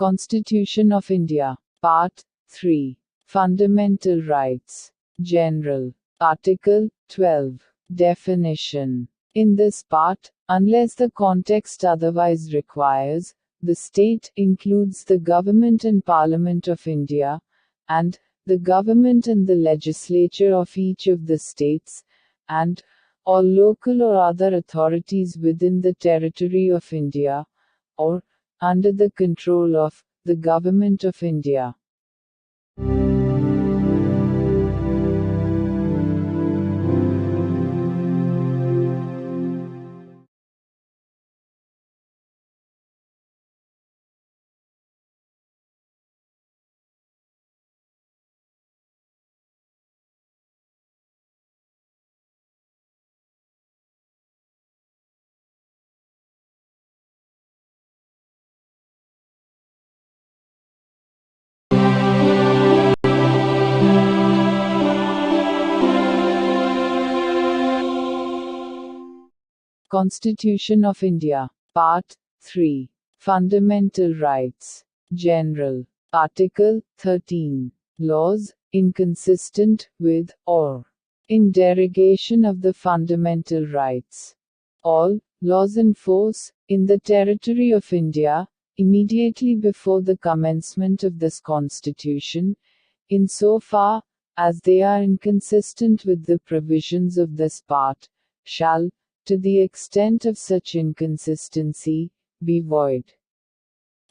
Constitution of India. Part 3. Fundamental Rights. General. Article 12. Definition. In this part, unless the context otherwise requires, the state includes the Government and Parliament of India, and the Government and the legislature of each of the states, and all local or other authorities within the territory of India, or under the control of the Government of India. Constitution of India. Part 3. Fundamental Rights. General. Article 13. Laws, inconsistent with, or in derogation of the fundamental rights. All laws in force, in the territory of India, immediately before the commencement of this Constitution, insofar as they are inconsistent with the provisions of this part, shall, to the extent of such inconsistency, be void.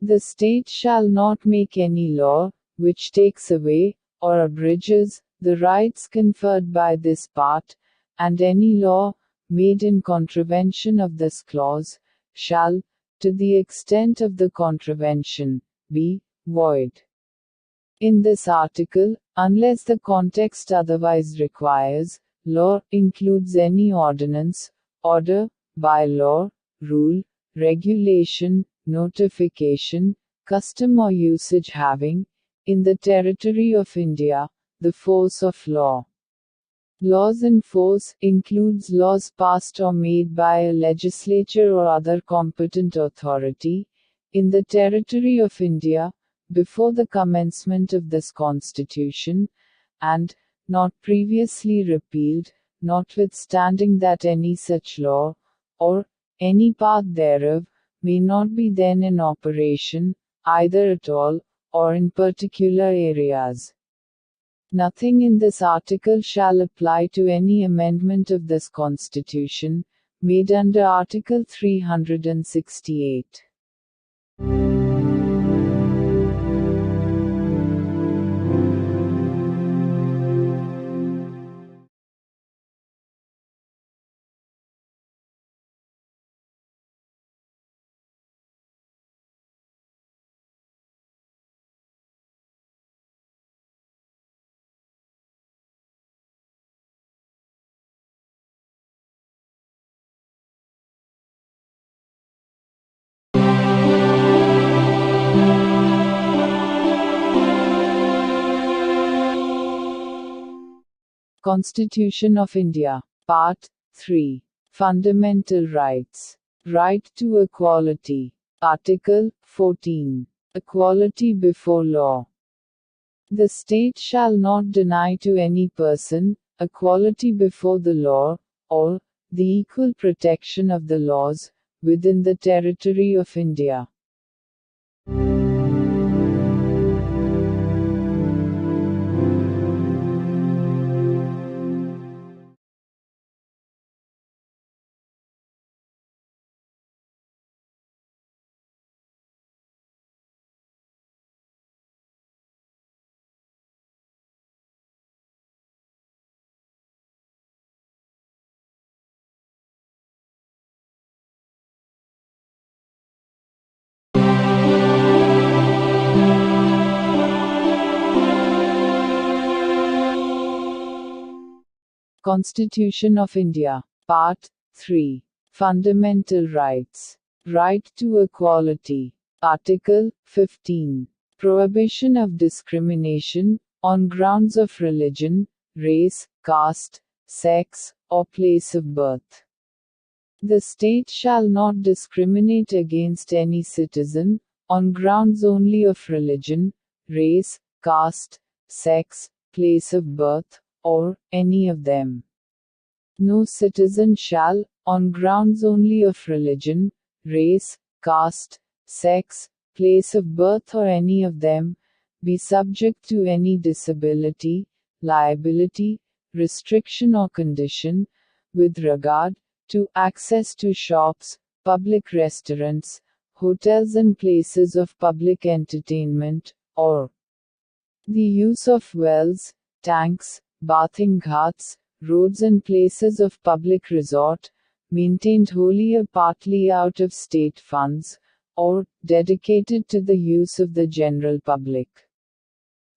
The state shall not make any law, which takes away, or abridges, the rights conferred by this part, and any law, made in contravention of this clause, shall, to the extent of the contravention, be void. In this article, unless the context otherwise requires, law includes any ordinance, order, by-law, rule, regulation, notification, custom or usage having, in the territory of India, the force of law. Laws in force includes laws passed or made by a legislature or other competent authority, in the territory of India, before the commencement of this Constitution, and not previously repealed, notwithstanding that any such law, or any part thereof, may not be then in operation, either at all, or in particular areas. Nothing in this article shall apply to any amendment of this Constitution, made under Article 368. Constitution of India. Part 3. Fundamental Rights. Right to equality. Article 14. Equality before law. The state shall not deny to any person equality before the law, or the equal protection of the laws, within the territory of India. Constitution of India. Part 3. Fundamental Rights. Right to equality. Article 15. Prohibition of discrimination, on grounds of religion, race, caste, sex, or place of birth. The state shall not discriminate against any citizen, on grounds only of religion, race, caste, sex, place of birth, or any of them. No citizen shall, on grounds only of religion, race, caste, sex, place of birth or any of them, be subject to any disability, liability, restriction or condition, with regard to access to shops, public restaurants, hotels and places of public entertainment, or the use of wells, tanks, bathing ghats, roads and places of public resort, maintained wholly or partly out of state funds, or dedicated to the use of the general public.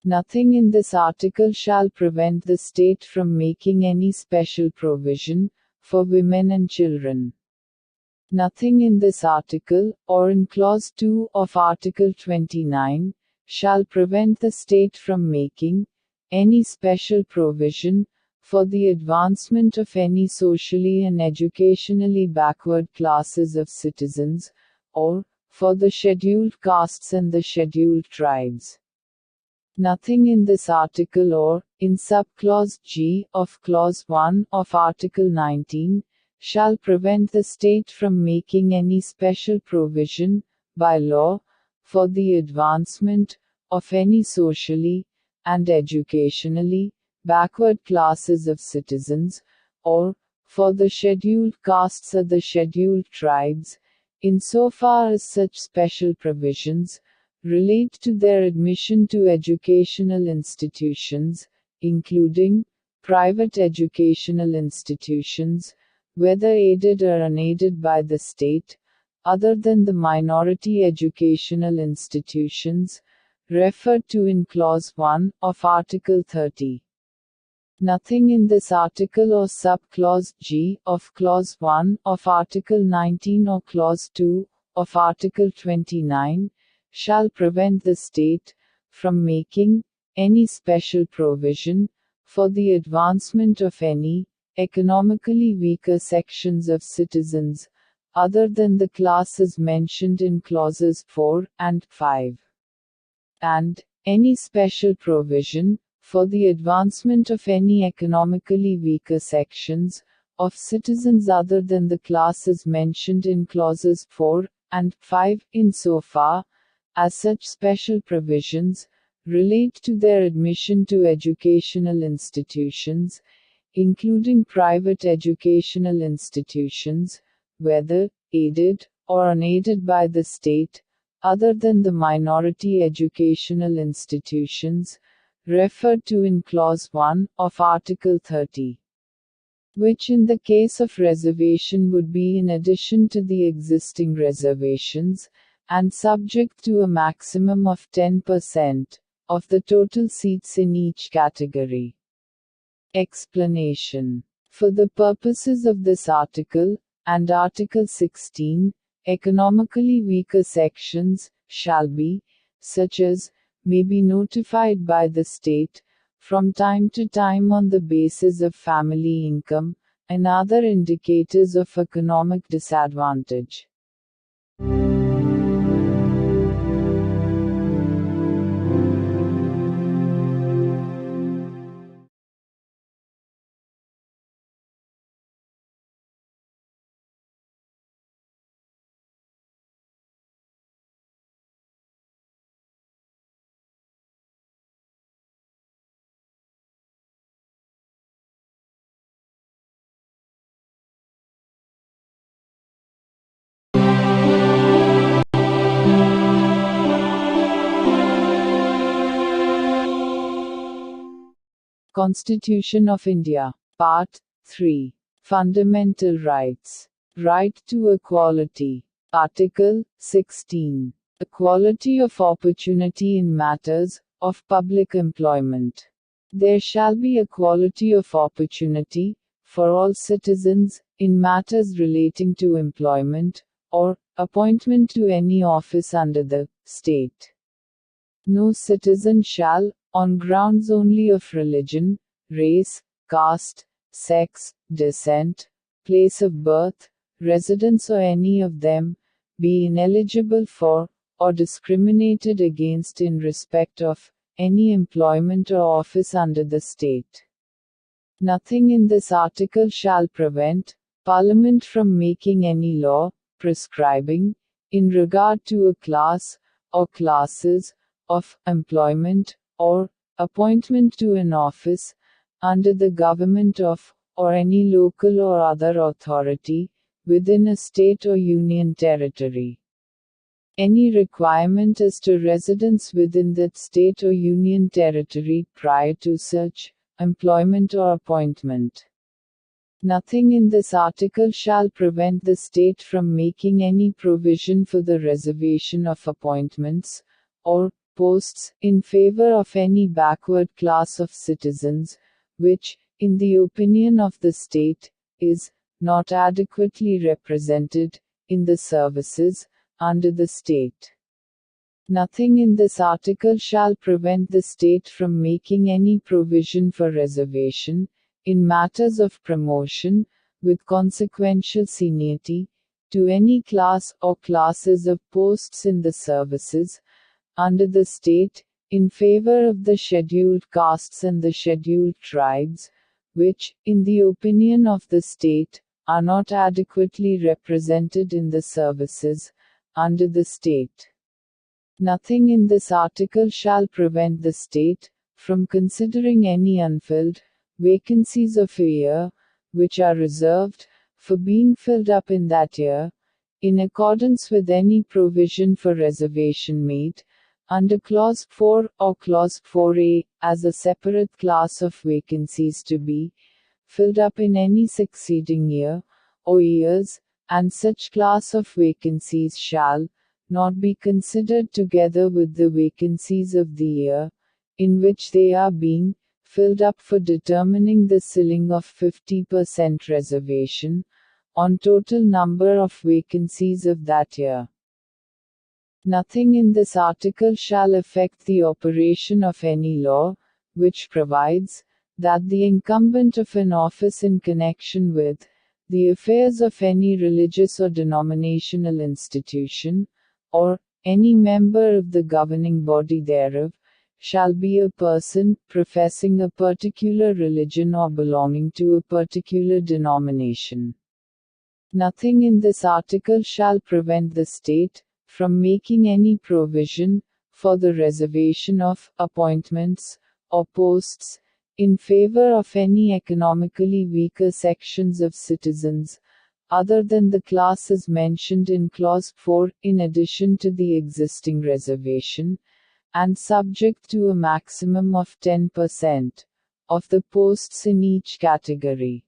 Nothing in this article shall prevent the state from making any special provision for women and children. Nothing in this article, or in Clause 2 of Article 29, shall prevent the state from making any special provision for the advancement of any socially and educationally backward classes of citizens, or for the scheduled castes and the scheduled tribes. Nothing in this article or, in subclause G of Clause 1 of Article 19, shall prevent the state from making any special provision, by law, for the advancement of any socially and educationally backward classes of citizens, or for the scheduled castes or the scheduled tribes, insofar as such special provisions relate to their admission to educational institutions, including private educational institutions, whether aided or unaided by the state, other than the minority educational institutions referred to in Clause 1 of Article 30. Nothing in this article or subclause G of Clause 1 of Article 19 or Clause 2 of Article 29 shall prevent the state from making any special provision for the advancement of any economically weaker sections of citizens, other than the classes mentioned in clauses 4 and 5. And any special provision for the advancement of any economically weaker sections of citizens other than the classes mentioned in clauses 4 and 5, insofar as such special provisions relate to their admission to educational institutions, including private educational institutions, whether aided or unaided by the state, other than the minority educational institutions referred to in Clause 1 of Article 30. Which in the case of reservation would be in addition to the existing reservations, and subject to a maximum of 10% of the total seats in each category. Explanation. For the purposes of this article, and Article 16, economically weaker sections shall be, such as may be notified by the state, from time to time on the basis of family income, and other indicators of economic disadvantage. Constitution of India. Part 3. Fundamental Rights. Right to equality. Article 16. Equality of opportunity in matters of public employment. There shall be equality of opportunity for all citizens in matters relating to employment or appointment to any office under the state. No citizen shall, on grounds only of religion, race, caste, sex, descent, place of birth, residence or any of them, be ineligible for, or discriminated against in respect of any employment or office under the state. Nothing in this article shall prevent Parliament from making any law, prescribing, in regard to a class, or classes, of employment, or appointment to an office, under the government of, or any local or other authority, within a state or union territory. Any requirement as to residence within that state or union territory prior to such employment or appointment. Nothing in this article shall prevent the state from making any provision for the reservation of appointments, or posts, in favor of any backward class of citizens, which, in the opinion of the state, is not adequately represented in the services under the state. Nothing in this article shall prevent the state from making any provision for reservation, in matters of promotion, with consequential seniority, to any class or classes of posts in the services under the state, in favor of the scheduled castes and the scheduled tribes, which, in the opinion of the state, are not adequately represented in the services under the state. Nothing in this article shall prevent the state from considering any unfilled vacancies of a year, which are reserved for being filled up in that year, in accordance with any provision for reservation made under Clause 4 or Clause 4a, as a separate class of vacancies to be filled up in any succeeding year or years, and such class of vacancies shall not be considered together with the vacancies of the year in which they are being filled up for determining the ceiling of 50% reservation on total number of vacancies of that year. Nothing in this article shall affect the operation of any law, which provides that the incumbent of an office in connection with the affairs of any religious or denominational institution, or any member of the governing body thereof, shall be a person professing a particular religion or belonging to a particular denomination. Nothing in this article shall prevent the state from making any provision for the reservation of appointments or posts in favor of any economically weaker sections of citizens, other than the classes mentioned in Clause 4, in addition to the existing reservation, and subject to a maximum of 10% of the posts in each category.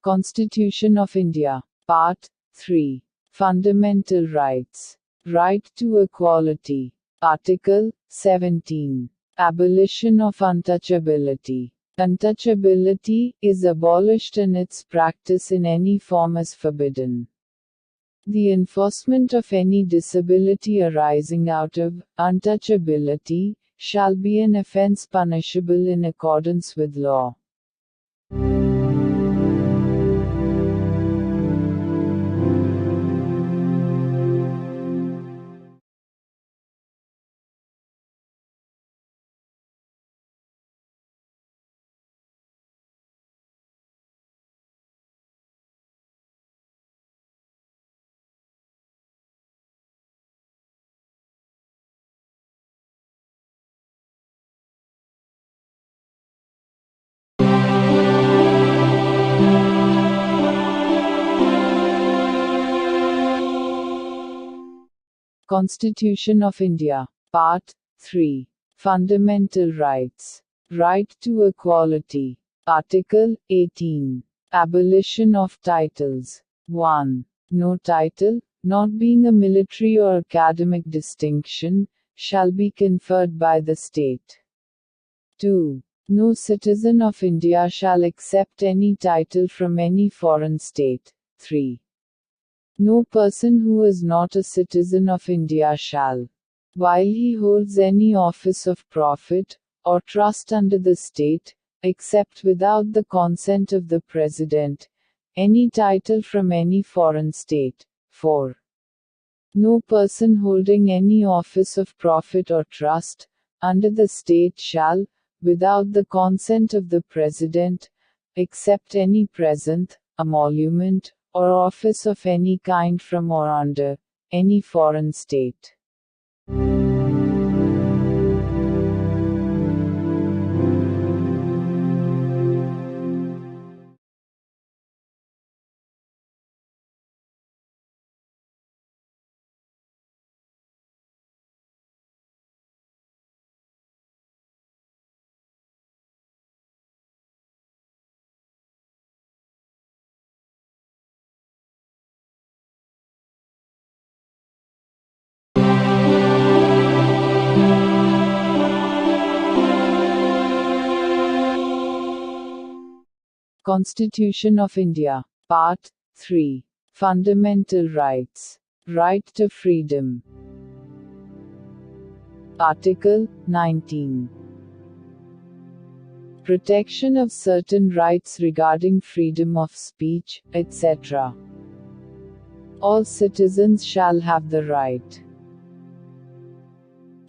Constitution of India. Part 3. Fundamental Rights. Right to equality. Article 17. Abolition of untouchability. Untouchability is abolished and its practice in any form is forbidden. The enforcement of any disability arising out of untouchability shall be an offense punishable in accordance with law. Constitution of India. Part 3. Fundamental Rights. Right to equality. Article 18. Abolition of titles. 1. No title, not being a military or academic distinction, shall be conferred by the state. 2. No citizen of India shall accept any title from any foreign state. 3. No person who is not a citizen of India shall, while he holds any office of profit or trust under the state, accept without the consent of the President any title from any foreign state. 4. No person holding any office of profit or trust under the state shall, without the consent of the President, accept any present, emolument, or office of any kind from or under any foreign state. Constitution of India. Part 3. Fundamental Rights. Right to freedom. Article 19. Protection of certain rights regarding freedom of speech, etc. All citizens shall have the right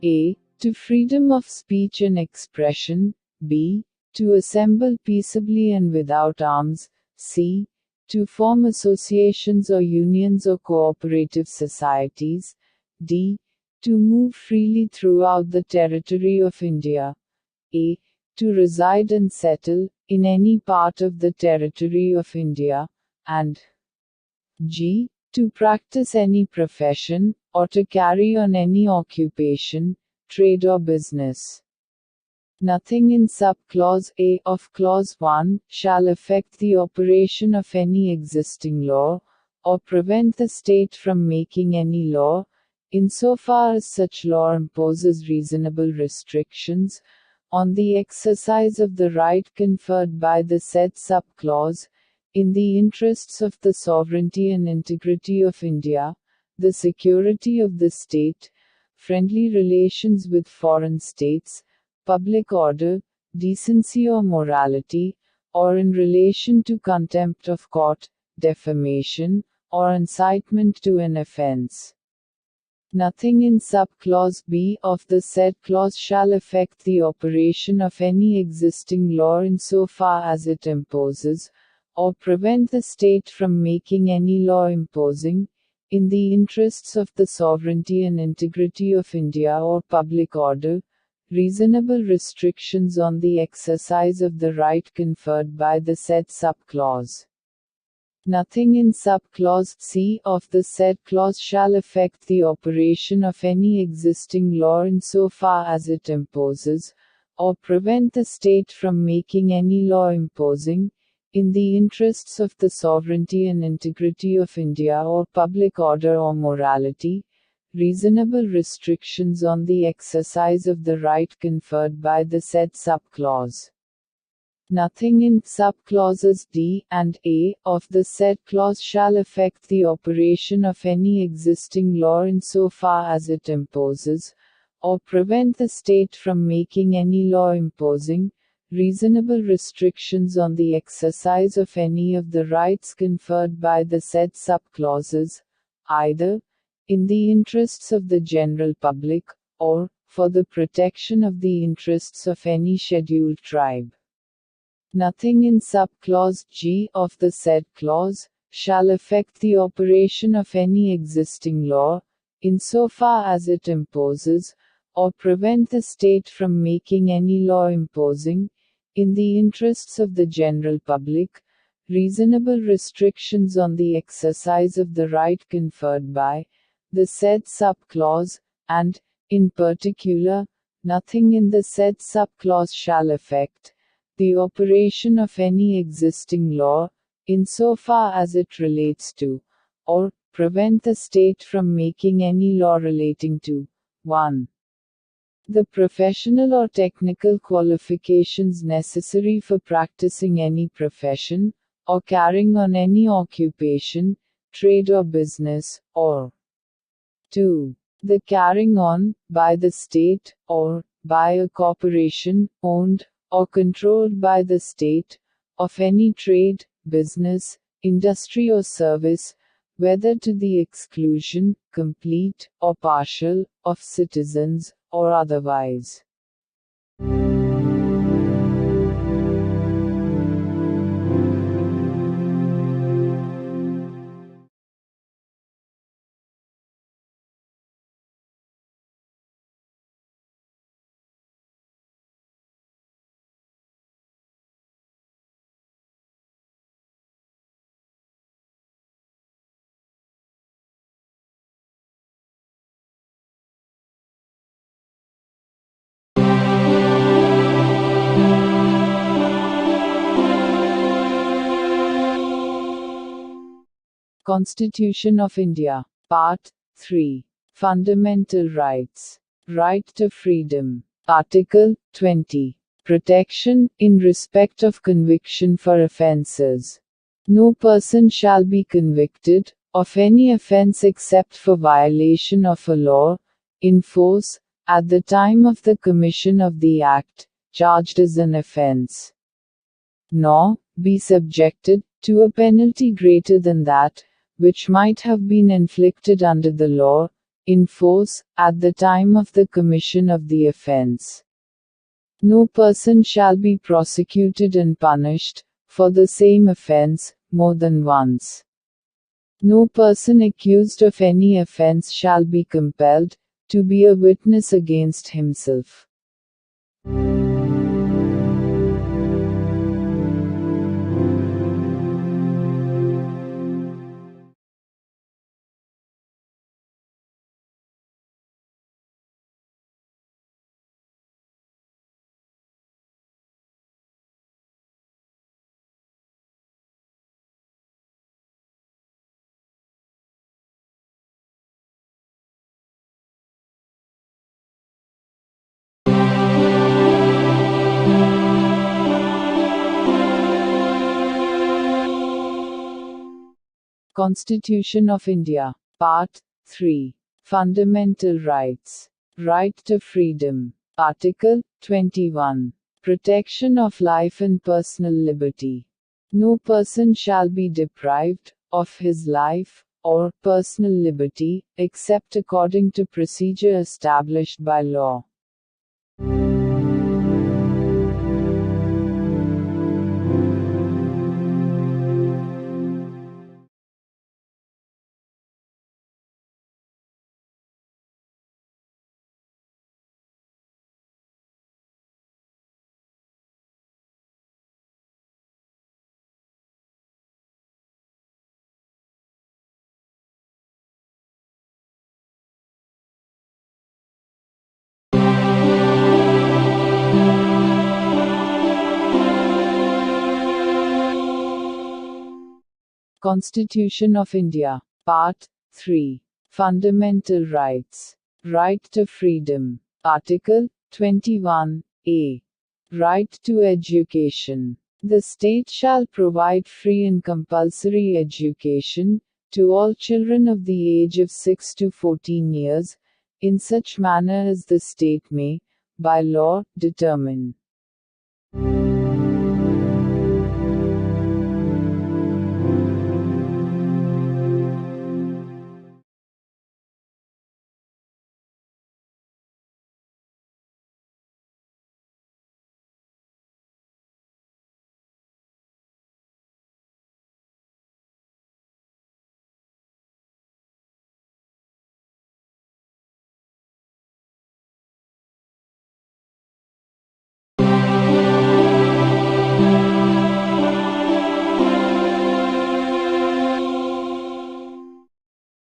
a. to freedom of speech and expression, b. to assemble peaceably and without arms, c. to form associations or unions or cooperative societies, d. to move freely throughout the territory of India, a. to reside and settle in any part of the territory of India, and g. to practice any profession, or to carry on any occupation, trade or business. Nothing in sub-clause A of clause 1 shall affect the operation of any existing law, or prevent the state from making any law, insofar as such law imposes reasonable restrictions on the exercise of the right conferred by the said sub-clause, in the interests of the sovereignty and integrity of India, the security of the state, friendly relations with foreign states, public order, decency or morality, or in relation to contempt of court, defamation, or incitement to an offense. Nothing in sub-clause B of the said clause shall affect the operation of any existing law insofar as it imposes, or prevent the state from making any law imposing, in the interests of the sovereignty and integrity of India or public order, reasonable restrictions on the exercise of the right conferred by the said sub-clause. Nothing in sub-clause C of the said clause shall affect the operation of any existing law insofar as it imposes, or prevent the state from making any law imposing, in the interests of the sovereignty and integrity of India or public order or morality, reasonable restrictions on the exercise of the right conferred by the said sub-clause. Nothing in sub-clauses D and A of the said clause shall affect the operation of any existing law insofar as it imposes, or prevent the state from making any law imposing, reasonable restrictions on the exercise of any of the rights conferred by the said sub-clauses, either in the interests of the general public, or for the protection of the interests of any scheduled tribe. Nothing in sub-clause G of the said clause shall affect the operation of any existing law, insofar as it imposes, or prevent the state from making any law imposing, in the interests of the general public, reasonable restrictions on the exercise of the right conferred by the said sub-clause, and, in particular, nothing in the said sub-clause shall affect the operation of any existing law, insofar as it relates to, or prevent the state from making any law relating to 1. The professional or technical qualifications necessary for practicing any profession, or carrying on any occupation, trade or business, or 2. The carrying on, by the state, or by a corporation, owned, or controlled by the state, of any trade, business, industry or service, whether to the exclusion, complete, or partial, of citizens, or otherwise. Constitution of India. Part 3. Fundamental Rights. Right to Freedom. Article 20. Protection, in respect of conviction for offences. No person shall be convicted, of any offence except for violation of a law, in force, at the time of the commission of the act, charged as an offence. Nor, be subjected, to a penalty greater than that, which might have been inflicted under the law, in force, at the time of the commission of the offence. No person shall be prosecuted and punished, for the same offence, more than once. No person accused of any offence shall be compelled, to be a witness against himself. Constitution of India. Part 3. Fundamental Rights. Right to Freedom. Article 21. Protection of life and personal liberty. No person shall be deprived of his life or personal liberty, except according to procedure established by law. Constitution of India. Part 3. Fundamental Rights. Right to Freedom. Article 21. A. Right to education. The state shall provide free and compulsory education, to all children of the age of 6 to 14 years, in such manner as the state may, by law, determine.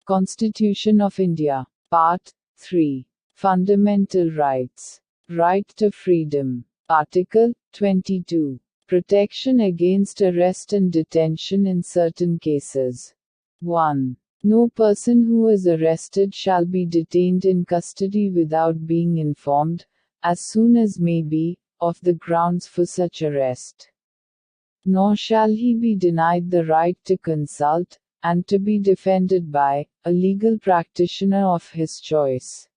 Constitution of India. Part 3. Fundamental Rights. Right to Freedom. Article 22. Protection against arrest and detention in certain cases. 1. No person who is arrested shall be detained in custody without being informed, as soon as may be, of the grounds for such arrest. Nor shall he be denied the right to consult, and to be defended by, a legal practitioner of his choice.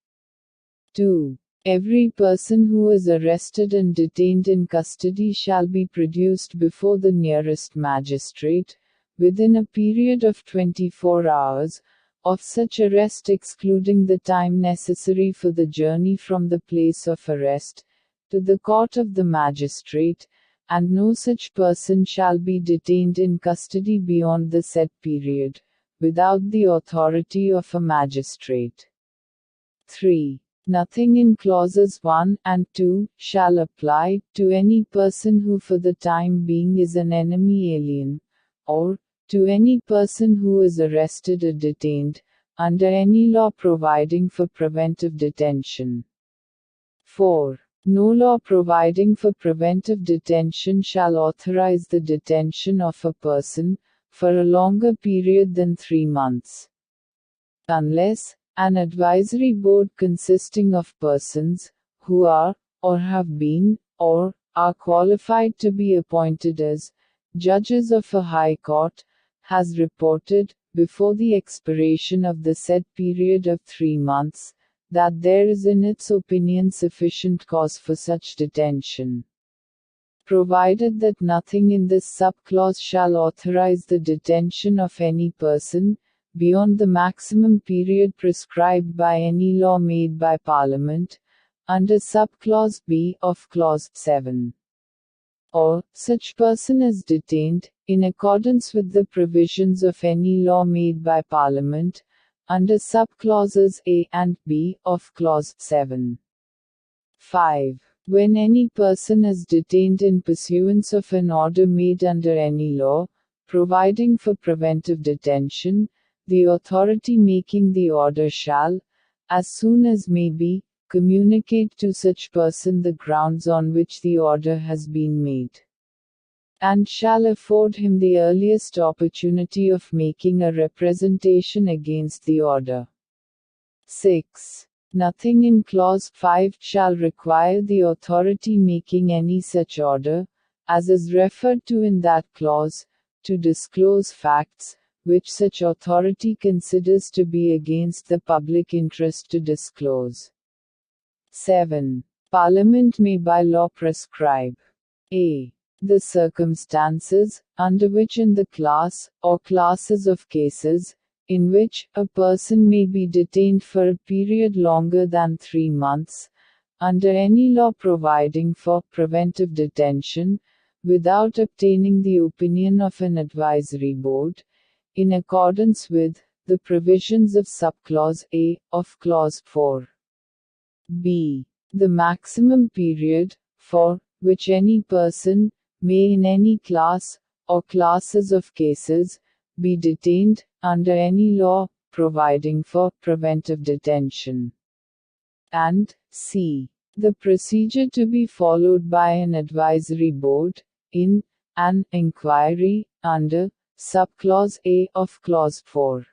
2. Every person who is arrested and detained in custody shall be produced before the nearest magistrate, within a period of 24 hours, of such arrest excluding the time necessary for the journey from the place of arrest, to the court of the magistrate, and no such person shall be detained in custody beyond the said period, without the authority of a magistrate. 3. Nothing in clauses 1 and 2 shall apply to any person who for the time being is an enemy alien, or to any person who is arrested or detained, under any law providing for preventive detention. 4. No law providing for preventive detention shall authorize the detention of a person, for a longer period than 3 months. Unless, an advisory board consisting of persons, who are, or have been, or are qualified to be appointed as, judges of a high court, has reported, before the expiration of the said period of 3 months, that there is in its opinion sufficient cause for such detention. Provided that nothing in this subclause shall authorize the detention of any person, beyond the maximum period prescribed by any law made by Parliament, under subclause B of clause 7. Or, such person is detained, in accordance with the provisions of any law made by Parliament, under subclauses A and B of clause 7. 5. When any person is detained in pursuance of an order made under any law, providing for preventive detention, the authority making the order shall, as soon as may be, communicate to such person the grounds on which the order has been made, and shall afford him the earliest opportunity of making a representation against the order. 6. Nothing in clause 5 shall require the authority making any such order, as is referred to in that clause, to disclose facts, which such authority considers to be against the public interest to disclose. 7. Parliament may by law prescribe a. The circumstances, under which in the class, or classes of cases, in which, a person may be detained for a period longer than 3 months, under any law providing for preventive detention, without obtaining the opinion of an advisory board, in accordance with, the provisions of subclause A, of clause 4. B. The maximum period, for which any person, may in any class, or classes of cases, be detained, under any law, providing for preventive detention. And, C. The procedure to be followed by an advisory board, in, an inquiry, under, subclause A of clause 4.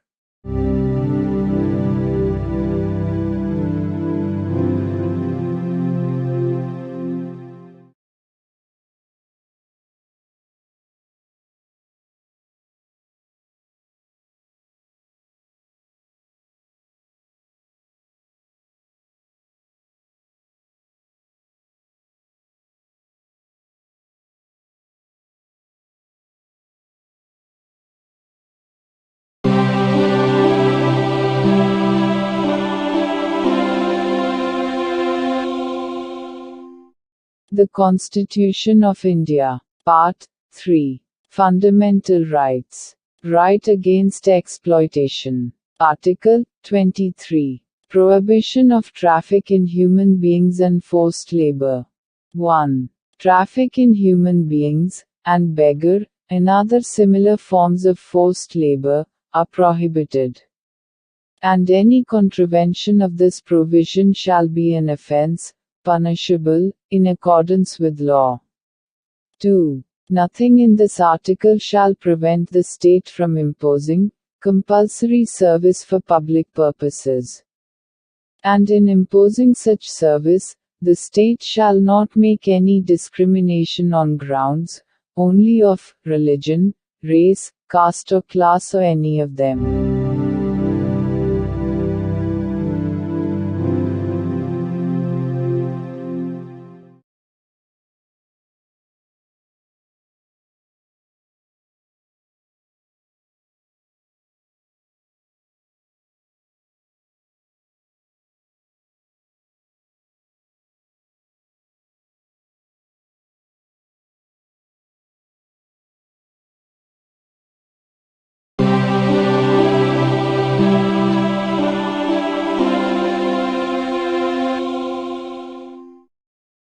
The Constitution of India. Part 3. Fundamental Rights. Right against exploitation. Article 23. Prohibition of traffic in human beings and forced labor. 1. Traffic in human beings, and beggar, and other similar forms of forced labor, are prohibited. And any contravention of this provision shall be an offense, punishable, in accordance with law. 2. Nothing in this article shall prevent the state from imposing compulsory service for public purposes. And in imposing such service, the state shall not make any discrimination on grounds only of religion, race, caste or class or any of them.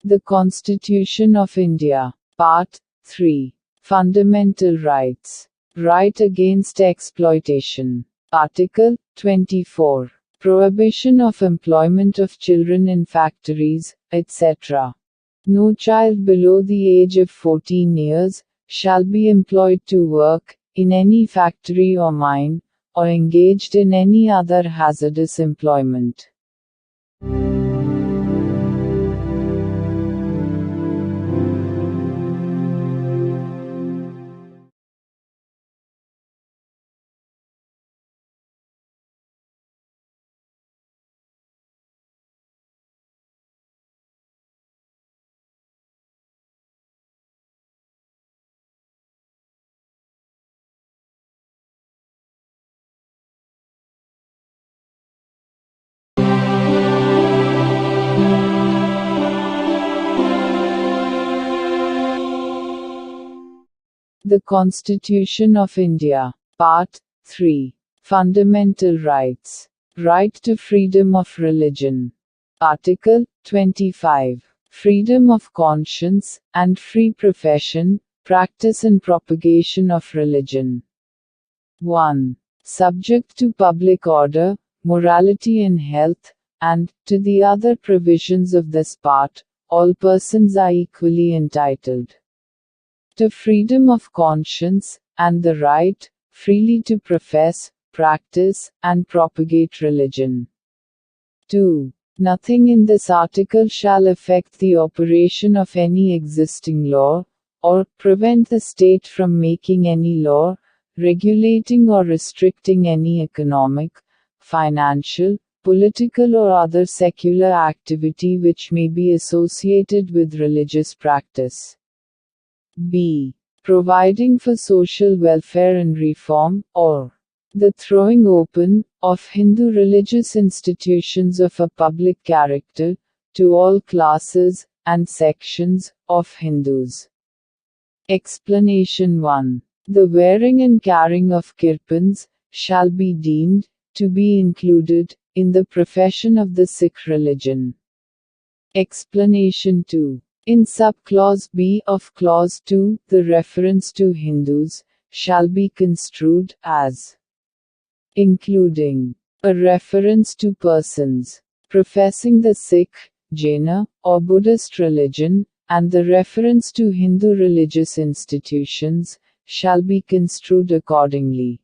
The Constitution of India. Part 3. Fundamental Rights. Right against exploitation. Article 24. Prohibition of employment of children in factories, etc. No child below the age of 14 years shall be employed to work in any factory or mine, or engaged in any other hazardous employment. The Constitution of India. Part 3. Fundamental Rights. Right to freedom of religion. Article 25. Freedom of conscience, and free profession, practice and propagation of religion. 1. Subject to public order, morality and health, and, to the other provisions of this part, all persons are equally entitled to freedom of conscience, and the right, freely to profess, practice, and propagate religion. 2. Nothing in this article shall affect the operation of any existing law, or prevent the state from making any law, regulating or restricting any economic, financial, political or other secular activity which may be associated with religious practice. B. Providing for social welfare and reform, or the throwing open of Hindu religious institutions of a public character to all classes and sections of Hindus. Explanation 1. The wearing and carrying of kirpans shall be deemed to be included in the profession of the Sikh religion. Explanation 2. In sub-clause B of clause 2, the reference to Hindus shall be construed as including a reference to persons professing the Sikh, Jaina, or Buddhist religion, and the reference to Hindu religious institutions shall be construed accordingly.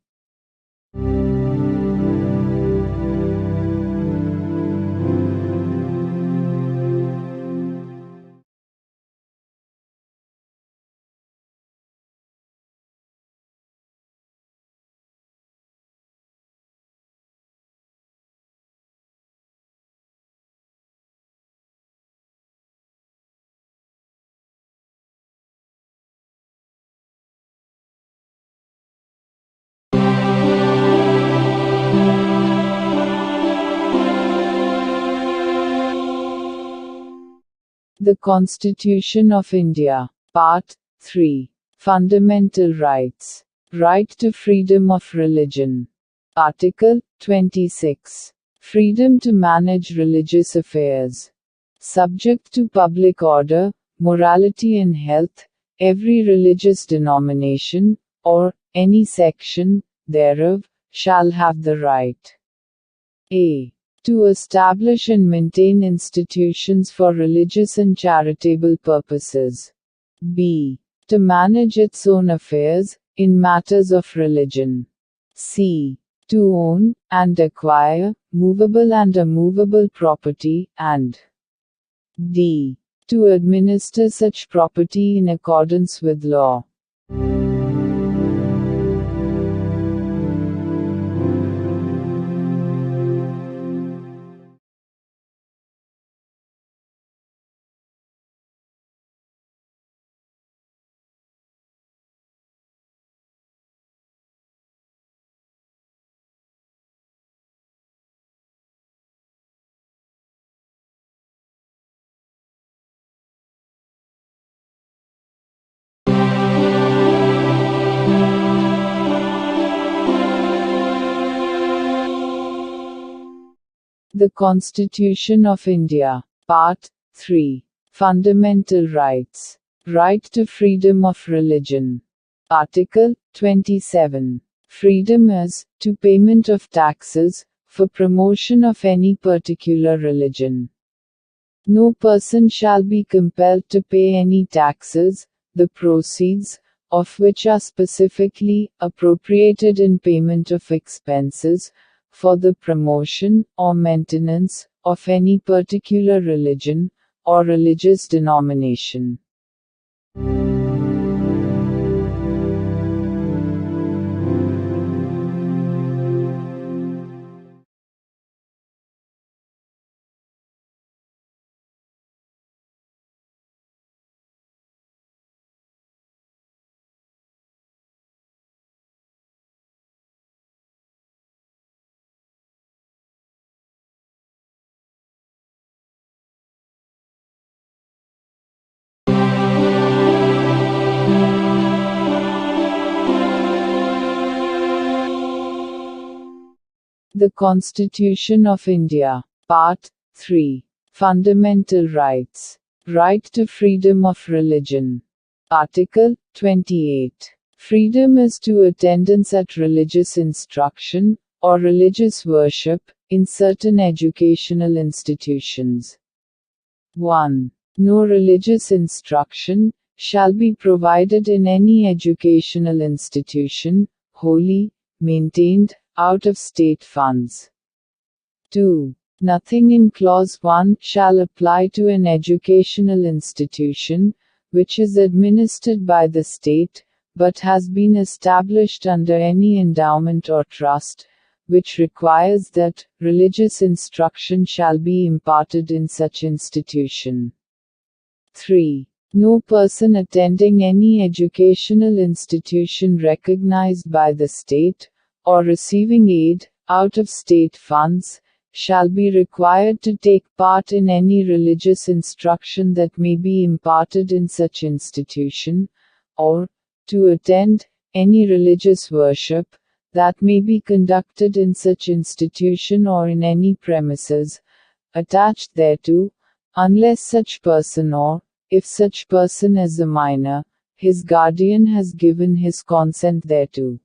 The Constitution of India. Part 3. Fundamental Rights. Right to freedom of religion. Article 26. Freedom to manage religious affairs. Subject to public order, morality and health, every religious denomination, or any section thereof, shall have the right a. To establish and maintain institutions for religious and charitable purposes. B. to manage its own affairs, in matters of religion. C. To own, and acquire, movable and immovable property, and D. To administer such property in accordance with law. The Constitution of India. Part 3. Fundamental Rights. Right to freedom of religion. Article 27. Freedom as to payment of taxes, for promotion of any particular religion. No person shall be compelled to pay any taxes, the proceeds of which are specifically appropriated in payment of expenses for the promotion or maintenance of any particular religion or religious denomination. The Constitution of India. Part 3. Fundamental Rights. Right to freedom of religion. Article 28. Freedom as to attendance at religious instruction, or religious worship, in certain educational institutions. 1. No religious instruction shall be provided in any educational institution, wholly maintained out of state funds. 2. Nothing in Clause 1 shall apply to an educational institution which is administered by the state, but has been established under any endowment or trust, which requires that religious instruction shall be imparted in such institution. 3. No person attending any educational institution recognized by the state, or receiving aid out of state funds, shall be required to take part in any religious instruction that may be imparted in such institution, or to attend any religious worship that may be conducted in such institution or in any premises attached thereto, unless such person, or, if such person is a minor, his guardian has given his consent thereto.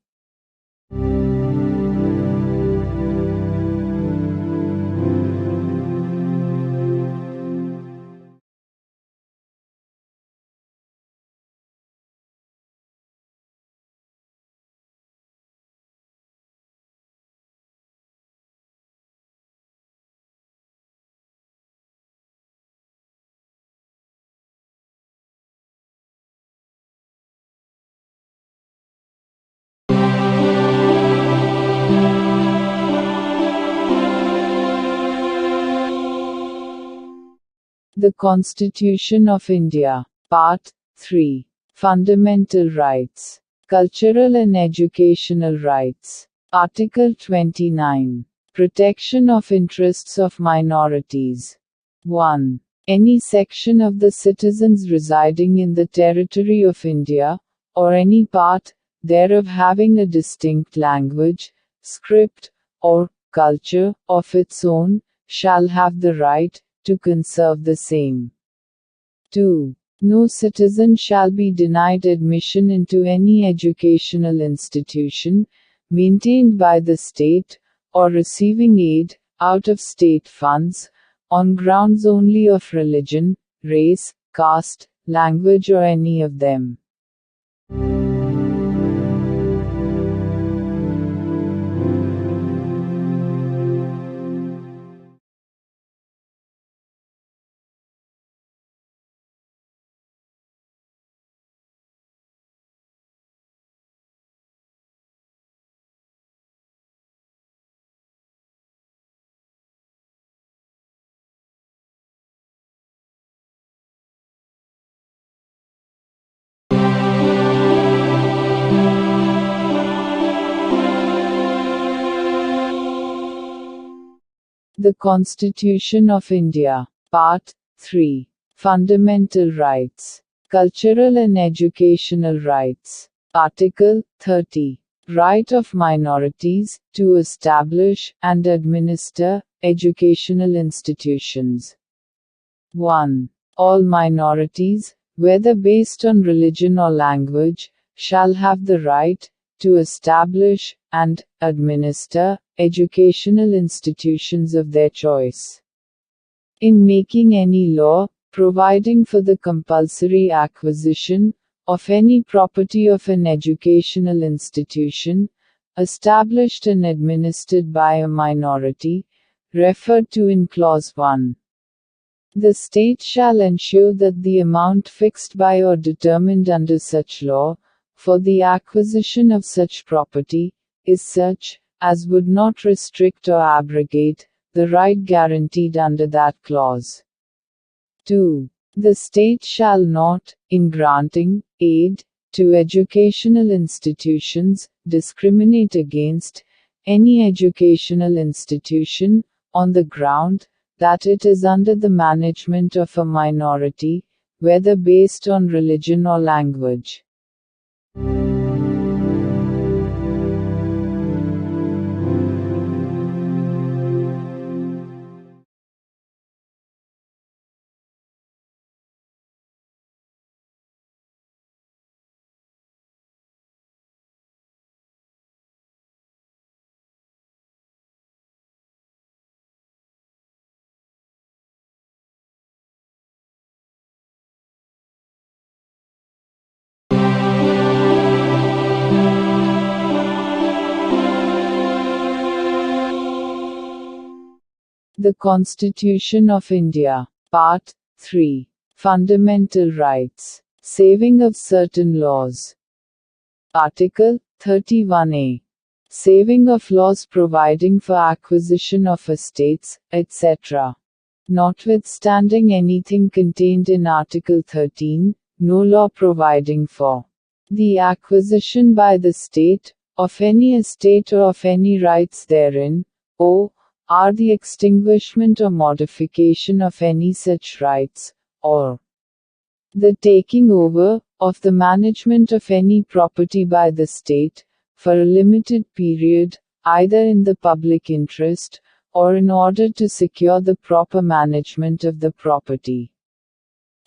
The Constitution of India. Part 3. Fundamental Rights. Cultural and Educational Rights. Article 29. Protection of interests of minorities. 1. Any section of the citizens residing in the territory of India, or any part thereof having a distinct language, script, or culture of its own, shall have the right to conserve the same. 2. No citizen shall be denied admission into any educational institution, maintained by the state, or receiving aid, out of state funds, on grounds only of religion, race, caste, language or any of them. The Constitution of India. Part 3. Fundamental Rights. Cultural and Educational Rights. Article 30. Right of minorities to establish and administer educational institutions. 1. All minorities, whether based on religion or language, shall have the right to establish and administer educational institutions of their choice. In making any law, providing for the compulsory acquisition of any property of an educational institution, established and administered by a minority, referred to in Clause 1. The state shall ensure that the amount fixed by or determined under such law, for the acquisition of such property, is such, as would not restrict or abrogate, the right guaranteed under that clause. 2. The state shall not, in granting aid to educational institutions, discriminate against any educational institution, on the ground that it is under the management of a minority, whether based on religion or language. The Constitution of India. Part 3. Fundamental Rights. Saving of certain laws. Article 31A. Saving of laws providing for acquisition of estates, etc. Notwithstanding anything contained in Article 13, no law providing for the acquisition by the state, of any estate or of any rights therein, or the extinguishment or modification of any such rights, or the taking over of the management of any property by the state, for a limited period, either in the public interest, or in order to secure the proper management of the property,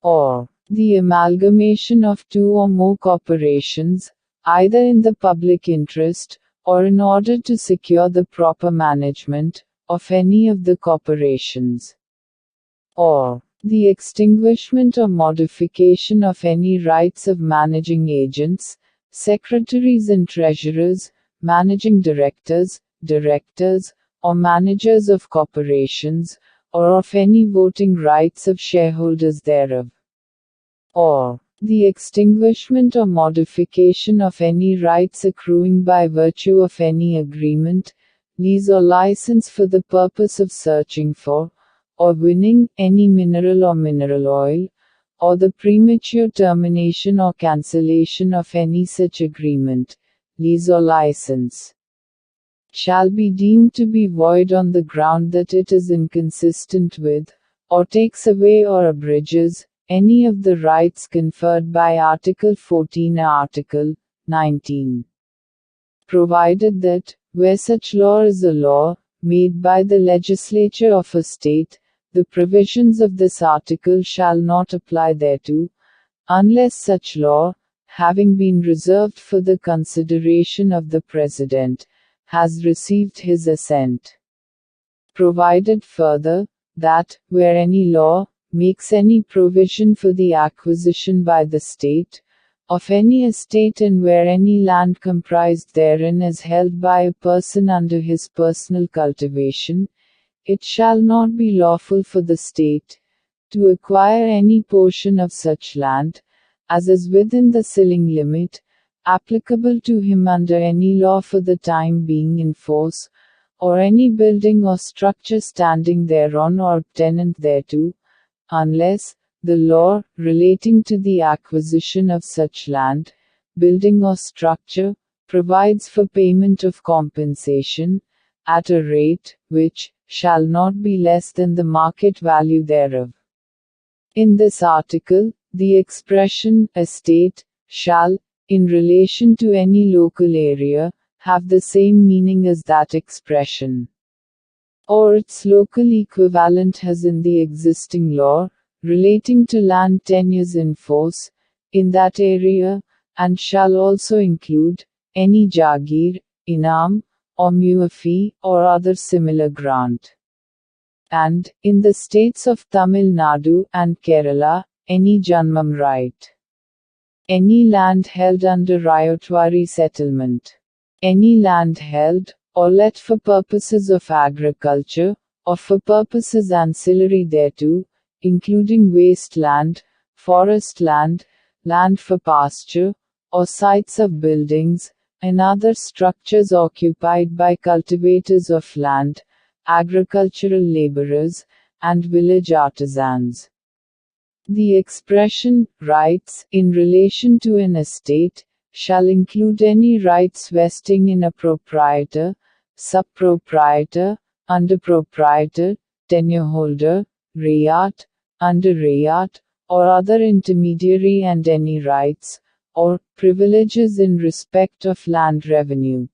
or the amalgamation of two or more corporations, either in the public interest, or in order to secure the proper management of any of the corporations, or the extinguishment or modification of any rights of managing agents, secretaries and treasurers, managing directors, or managers of corporations, or of any voting rights of shareholders thereof, or the extinguishment or modification of any rights accruing by virtue of any agreement, lease or license for the purpose of searching for, or winning, any mineral or mineral oil, or the premature termination or cancellation of any such agreement, lease or license, shall be deemed to be void on the ground that it is inconsistent with, or takes away or abridges, any of the rights conferred by Article 14 or Article 19. Provided that, where such law is a law, made by the legislature of a state, the provisions of this article shall not apply thereto, unless such law, having been reserved for the consideration of the President, has received his assent. Provided further, that, where any law makes any provision for the acquisition by the state, of any estate and where any land comprised therein is held by a person under his personal cultivation, it shall not be lawful for the state to acquire any portion of such land, as is within the ceiling limit, applicable to him under any law for the time being in force, or any building or structure standing thereon or tenant thereto, unless the law relating to the acquisition of such land, building or structure, provides for payment of compensation, at a rate, which shall not be less than the market value thereof. In this article, the expression estate shall, in relation to any local area, have the same meaning as that expression, or its local equivalent has in the existing law, relating to land tenures in force, in that area, and shall also include any jagir, inam, or muafi, or other similar grant. And, in the states of Tamil Nadu and Kerala, any janmam right. Any land held under ryotwari settlement. Any land held, or let for purposes of agriculture, or for purposes ancillary thereto, including waste land, forest land, land for pasture, or sites of buildings, and other structures occupied by cultivators of land, agricultural laborers, and village artisans. The expression, rights, in relation to an estate, shall include any rights vesting in a proprietor, sub-proprietor, under-proprietor, tenure-holder, rayat, under-rayat, or other intermediary and any rights, or privileges in respect of land revenue.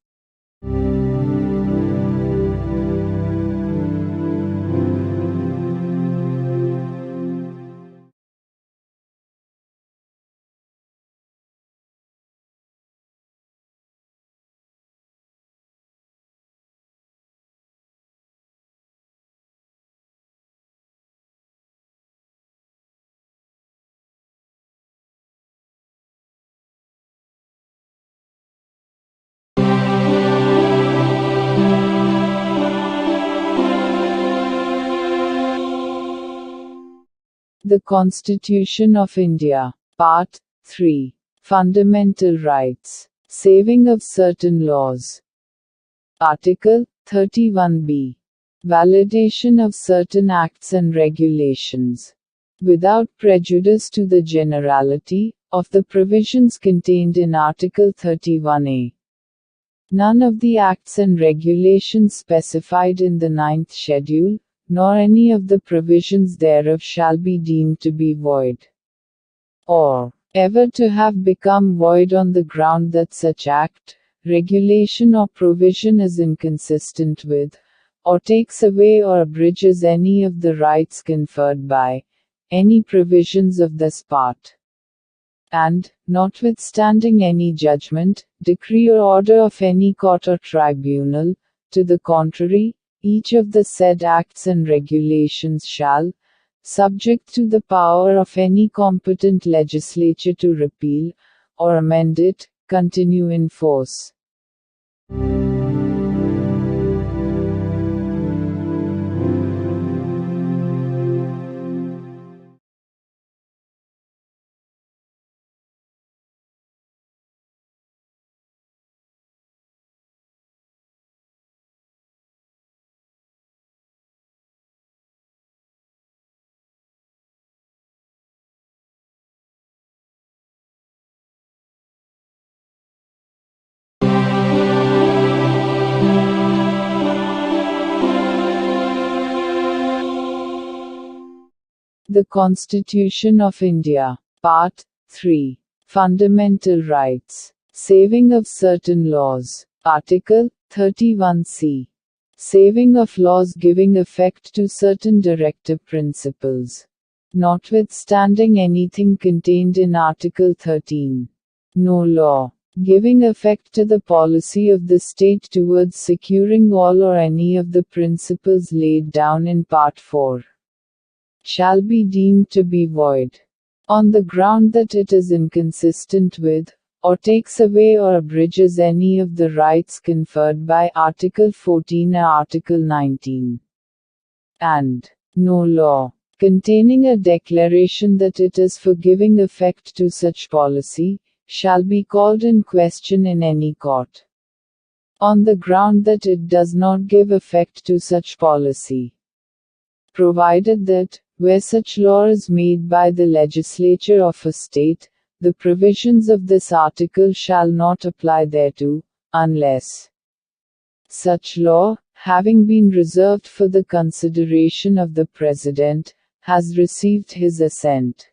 The Constitution of India. Part 3. Fundamental Rights. Saving of certain laws. Article 31b. Validation of certain acts and regulations. Without prejudice to the generality of the provisions contained in Article 31a. None of the acts and regulations specified in the 9th schedule, nor any of the provisions thereof shall be deemed to be void, or ever to have become void on the ground that such act, regulation or provision is inconsistent with, or takes away or abridges any of the rights conferred by any provisions of this part. And, notwithstanding any judgment, decree or order of any court or tribunal, to the contrary, each of the said acts and regulations shall, subject to the power of any competent legislature to repeal, or amend it, continue in force. The Constitution of India. Part 3. Fundamental Rights. Saving of certain laws. Article 31c. Saving of laws giving effect to certain directive principles. Notwithstanding anything contained in Article 13. No law giving effect to the policy of the state towards securing all or any of the principles laid down in Part 4 shall be deemed to be void, on the ground that it is inconsistent with, or takes away or abridges any of the rights conferred by Article 14 or Article 19. And no law containing a declaration that it is for giving effect to such policy, shall be called in question in any court, on the ground that it does not give effect to such policy, provided that, where such law is made by the legislature of a state, the provisions of this article shall not apply thereto, unless such law, having been reserved for the consideration of the President, has received his assent.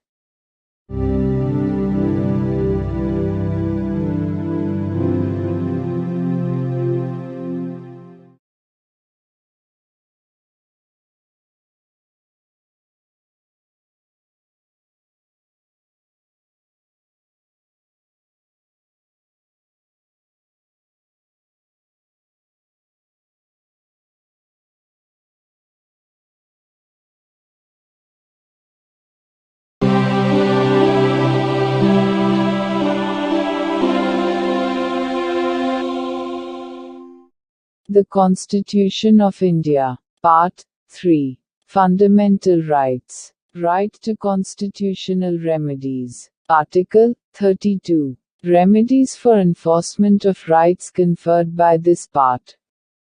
The Constitution of India. Part 3. Fundamental Rights. Right to constitutional remedies. Article 32. Remedies for enforcement of rights conferred by this part.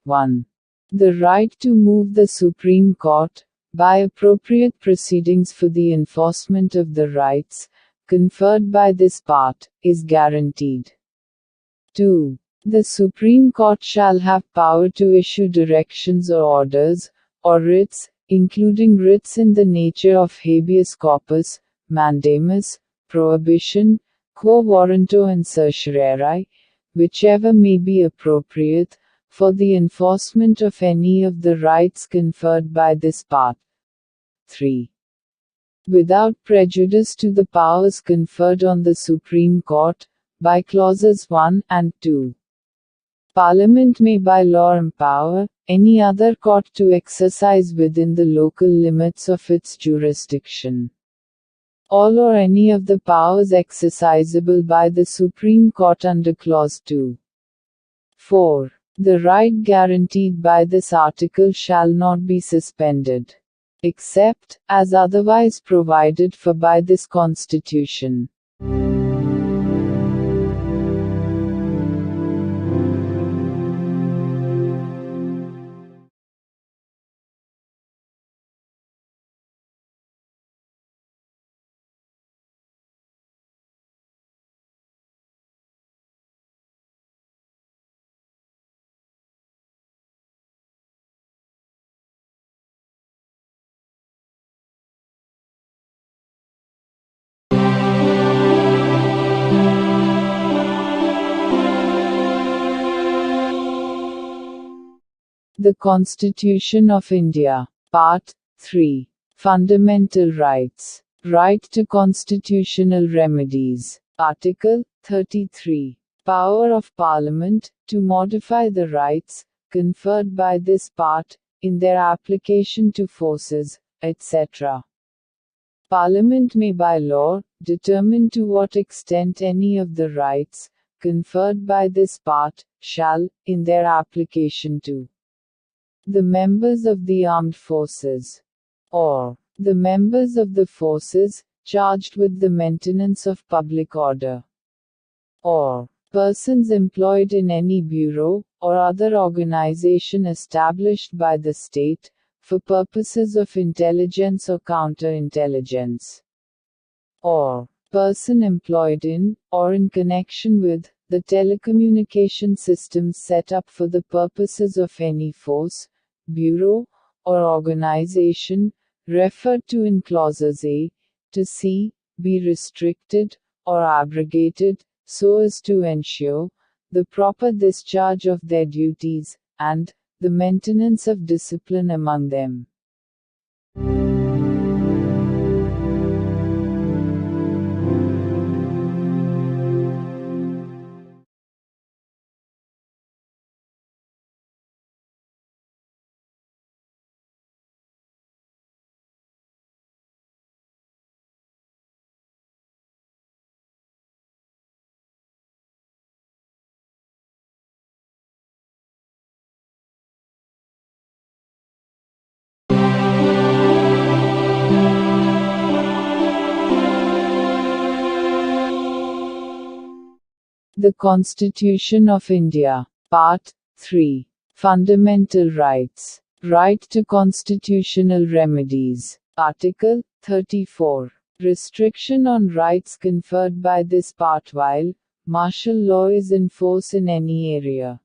1. The right to move the Supreme Court, by appropriate proceedings for the enforcement of the rights conferred by this part, is guaranteed. 2. The Supreme Court shall have power to issue directions or orders, or writs, including writs in the nature of habeas corpus, mandamus, prohibition, quo warranto and certiorari, whichever may be appropriate, for the enforcement of any of the rights conferred by this part. 3. Without prejudice to the powers conferred on the Supreme Court, by clauses 1 and 2. Parliament may by law empower any other court to exercise within the local limits of its jurisdiction all or any of the powers exercisable by the Supreme Court under Clause 2. 4. The right guaranteed by this article shall not be suspended, except as otherwise provided for by this Constitution. The Constitution of India. Part 3. Fundamental Rights. Right to constitutional remedies. Article 33. Power of Parliament, to modify the rights, conferred by this part, in their application to forces, etc. Parliament may by law, determine to what extent any of the rights, conferred by this part, shall, in their application to the members of the armed forces, or the members of the forces, charged with the maintenance of public order, or persons employed in any bureau, or other organization established by the state, for purposes of intelligence or counterintelligence, or person employed in, or in connection with, the telecommunication systems set up for the purposes of any force, bureau, or organization, referred to in clauses A to C, be restricted, or abrogated, so as to ensure the proper discharge of their duties, and the maintenance of discipline among them. The Constitution of India. Part 3. Fundamental Rights. Right to constitutional remedies. Article 34. Restriction on rights conferred by this part while martial law is in force in any area.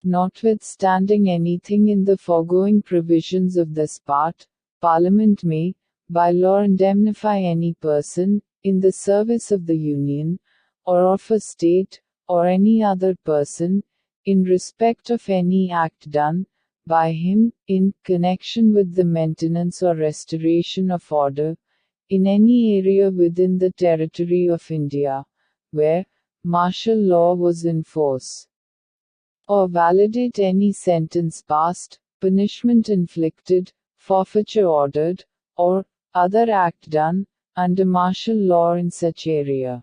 Notwithstanding anything in the foregoing provisions of this part, Parliament may, by law, indemnify any person, in the service of the Union, or of a state, or any other person, in respect of any act done by him, in connection with the maintenance or restoration of order, in any area within the territory of India, where martial law was in force, or validate any sentence passed, punishment inflicted, forfeiture ordered, or other act done under martial law in such area.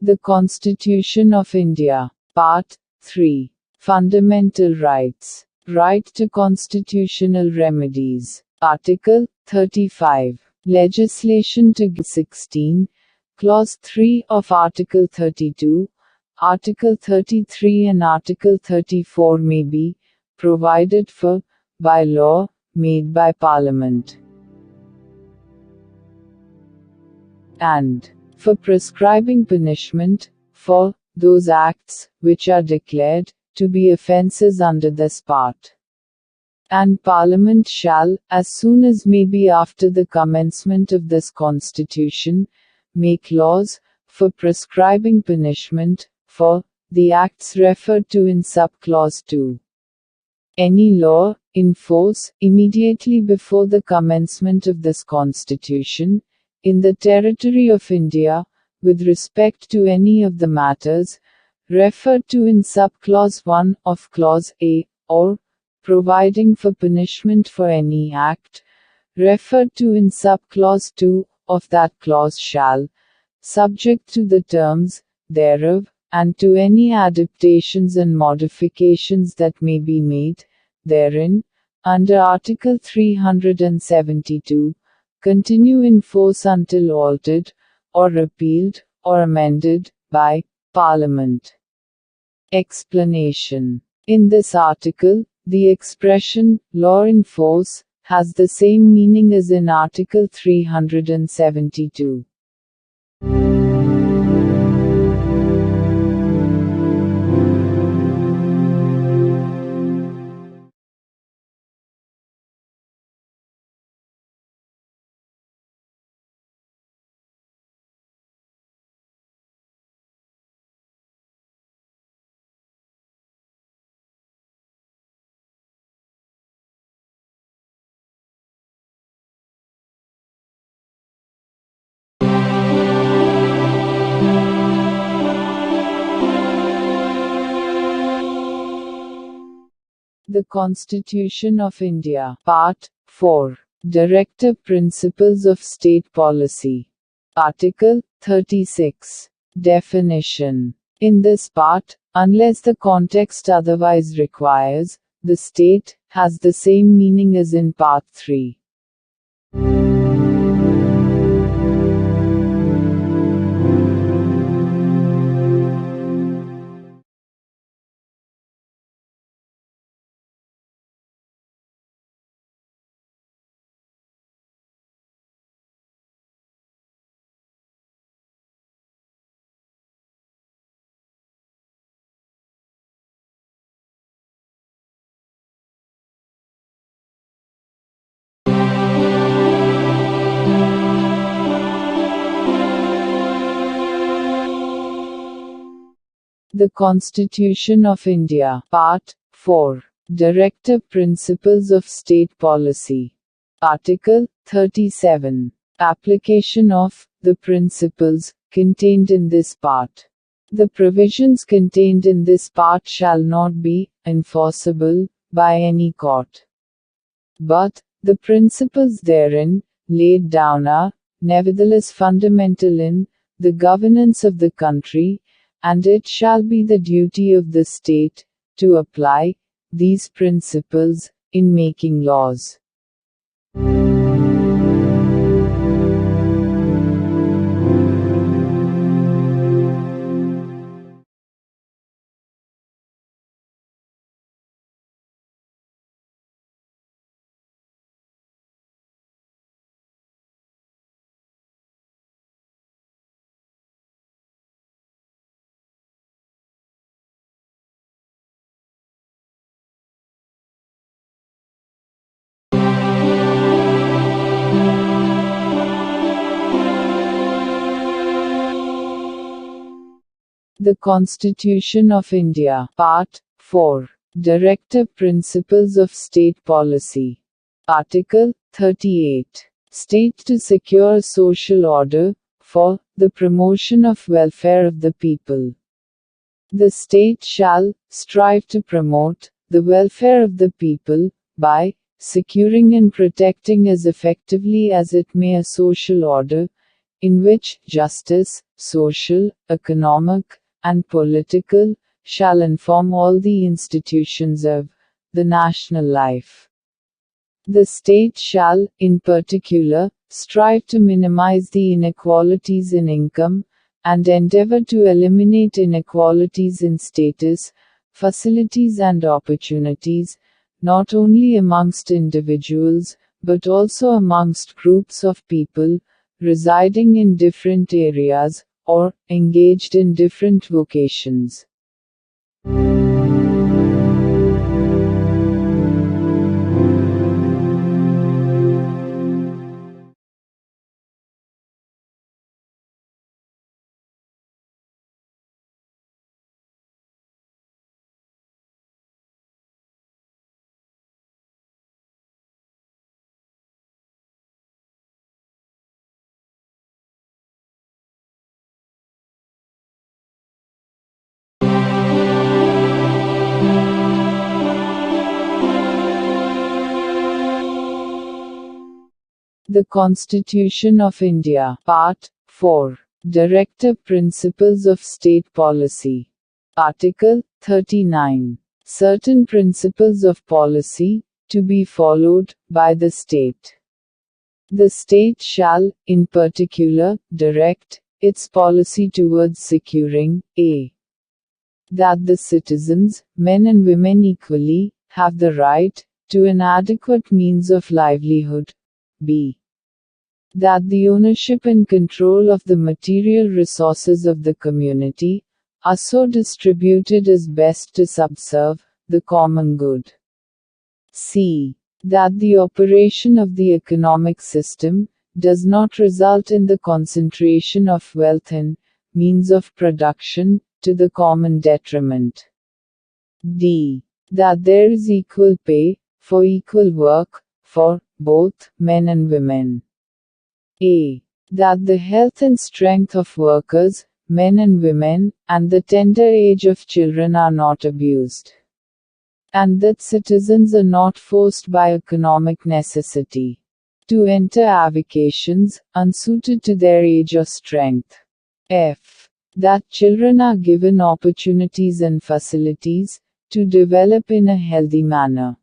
The Constitution of India. Part 3. Fundamental Rights. Right to constitutional remedies. Article 35. Legislation to 16. Clause 3 of Article 32, Article 33 and Article 34 may be provided for by law made by Parliament, and for prescribing punishment for those acts which are declared to be offences under this part. And Parliament shall, as soon as may be after the commencement of this Constitution, make laws for prescribing punishment for the acts referred to in subclause 2. Any law in force immediately before the commencement of this Constitution in the territory of India, with respect to any of the matters referred to in subclause 1 of clause A, or providing for punishment for any act referred to in subclause 2 of that clause shall, subject to the terms thereof, and to any adaptations and modifications that may be made therein, under Article 372, continue in force until altered, or repealed, or amended, by Parliament. Explanation. In this article, the expression, law in force, has the same meaning as in Article 372. The Constitution of India. Part 4. Directive Principles of State Policy. Article 36. Definition. In this part, unless the context otherwise requires, the state has the same meaning as in Part 3. The Constitution of India. Part 4. Directive Principles of State Policy. Article 37. Application of the principles contained in this part. The provisions contained in this part shall not be enforceable by any court. But the principles therein laid down are nevertheless fundamental in the governance of the country, and it shall be the duty of the state to apply these principles in making laws. The Constitution of India. Part 4. Directive Principles of State Policy. Article 38. State to secure social order, for the promotion of welfare of the people. The state shall strive to promote the welfare of the people, by securing and protecting as effectively as it may a social order, in which justice, social, economic, and political, shall inform all the institutions of the national life. The state shall, in particular, strive to minimize the inequalities in income, and endeavor to eliminate inequalities in status, facilities and opportunities, not only amongst individuals, but also amongst groups of people, residing in different areas, or engaged in different vocations. The Constitution of India. Part 4. Directive Principles of State Policy. Article 39. Certain principles of policy, to be followed by the state. The state shall, in particular, direct its policy towards securing a. That the citizens, men and women equally, have the right to an adequate means of livelihood. B. That the ownership and control of the material resources of the community are so distributed as best to subserve the common good. C. That the operation of the economic system does not result in the concentration of wealth and means of production to the common detriment. D. That there is equal pay for equal work for both men and women. A. That the health and strength of workers, men and women, and the tender age of children are not abused. And that citizens are not forced by economic necessity to enter avocations unsuited to their age or strength. F. That children are given opportunities and facilities to develop in a healthy manner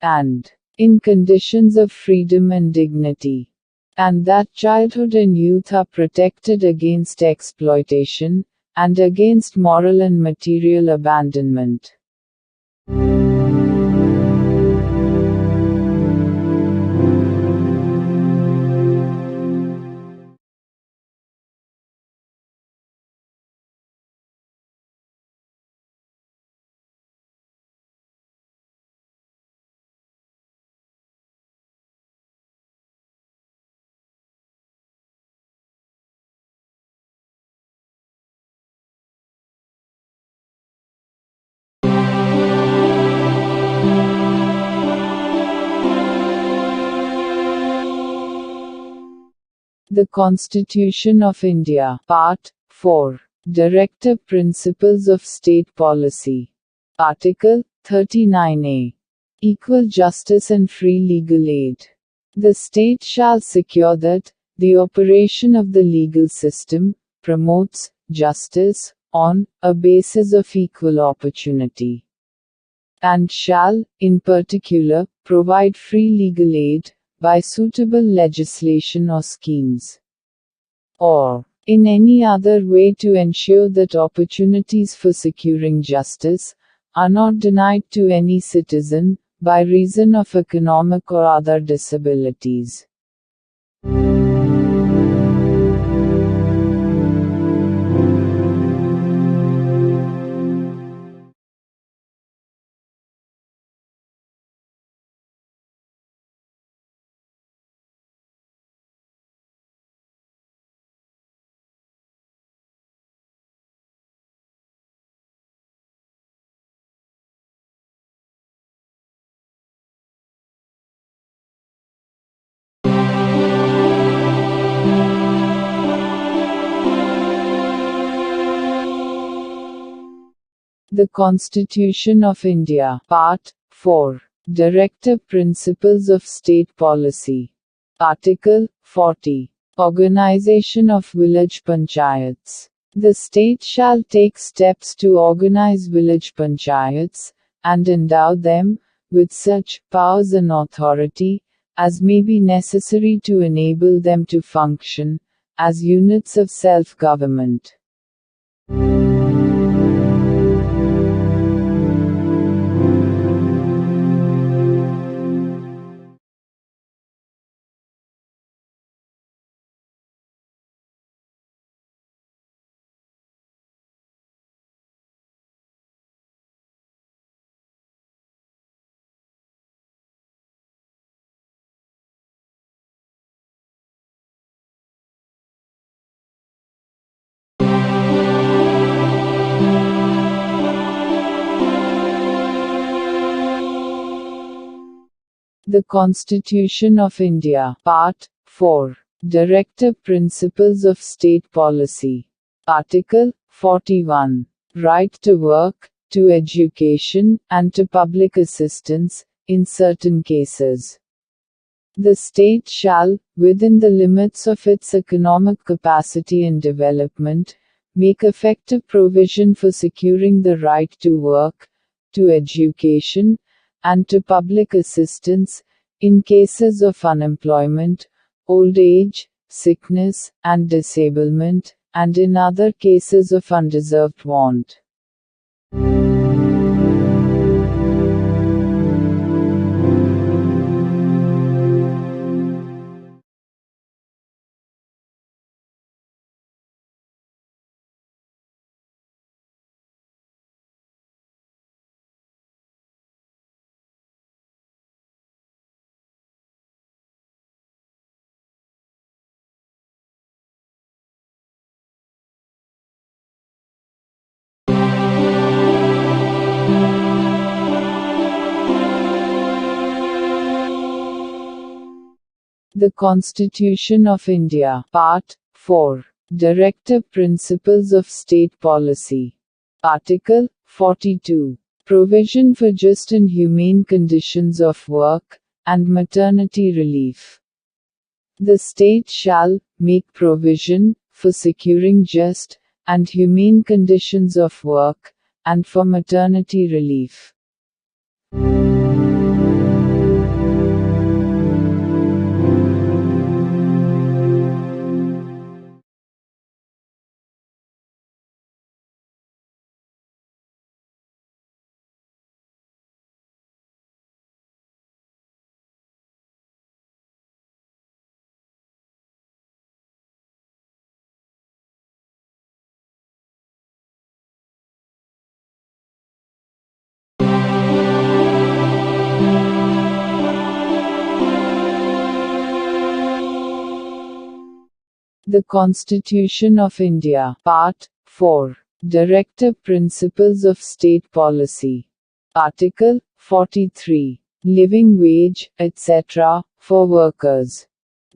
and in conditions of freedom and dignity. And that childhood and youth are protected against exploitation, and against moral and material abandonment. The Constitution of India, Part 4. Directive Principles of State Policy. Article 39A. Equal justice and free legal aid. The state shall secure that the operation of the legal system promotes justice on a basis of equal opportunity, and shall, in particular, provide free legal aid by suitable legislation or schemes, or in any other way to ensure that opportunities for securing justice are not denied to any citizen by reason of economic or other disabilities. The Constitution of India, Part 4. Directive Principles of State Policy. Article 40. Organization of village panchayats. The state shall take steps to organize village panchayats, and endow them with such powers and authority as may be necessary to enable them to function as units of self-government. The Constitution of India, Part 4. Directive Principles of State Policy. Article 41. Right to work, to education, and to public assistance, in certain cases. The state shall, within the limits of its economic capacity and development, make effective provision for securing the right to work, to education, and to public assistance, in cases of unemployment, old age, sickness, and disablement, and in other cases of undeserved want. The Constitution of India, Part 4. Directive Principles of State Policy. Article 42. Provision for just and humane conditions of work, and maternity relief. The state shall make provision for securing just and humane conditions of work, and for maternity relief. The Constitution of India, Part 4. Directive Principles of State Policy. Article 43. Living wage, etc., for workers.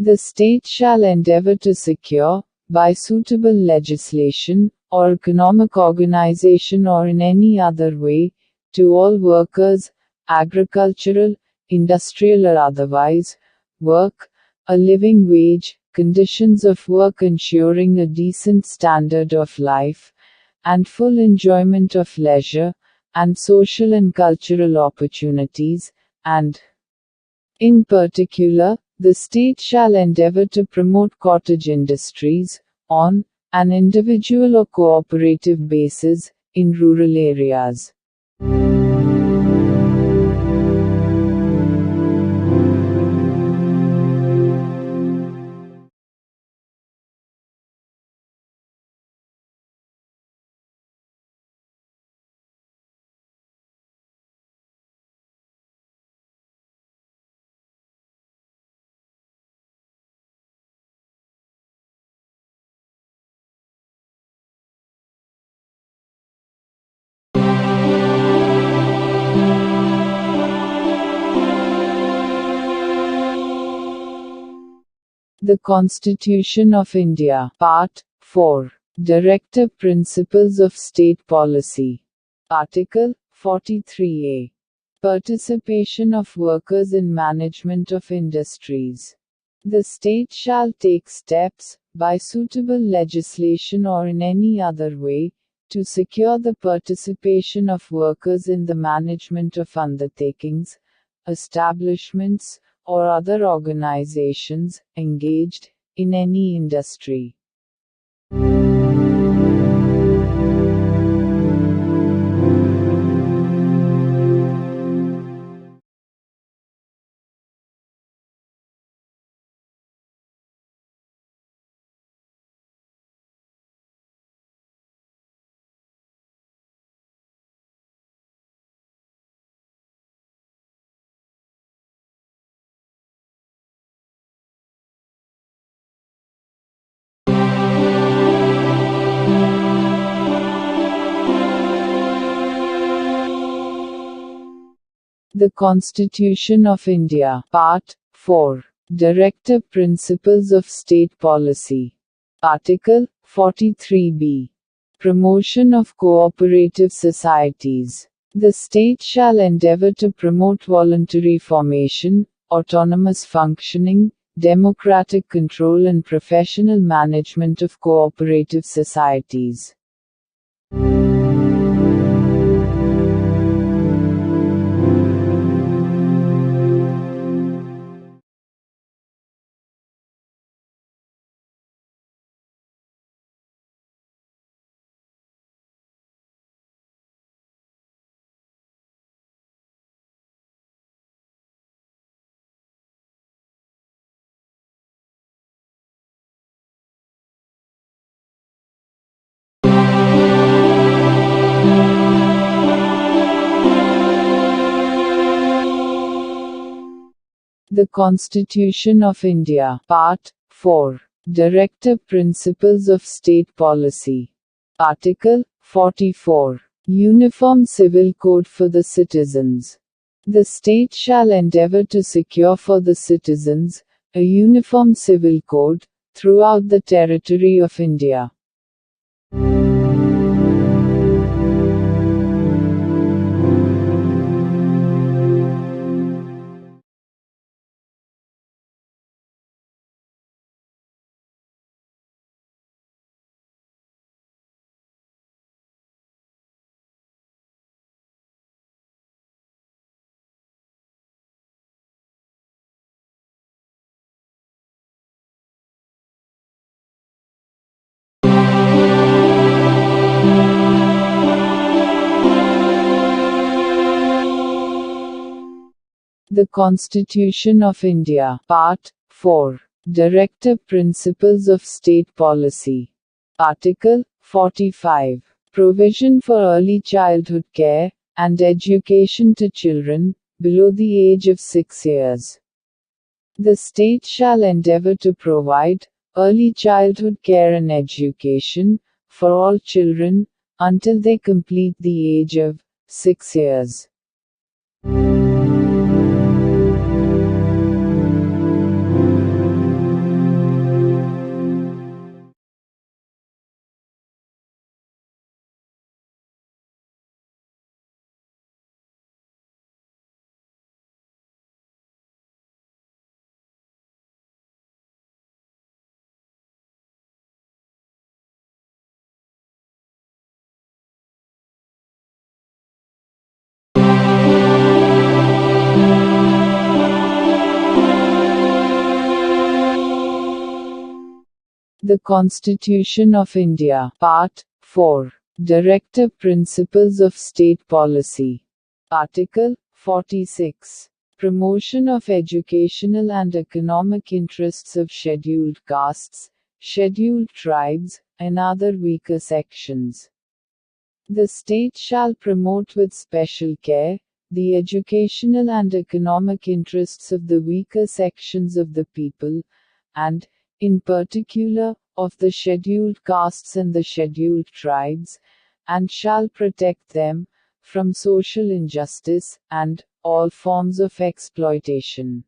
The state shall endeavor to secure, by suitable legislation, or economic organization or in any other way, to all workers, agricultural, industrial or otherwise, work, a living wage, conditions of work ensuring a decent standard of life, and full enjoyment of leisure, and social and cultural opportunities, and, in particular, the state shall endeavor to promote cottage industries, on an individual or cooperative basis, in rural areas. The Constitution of India. Part 4. Directive Principles of State Policy. Article 43A. Participation of workers in management of industries. The state shall take steps, by suitable legislation or in any other way, to secure the participation of workers in the management of undertakings, establishments, or other organizations, engaged in any industry. The Constitution of India. Part 4. Directive Principles of State Policy. Article 43b. Promotion of cooperative societies. The state shall endeavor to promote voluntary formation, autonomous functioning, democratic control and professional management of cooperative societies. The Constitution of India. Part 4. Directive Principles of State Policy. Article 44. Uniform Civil Code for the citizens. The state shall endeavor to secure for the citizens a uniform civil code throughout the territory of India. The Constitution of India. Part 4. Directive Principles of State Policy. Article 45. Provision for early childhood care and education to children below the age of 6 years. The state shall endeavor to provide early childhood care and education for all children until they complete the age of 6 years. The Constitution of India. Part 4. Directive Principles of State Policy. Article 46. Promotion of educational and economic interests of scheduled castes, scheduled tribes, and other weaker sections. The state shall promote with special care the educational and economic interests of the weaker sections of the people, and, in particular, of the scheduled castes and the scheduled tribes, and shall protect them from social injustice and all forms of exploitation.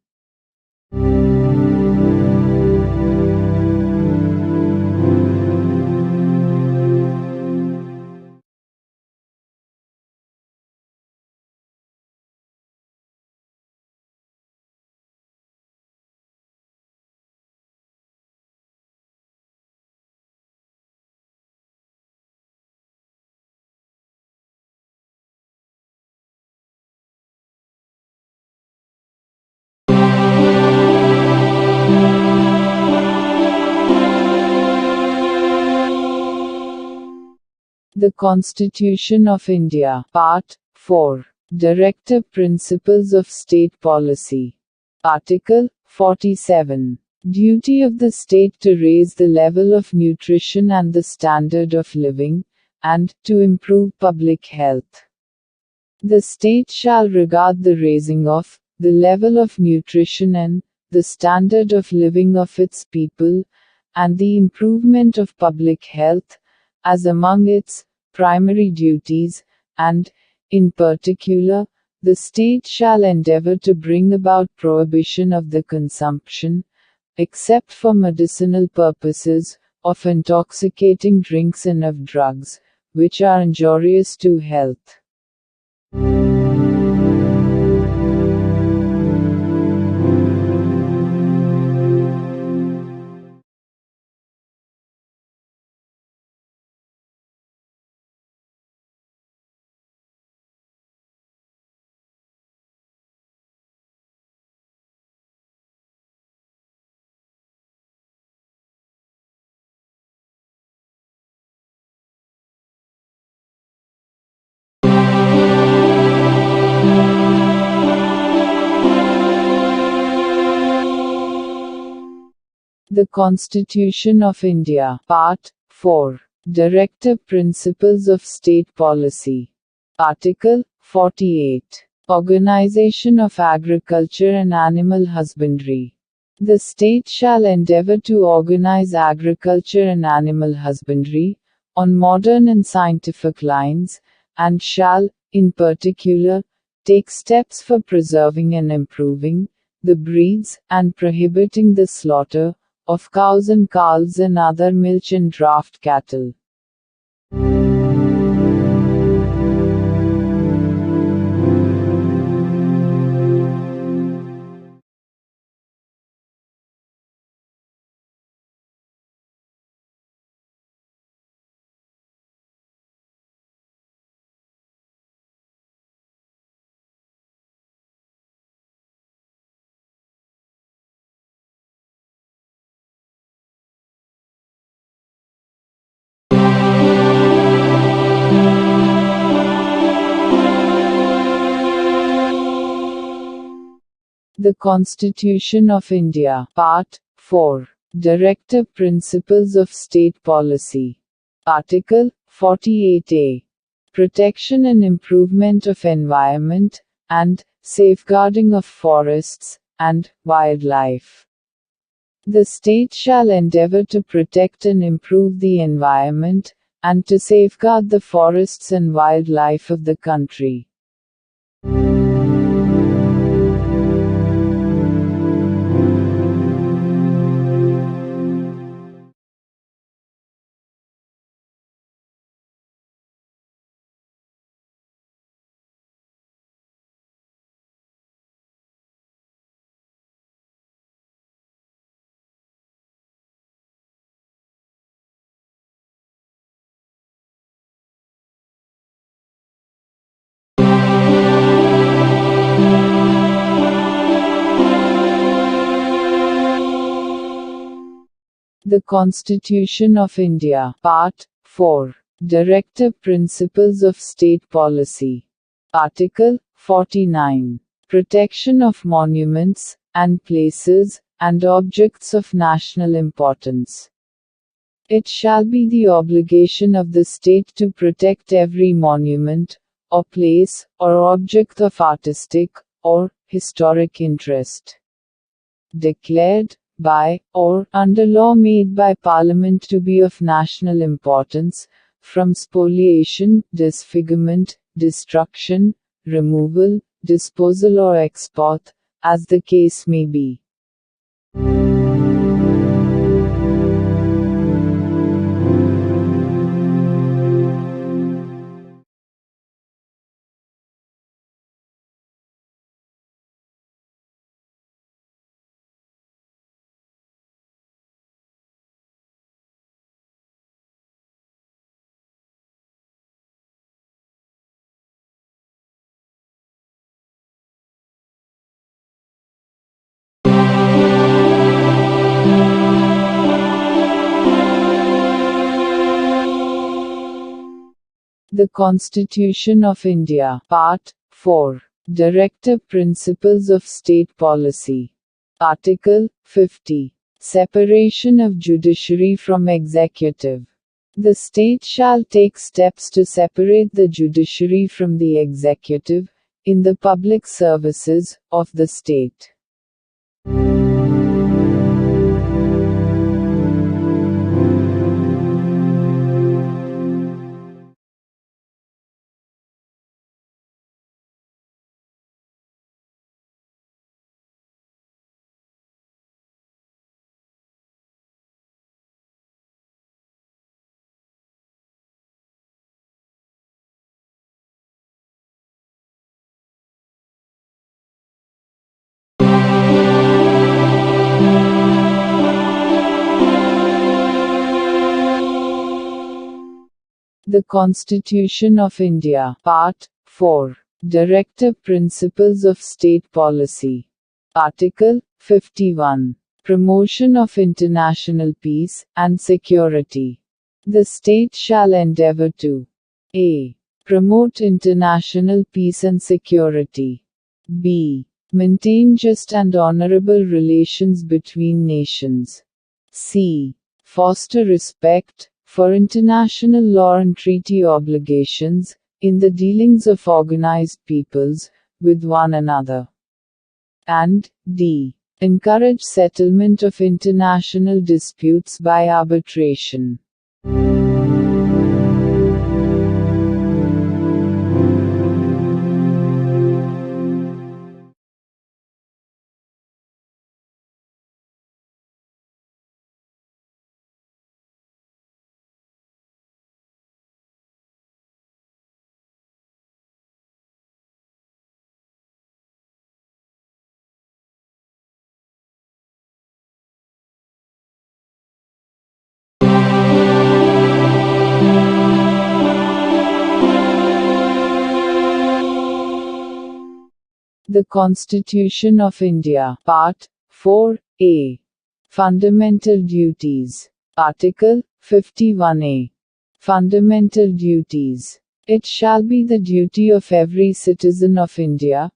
The Constitution of India. Part 4. Directive Principles of State Policy. Article 47. Duty of the state to raise the level of nutrition and the standard of living, and to improve public health. The state shall regard the raising of the level of nutrition and the standard of living of its people, and the improvement of public health, as among its primary duties, and, in particular, the state shall endeavor to bring about prohibition of the consumption, except for medicinal purposes, of intoxicating drinks and of drugs, which are injurious to health. The Constitution of India. Part 4. Directive Principles of State Policy. Article 48. Organization of Agriculture and Animal Husbandry. The state shall endeavor to organize agriculture and animal husbandry, on modern and scientific lines, and shall, in particular, take steps for preserving and improving the breeds, and prohibiting the slaughter of cows and calves and other milch and draft cattle. The Constitution of India. Part 4. Directive Principles of State Policy. Article 48A. Protection and improvement of environment, and safeguarding of forests and wildlife. The state shall endeavor to protect and improve the environment, and to safeguard the forests and wildlife of the country. The Constitution of India. Part 4. Directive Principles of State Policy. Article 49. Protection of monuments, and places, and objects of national importance. It shall be the obligation of the state to protect every monument, or place, or object of artistic, or historic interest, declared, by, or under law made by Parliament to be of national importance, from spoliation, disfigurement, destruction, removal, disposal or export, as the case may be. The Constitution of India. Part 4. Directive Principles of State Policy. Article 50. Separation of judiciary from executive. The state shall take steps to separate the judiciary from the executive, in the public services, of the state. The Constitution of India. Part 4. Directive Principles of State Policy. Article 51. Promotion of international peace and security. The state shall endeavor to a. Promote international peace and security. b. Maintain just and honorable relations between nations. c. Foster respect for international law and treaty obligations, in the dealings of organized peoples, with one another. And d. Encourage settlement of international disputes by arbitration. The Constitution of India. Part 4a. Fundamental Duties. Article 51a. Fundamental Duties. It shall be the duty of every citizen of India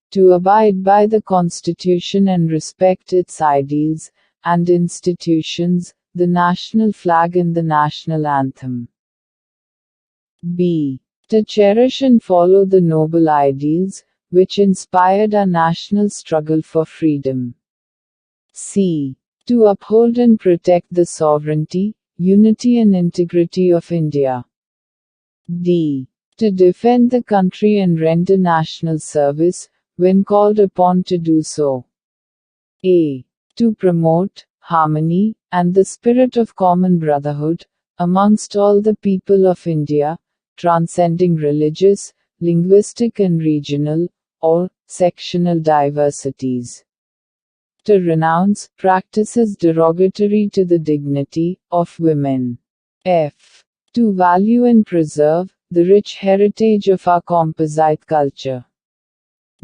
to abide by the Constitution and respect its ideals and institutions, the national flag and the national anthem. b. To cherish and follow the noble ideals which inspired our national struggle for freedom. c. To uphold and protect the sovereignty, unity and integrity of India. d. To defend the country and render national service, when called upon to do so. a. To promote harmony and the spirit of common brotherhood amongst all the people of India, transcending religious, linguistic and regional, or sectional diversities. To renounce practices derogatory to the dignity of women. f. To value and preserve the rich heritage of our composite culture.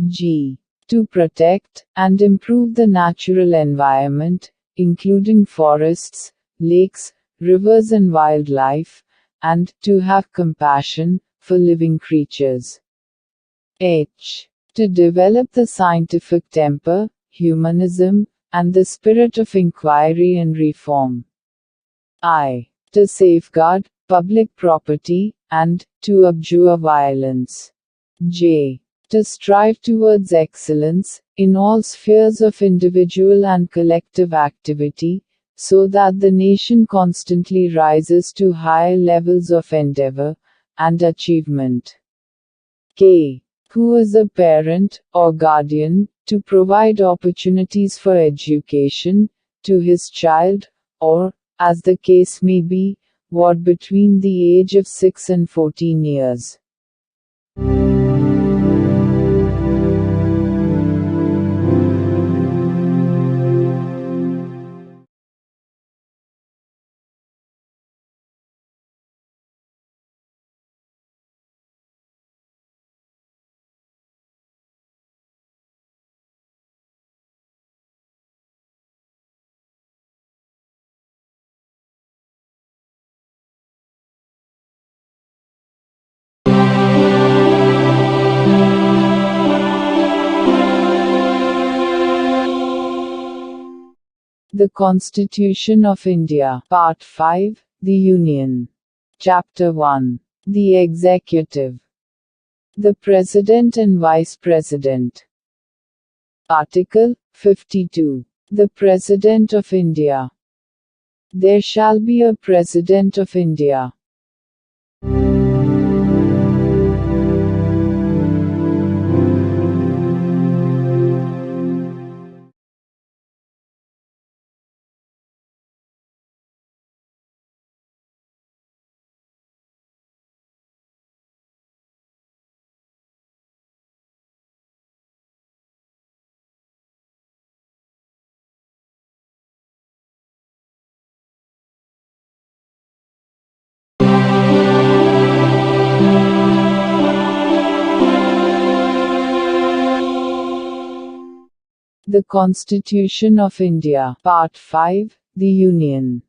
g. To protect and improve the natural environment, including forests, lakes, rivers and wildlife, and to have compassion for living creatures. H. To develop the scientific temper, humanism, and the spirit of inquiry and reform. I. To safeguard public property, and to abjure violence. J. To strive towards excellence in all spheres of individual and collective activity, so that the nation constantly rises to higher levels of endeavor and achievement. K. Who is a parent or guardian, to provide opportunities for education to his child, or, as the case may be, what between the age of 6 and 14 years. The Constitution of India. Part 5, The Union. Chapter 1. The Executive. The President and Vice President. Article 52. The President of India. There shall be a President of India. The Constitution of India. Part 5, The Union.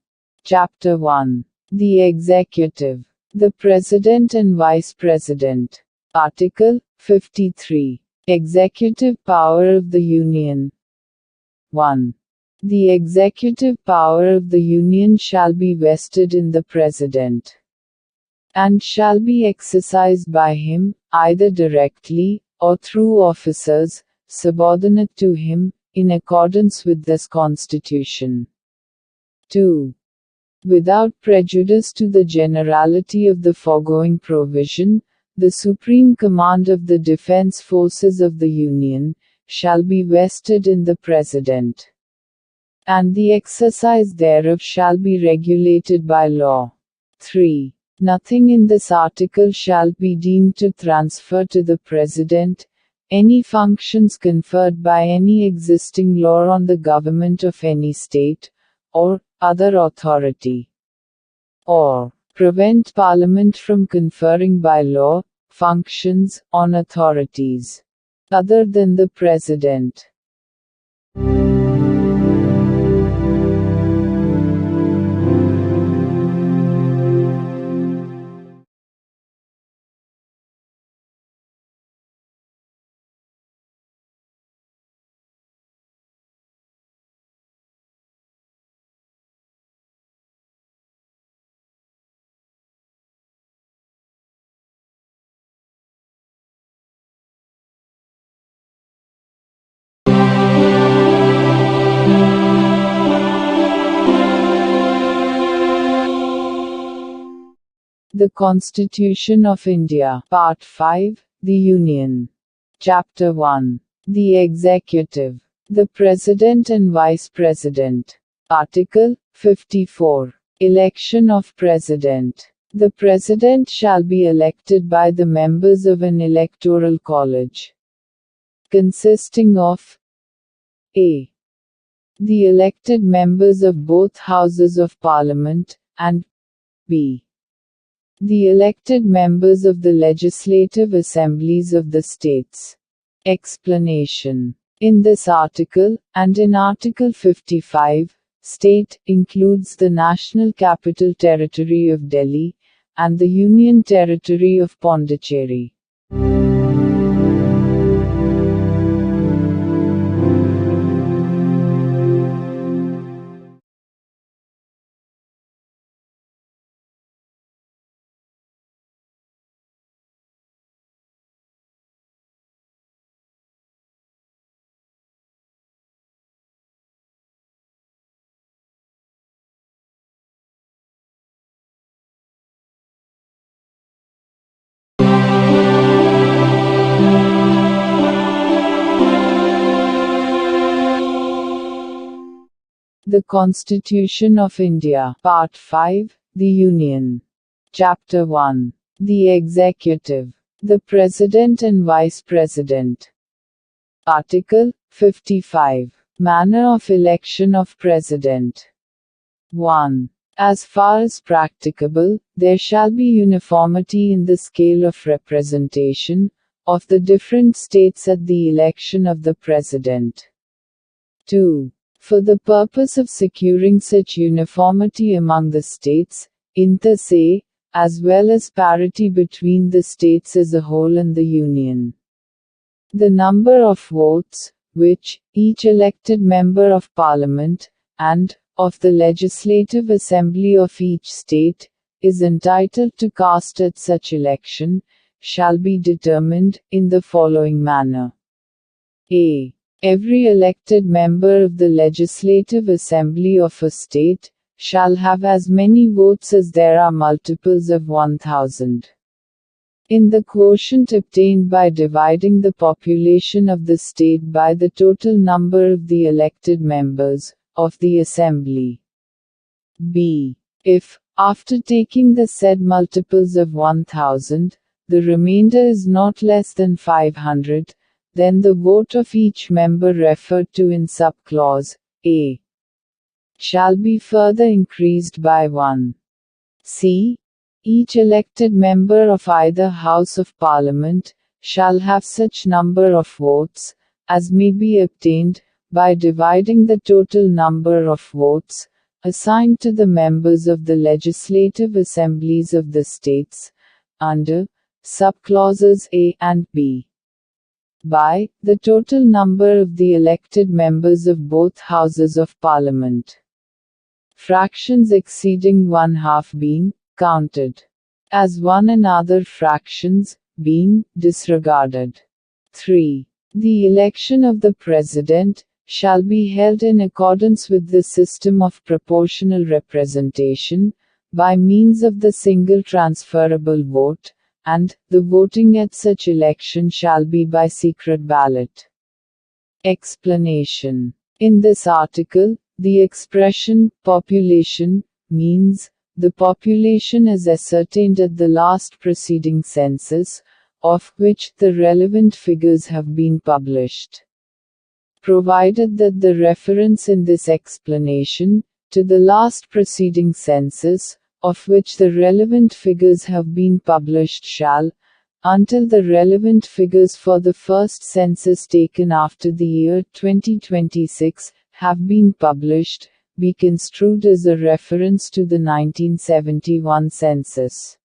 Chapter 1. The Executive. The President and Vice President. Article 53. Executive power of the Union. 1. The executive power of the Union shall be vested in the President, and shall be exercised by him, either directly, or through officers subordinate to him, in accordance with this Constitution. 2. Without prejudice to the generality of the foregoing provision, the supreme command of the defense forces of the Union shall be vested in the President, and the exercise thereof shall be regulated by law. 3. Nothing in this article shall be deemed to transfer to the President any functions conferred by any existing law on the government of any state, or other authority, or prevent Parliament from conferring by law functions on authorities other than the President. The Constitution of India. Part 5, The Union. Chapter 1. The Executive. The President and Vice President. Article 54. Election of President. The President shall be elected by the members of an electoral college, consisting of a. the elected members of both Houses of Parliament, and b. the elected members of the legislative assemblies of the states. Explanation. In this article, and in Article 55, state includes the National Capital Territory of Delhi and the Union Territory of Pondicherry. The Constitution of India. Part 5. The Union. Chapter 1. The Executive. The President and Vice President. Article 55. Manner of election of President. 1. As far as practicable, there shall be uniformity in the scale of representation of the different states at the election of the President. 2. For the purpose of securing such uniformity among the states, inter se, as well as parity between the states as a whole and the Union, the number of votes, which each elected member of Parliament, and of the Legislative Assembly of each state, is entitled to cast at such election, shall be determined, in the following manner. A. Every elected member of the Legislative Assembly of a state shall have as many votes as there are multiples of 1,000. In the quotient obtained by dividing the population of the state by the total number of the elected members of the Assembly. B. If, after taking the said multiples of 1,000, the remainder is not less than 500, then the vote of each member referred to in subclause A shall be further increased by 1. C. Each elected member of either House of Parliament shall have such number of votes as may be obtained by dividing the total number of votes assigned to the members of the legislative assemblies of the states under subclauses A and B by the total number of the elected members of both houses of Parliament. Fractions exceeding 1/2 being counted as one and other fractions being disregarded. 3. The election of the President shall be held in accordance with the system of proportional representation, by means of the single transferable vote, and the voting at such election shall be by secret ballot. Explanation. In this article, the expression population means the population as ascertained at the last preceding census, of which the relevant figures have been published. Provided that the reference in this explanation to the last preceding census, of which the relevant figures have been published shall, until the relevant figures for the first census taken after the year 2026 have been published, be construed as a reference to the 1971 census.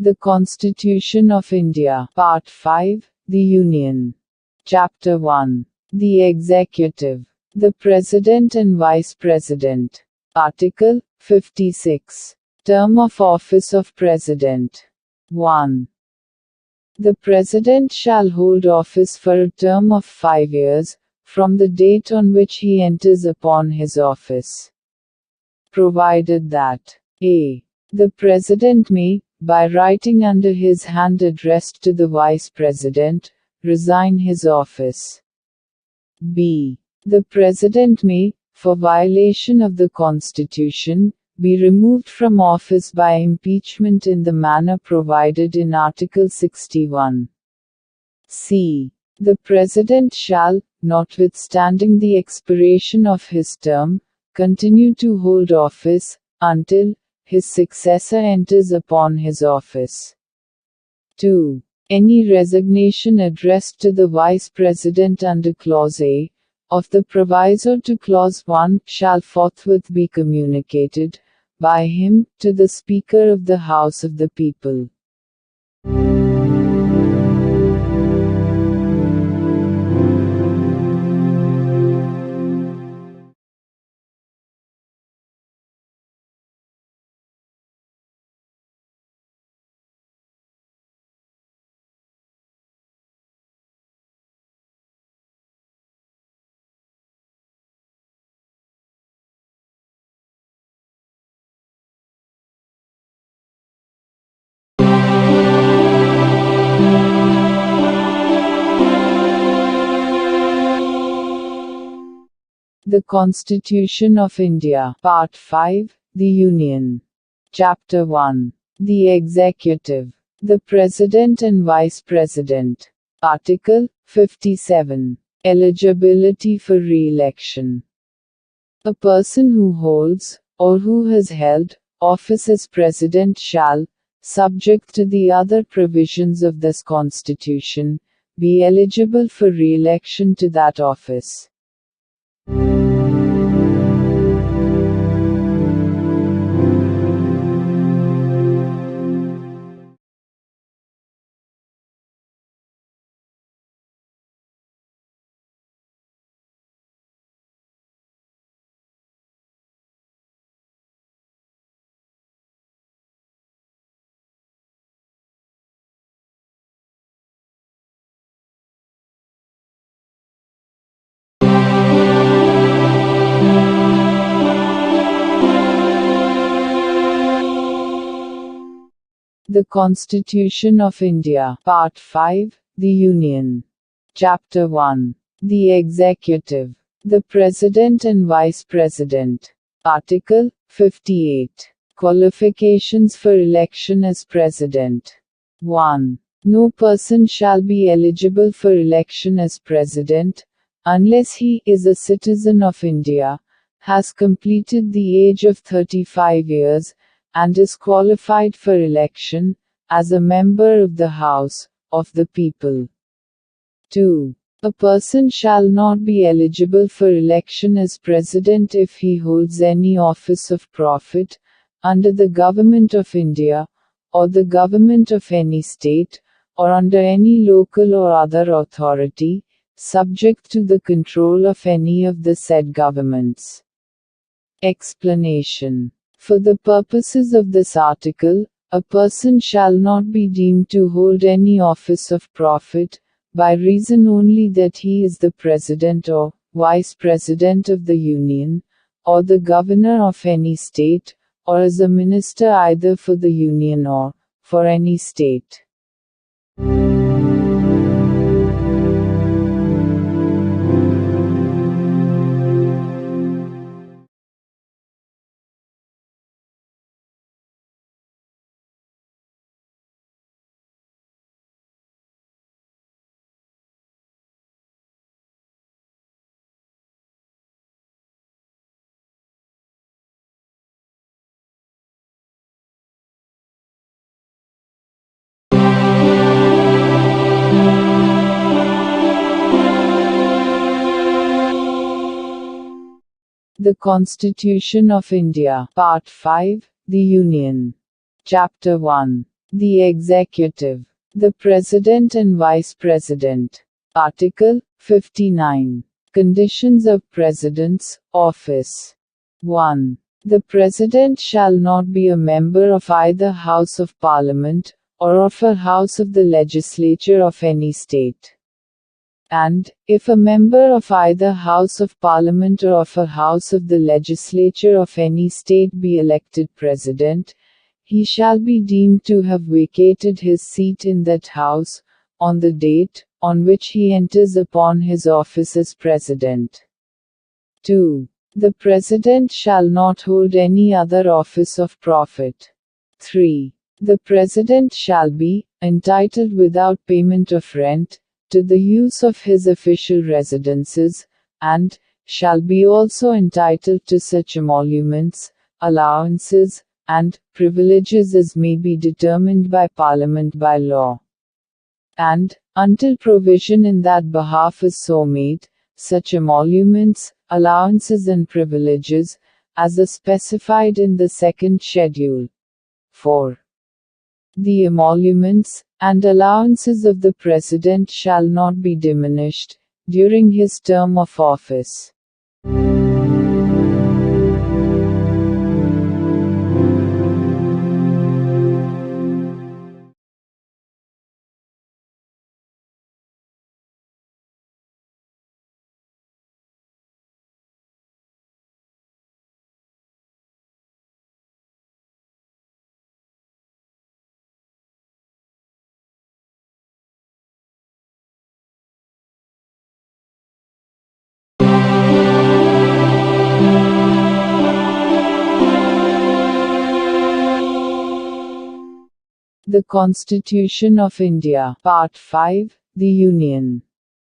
The Constitution of India. Part 5. The Union. Chapter 1. The Executive. The President and Vice President. Article 56. Term of Office of President. 1. The President shall hold office for a term of 5 years, from the date on which he enters upon his office. Provided that a. The President may, by writing under his hand addressed to the Vice President, resign his office. B. The President may, for violation of the Constitution, be removed from office by impeachment in the manner provided in Article 61. C. The President shall, notwithstanding the expiration of his term, continue to hold office, until his successor enters upon his office. 2. Any resignation addressed to the Vice President under Clause A of the proviso to Clause 1 shall forthwith be communicated, by him, to the Speaker of the House of the People. The Constitution of India. Part 5, The Union. Chapter 1. The Executive. The President and Vice President. Article 57. Eligibility for re-election. A person who holds, or who has held, office as President shall, subject to the other provisions of this Constitution, be eligible for re-election to that office. The Constitution of India. Part 5, The Union. Chapter 1. The Executive. The President and Vice President. Article 58. Qualifications for election as President. 1. No person shall be eligible for election as President, unless he is a citizen of India, has completed the age of 35 years, and is qualified for election, as a member of the House of the People. 2. A person shall not be eligible for election as President if he holds any office of profit, under the Government of India, or the Government of any state, or under any local or other authority, subject to the control of any of the said governments. Explanation. For the purposes of this article, a person shall not be deemed to hold any office of profit, by reason only that he is the President or Vice President of the Union, or the Governor of any state, or as a minister either for the Union or for any state. The Constitution of India. Part 5, The Union. Chapter 1. The Executive. The President and Vice President. Article 59. Conditions of President's office. 1. The President shall not be a member of either House of Parliament, or of a House of the Legislature of any state. And, if a member of either House of Parliament or of a House of the Legislature of any state be elected President, he shall be deemed to have vacated his seat in that House, on the date on which he enters upon his office as President. 2. The President shall not hold any other office of profit. 3. The President shall be entitled without payment of rent to the use of his official residences, and shall be also entitled to such emoluments, allowances, and privileges as may be determined by Parliament by law. And, until provision in that behalf is so made, such emoluments, allowances and privileges, as are specified in the second schedule. 4. The emoluments and allowances of the President shall not be diminished during his term of office. The Constitution of India. Part 5. The Union.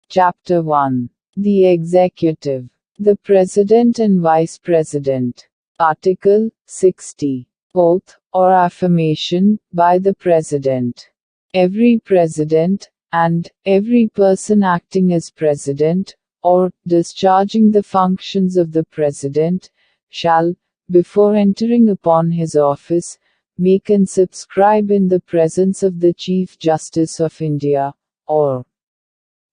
Chapter 1. The Executive. The President and Vice President. Article 60. Oath, or affirmation, by the President. Every President, and every person acting as President, or discharging the functions of the President, shall, before entering upon his office, make and subscribe in the presence of the Chief Justice of India, or,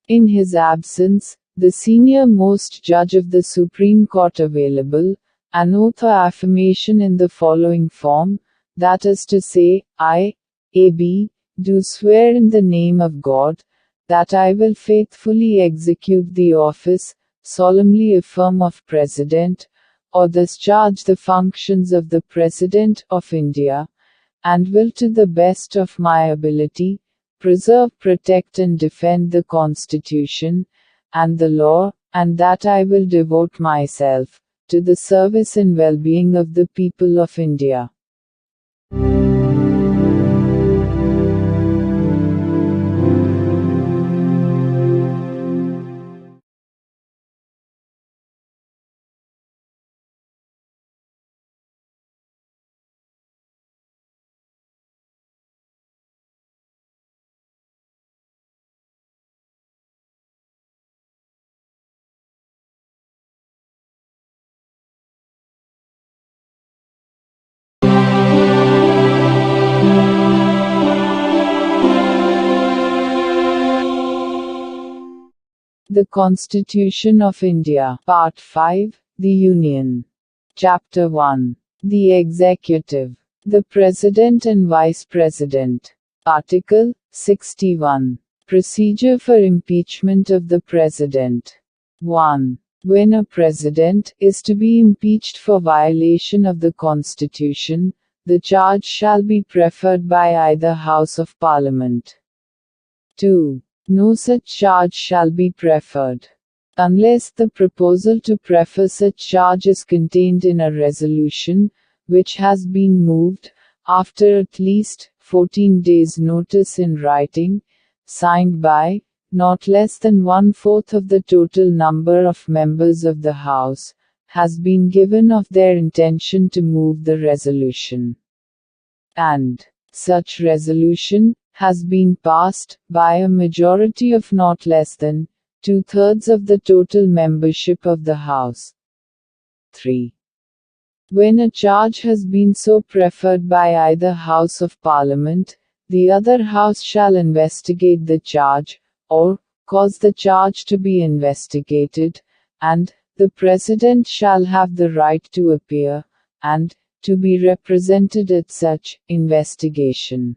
in his absence, the senior most judge of the Supreme Court available, an oath or affirmation in the following form, that is to say, I, A.B., do swear in the name of God, that I will faithfully execute the office, solemnly affirm of President, or discharge the functions of the President of India, and will to the best of my ability, preserve, protect and defend the Constitution, and the law, and that I will devote myself, to the service and well-being of the people of India. The Constitution of India. Part 5. The Union. Chapter 1. The Executive. The President and Vice President. Article 61. Procedure for impeachment of the President. 1. When a President is to be impeached for violation of the Constitution, the charge shall be preferred by either House of Parliament. 2. No such charge shall be preferred, unless the proposal to prefer such charge is contained in a resolution, which has been moved, after at least 14 days' notice in writing, signed by not less than 1/4 of the total number of members of the House, has been given of their intention to move the resolution. And such resolution has been passed by a majority of not less than 2/3 of the total membership of the House. 3. When a charge has been so preferred by either House of Parliament, the other House shall investigate the charge, or cause the charge to be investigated, and the President shall have the right to appear, and to be represented at such investigation.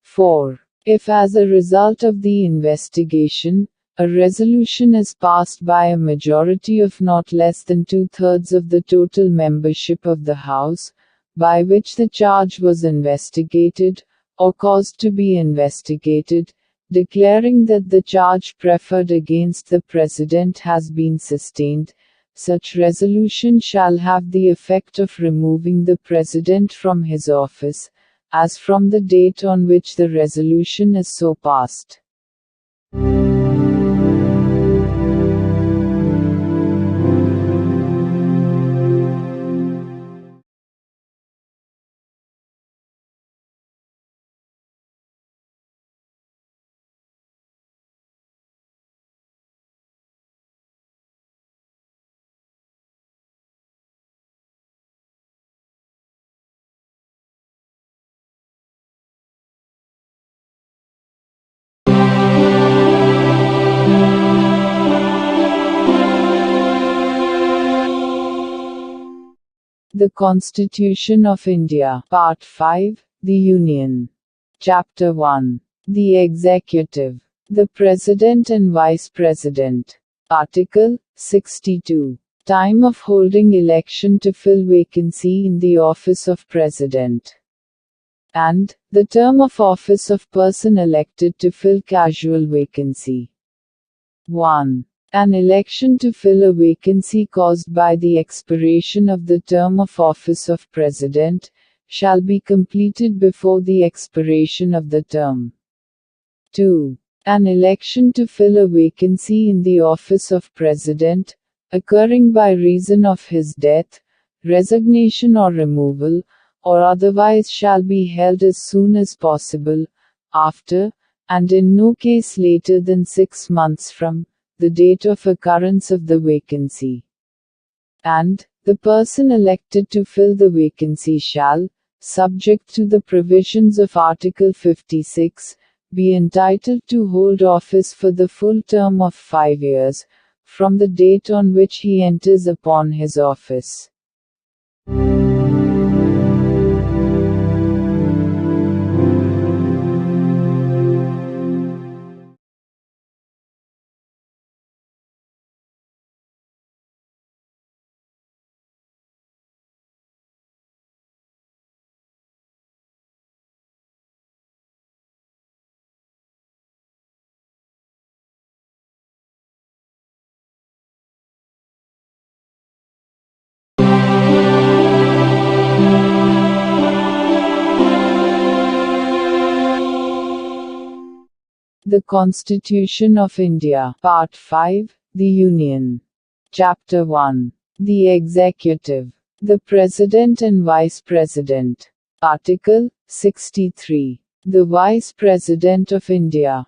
4. If as a result of the investigation, a resolution is passed by a majority of not less than 2/3 of the total membership of the House, by which the charge was investigated, or caused to be investigated, declaring that the charge preferred against the President has been sustained, such resolution shall have the effect of removing the President from his office, as from the date on which the resolution is so passed. The Constitution of India, Part 5, The Union. Chapter 1. The Executive. The President and Vice President. Article 62. Time of holding election to fill vacancy in the office of President. And, the term of office of person elected to fill casual vacancy. 1. An election to fill a vacancy caused by the expiration of the term of office of President, shall be completed before the expiration of the term. 2. An election to fill a vacancy in the office of President, occurring by reason of his death, resignation or removal, or otherwise shall be held as soon as possible, after, and in no case later than 6 months from, the date of occurrence of the vacancy. And, the person elected to fill the vacancy shall, subject to the provisions of Article 56, be entitled to hold office for the full term of 5 years, from the date on which he enters upon his office. The Constitution of India, Part 5, The Union. Chapter 1. The Executive. The President and Vice President. Article 63. The Vice President of India.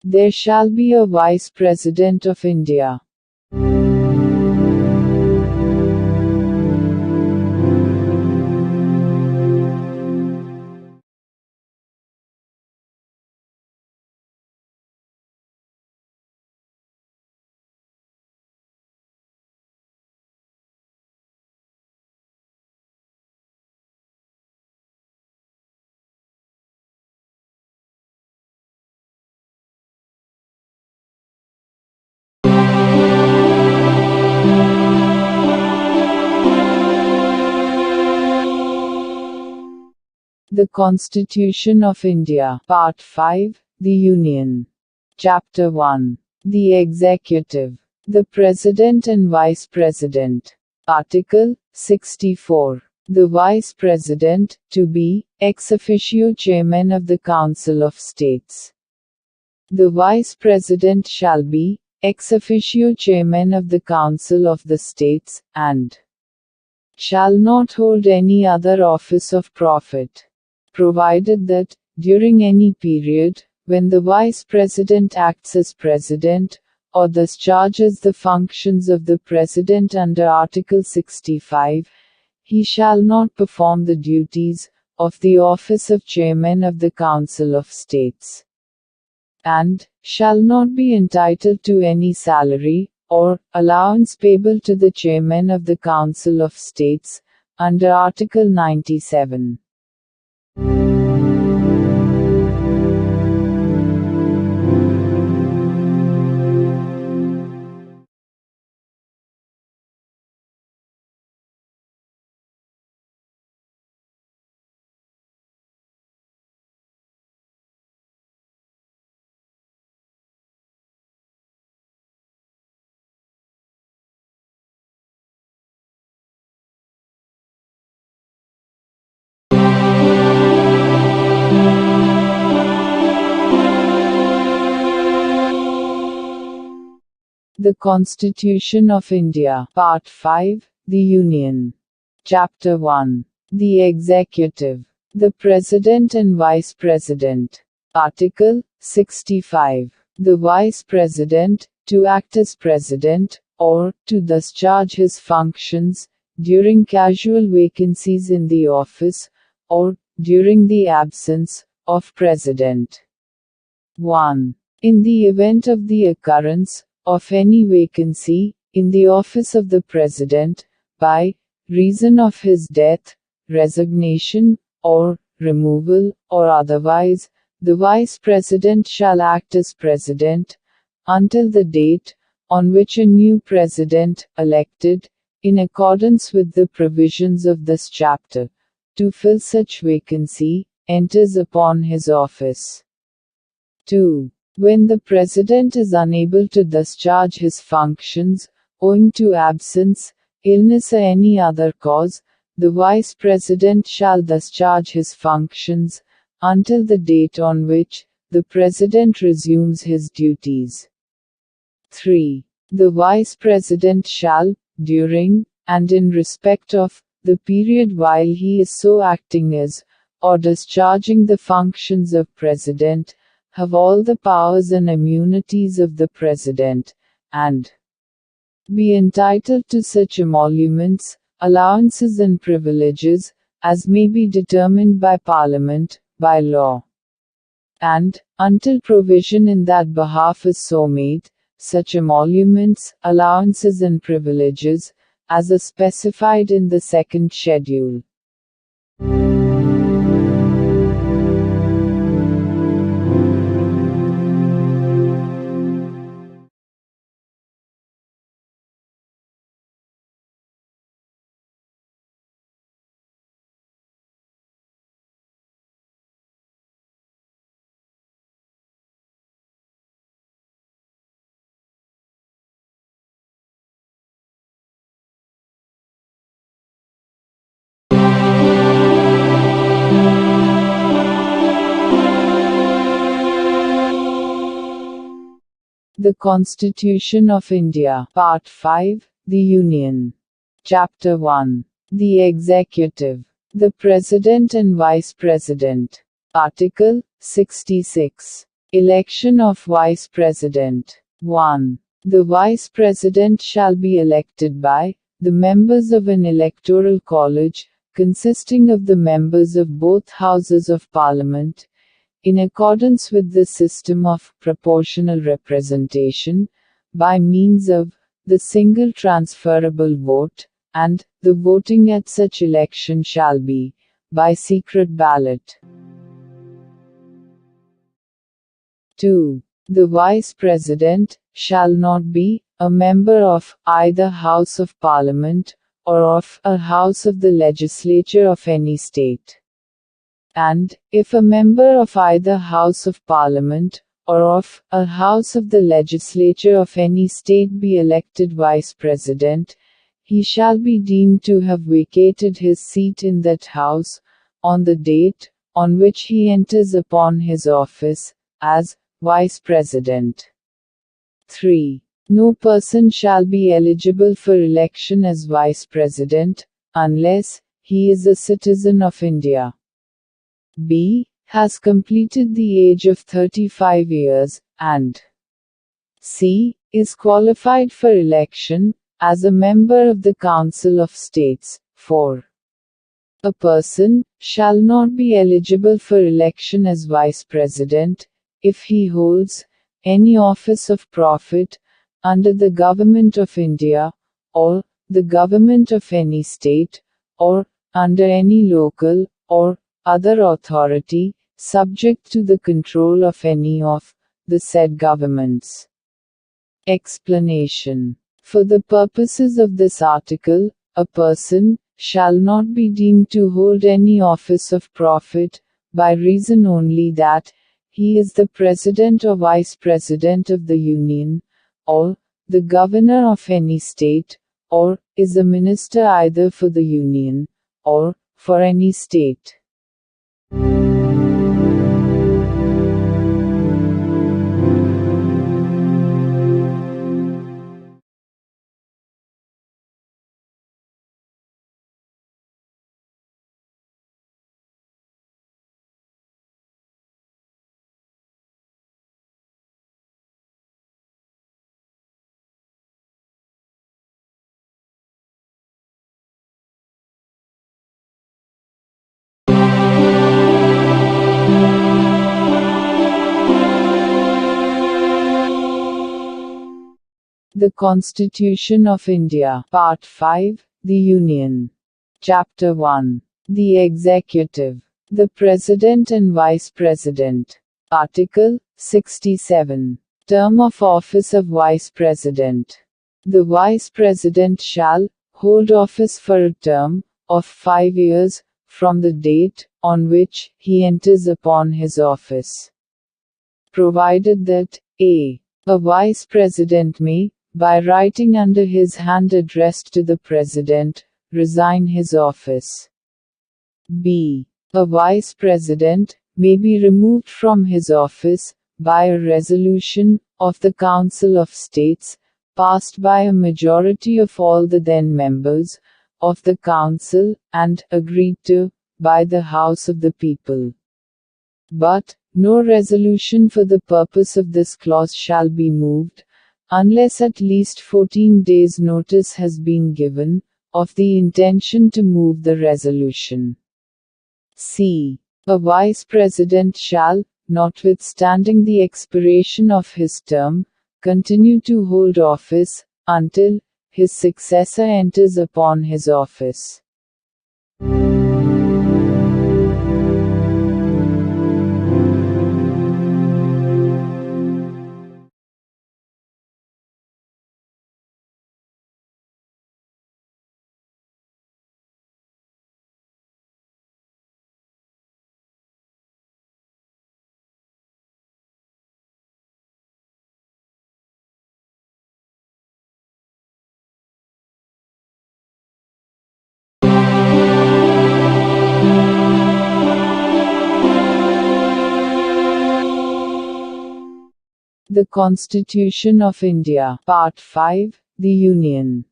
There shall be a Vice President of India. The Constitution of India, Part 5, The Union. Chapter 1. The Executive. The President and Vice President. Article 64. The Vice President, to be, ex officio Chairman of the Council of States. The Vice President shall be, ex officio Chairman of the Council of the States, and shall not hold any other office of profit, provided that, during any period, when the Vice President acts as President, or discharges the functions of the President under Article 65, he shall not perform the duties of the office of Chairman of the Council of States, and shall not be entitled to any salary, or allowance payable to the Chairman of the Council of States, under Article 97. The Constitution of India. Part 5. The Union. Chapter 1. The Executive. The President and Vice President. Article 65. The Vice President, to act as President, or to discharge his functions, during casual vacancies in the office, or during the absence of President. 1. In the event of the occurrence of any vacancy in the office of the President, by reason of his death, resignation, or removal, or otherwise, the Vice President shall act as President until the date on which a new President, elected, in accordance with the provisions of this chapter, to fill such vacancy, enters upon his office. 2. When the President is unable to discharge his functions, owing to absence, illness or any other cause, the Vice President shall discharge his functions until the date on which the President resumes his duties. 3. The Vice President shall, during, and in respect of, the period while he is so acting as, or discharging the functions of President, have all the powers and immunities of the President, and be entitled to such emoluments, allowances and privileges, as may be determined by Parliament, by law. And, until provision in that behalf is so made, such emoluments, allowances and privileges, as are specified in the second schedule. The Constitution of India. Part 5. The Union. Chapter 1. The Executive. The President and Vice President. Article 66. Election of Vice President. 1. The Vice President shall be elected by the members of an electoral college, consisting of the members of both Houses of Parliament, in accordance with the system of proportional representation, by means of the single transferable vote, and the voting at such election shall be by secret ballot. 2. The Vice President shall not be a member of either House of Parliament or of a House of the Legislature of any state. And, if a member of either House of Parliament, or of a House of the Legislature of any state be elected Vice President, he shall be deemed to have vacated his seat in that House, on the date on which he enters upon his office, as Vice President. 3. No person shall be eligible for election as Vice President, unless he is a citizen of India. B. Has completed the age of 35 years, and C. Is qualified for election, as a member of the Council of States. 4. A person shall not be eligible for election as Vice President, if he holds any office of profit, under the Government of India, or the Government of any state, or under any local, or other authority, subject to the control of any of the said governments. Explanation. For the purposes of this article, a person shall not be deemed to hold any office of profit, by reason only that he is the President or Vice President of the Union, or the Governor of any state, or is a minister either for the Union, or for any state. The Constitution of India. Part 5. The Union. Chapter 1. The Executive. The President and Vice President. Article 67. Term of office of Vice President. The Vice President shall hold office for a term of 5 years, from the date on which he enters upon his office. Provided that a. A Vice President may, by writing under his hand addressed to the President, resign his office. b. A Vice President may be removed from his office by a resolution of the Council of States, passed by a majority of all the then members of the Council, and agreed to by the House of the People. But no resolution for the purpose of this clause shall be moved, unless at least 14 days' notice has been given of the intention to move the resolution. c. A Vice President shall, notwithstanding the expiration of his term, continue to hold office until his successor enters upon his office. The Constitution of India. Part 5. The Union.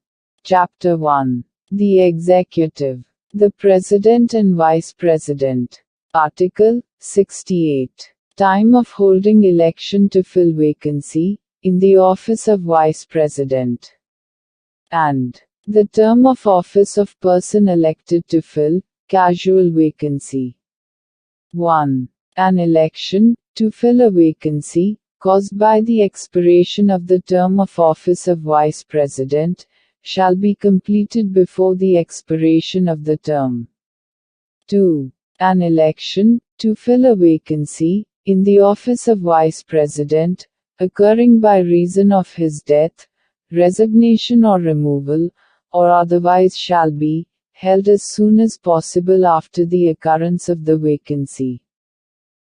Chapter 1. The Executive. The President and Vice President. Article 68. Time of holding election to fill vacancy in the office of Vice President. And the term of office of person elected to fill casual vacancy. 1. An election to fill a vacancy caused by the expiration of the term of office of Vice President, shall be completed before the expiration of the term. 2. An election to fill a vacancy in the office of Vice President, occurring by reason of his death, resignation or removal, or otherwise shall be held as soon as possible after the occurrence of the vacancy.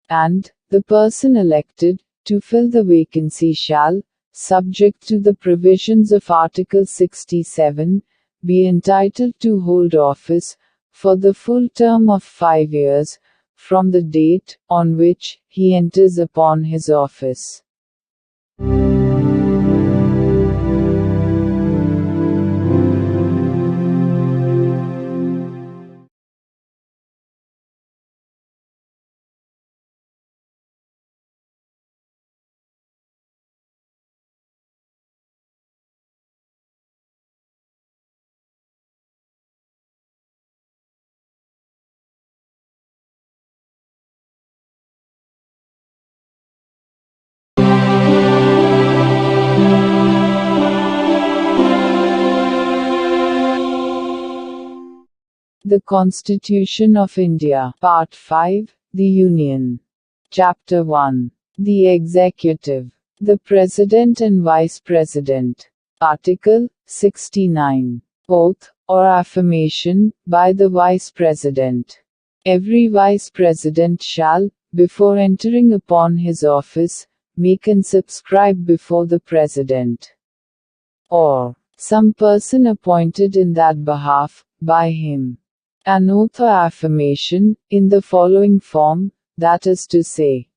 And the person elected to fill the vacancy shall, subject to the provisions of Article 67, be entitled to hold office for the full term of 5 years, from the date on which he enters upon his office. The Constitution of India. Part 5. The Union. Chapter 1. The Executive. The President and Vice President. Article 69. Oath, or affirmation, by the Vice President. Every Vice President shall, before entering upon his office, make and subscribe before the President, or some person appointed in that behalf, by him, an oath or affirmation, in the following form, that is to say,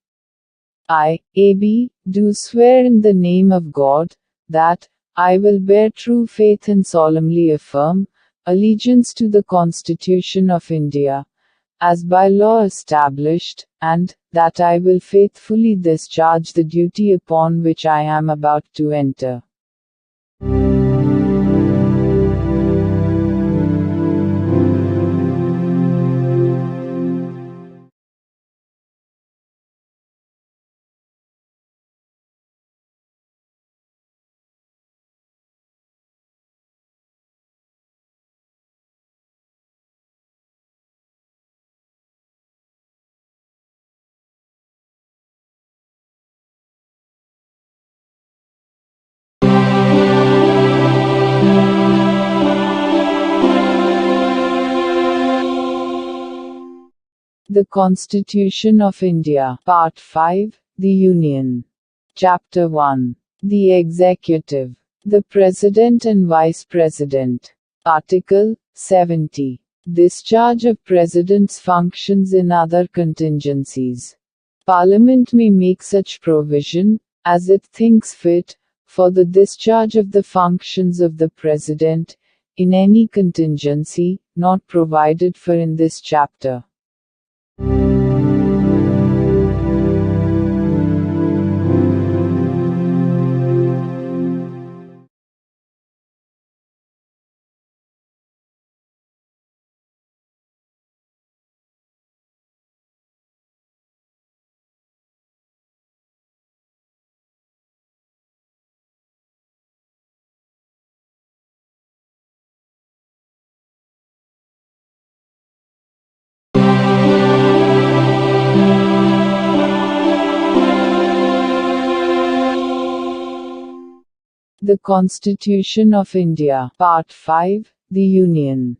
I, A.B., do swear in the name of God, that I will bear true faith and solemnly affirm allegiance to the Constitution of India, as by law established, and that I will faithfully discharge the duty upon which I am about to enter. The Constitution of India. Part 5. The Union. Chapter 1. The Executive. The President and Vice President. Article 70. Discharge of President's functions in other contingencies. Parliament may make such provision, as it thinks fit, for the discharge of the functions of the President, in any contingency, not provided for in this chapter. The Constitution of India. Part 5. The Union.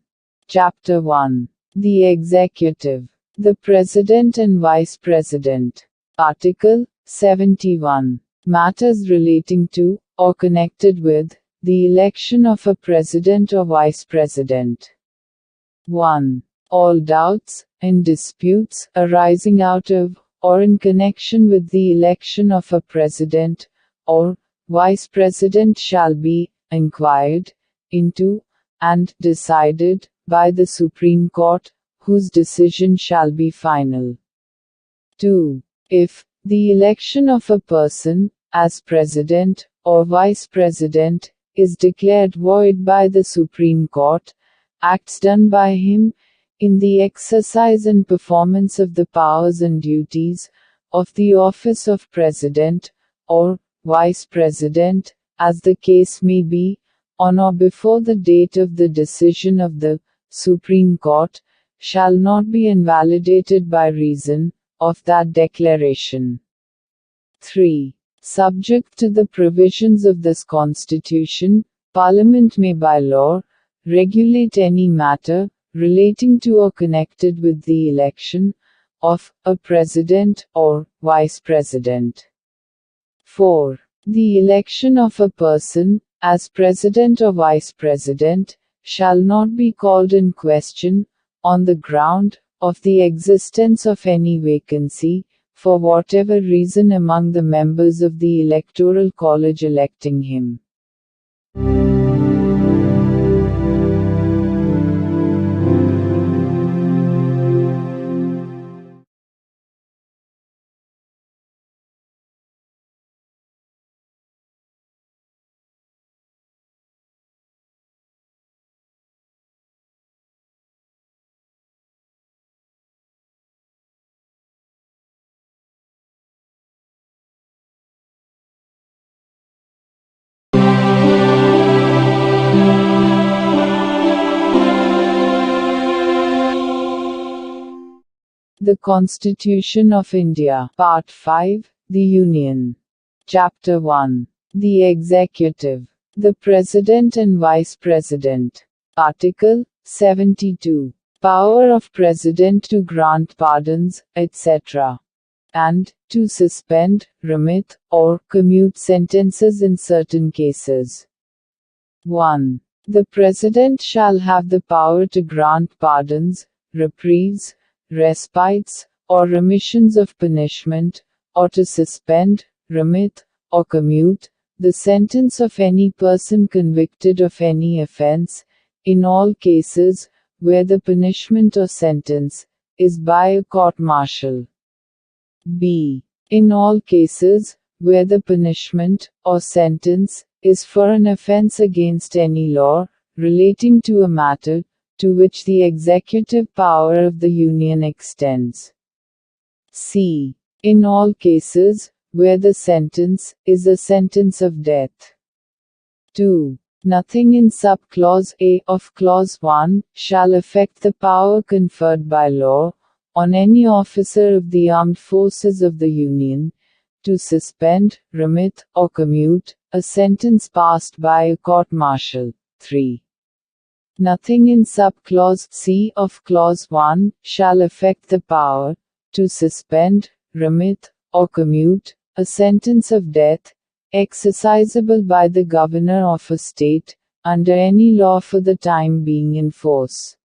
Chapter 1. The Executive. The President and Vice President. Article 71. Matters relating to, or connected with, the election of a President or Vice President. 1. All doubts and disputes arising out of, or in connection with the election of a President, or Vice President shall be inquired into, and decided, by the Supreme Court, whose decision shall be final. 2. If the election of a person, as President, or Vice President, is declared void by the Supreme Court, acts done by him, in the exercise and performance of the powers and duties, of the office of President, or Vice President, as the case may be, on or before the date of the decision of the Supreme Court, shall not be invalidated by reason of that declaration. 3. Subject to the provisions of this Constitution, Parliament may by law regulate any matter relating to or connected with the election of a President or Vice President. 4. The election of a person, as President or Vice President, shall not be called in question, on the ground of the existence of any vacancy, for whatever reason among the members of the Electoral College electing him. The Constitution of India. Part 5. The Union. Chapter 1. The Executive. The President and Vice President. Article 72. Power of President to grant pardons, etc. and to suspend, remit, or commute sentences in certain cases. 1. The President shall have the power to grant pardons, reprieves, respites, or remissions of punishment, or to suspend, remit, or commute the sentence of any person convicted of any offense, in all cases where the punishment or sentence is by a court-martial. B. In all cases where the punishment or sentence is for an offense against any law relating to a matter to which the executive power of the Union extends. C. In all cases where the sentence is a sentence of death. 2. Nothing in sub-clause A of clause 1 shall affect the power conferred by law on any officer of the armed forces of the Union to suspend, remit, or commute a sentence passed by a court-martial. 3. Nothing in subclause C of clause 1 shall affect the power to suspend, remit, or commute a sentence of death exercisable by the governor of a state under any law for the time being in force.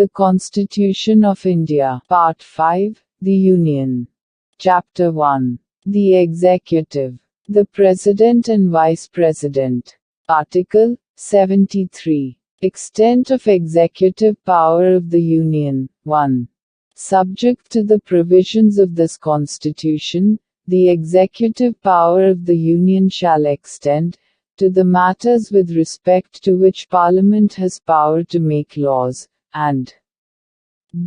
The Constitution of India. Part 5. The Union. Chapter 1. The Executive. The President and Vice President. Article 73. Extent of executive power of the Union. 1. Subject to the provisions of this Constitution, the executive power of the Union shall extend to the matters with respect to which Parliament has power to make laws, and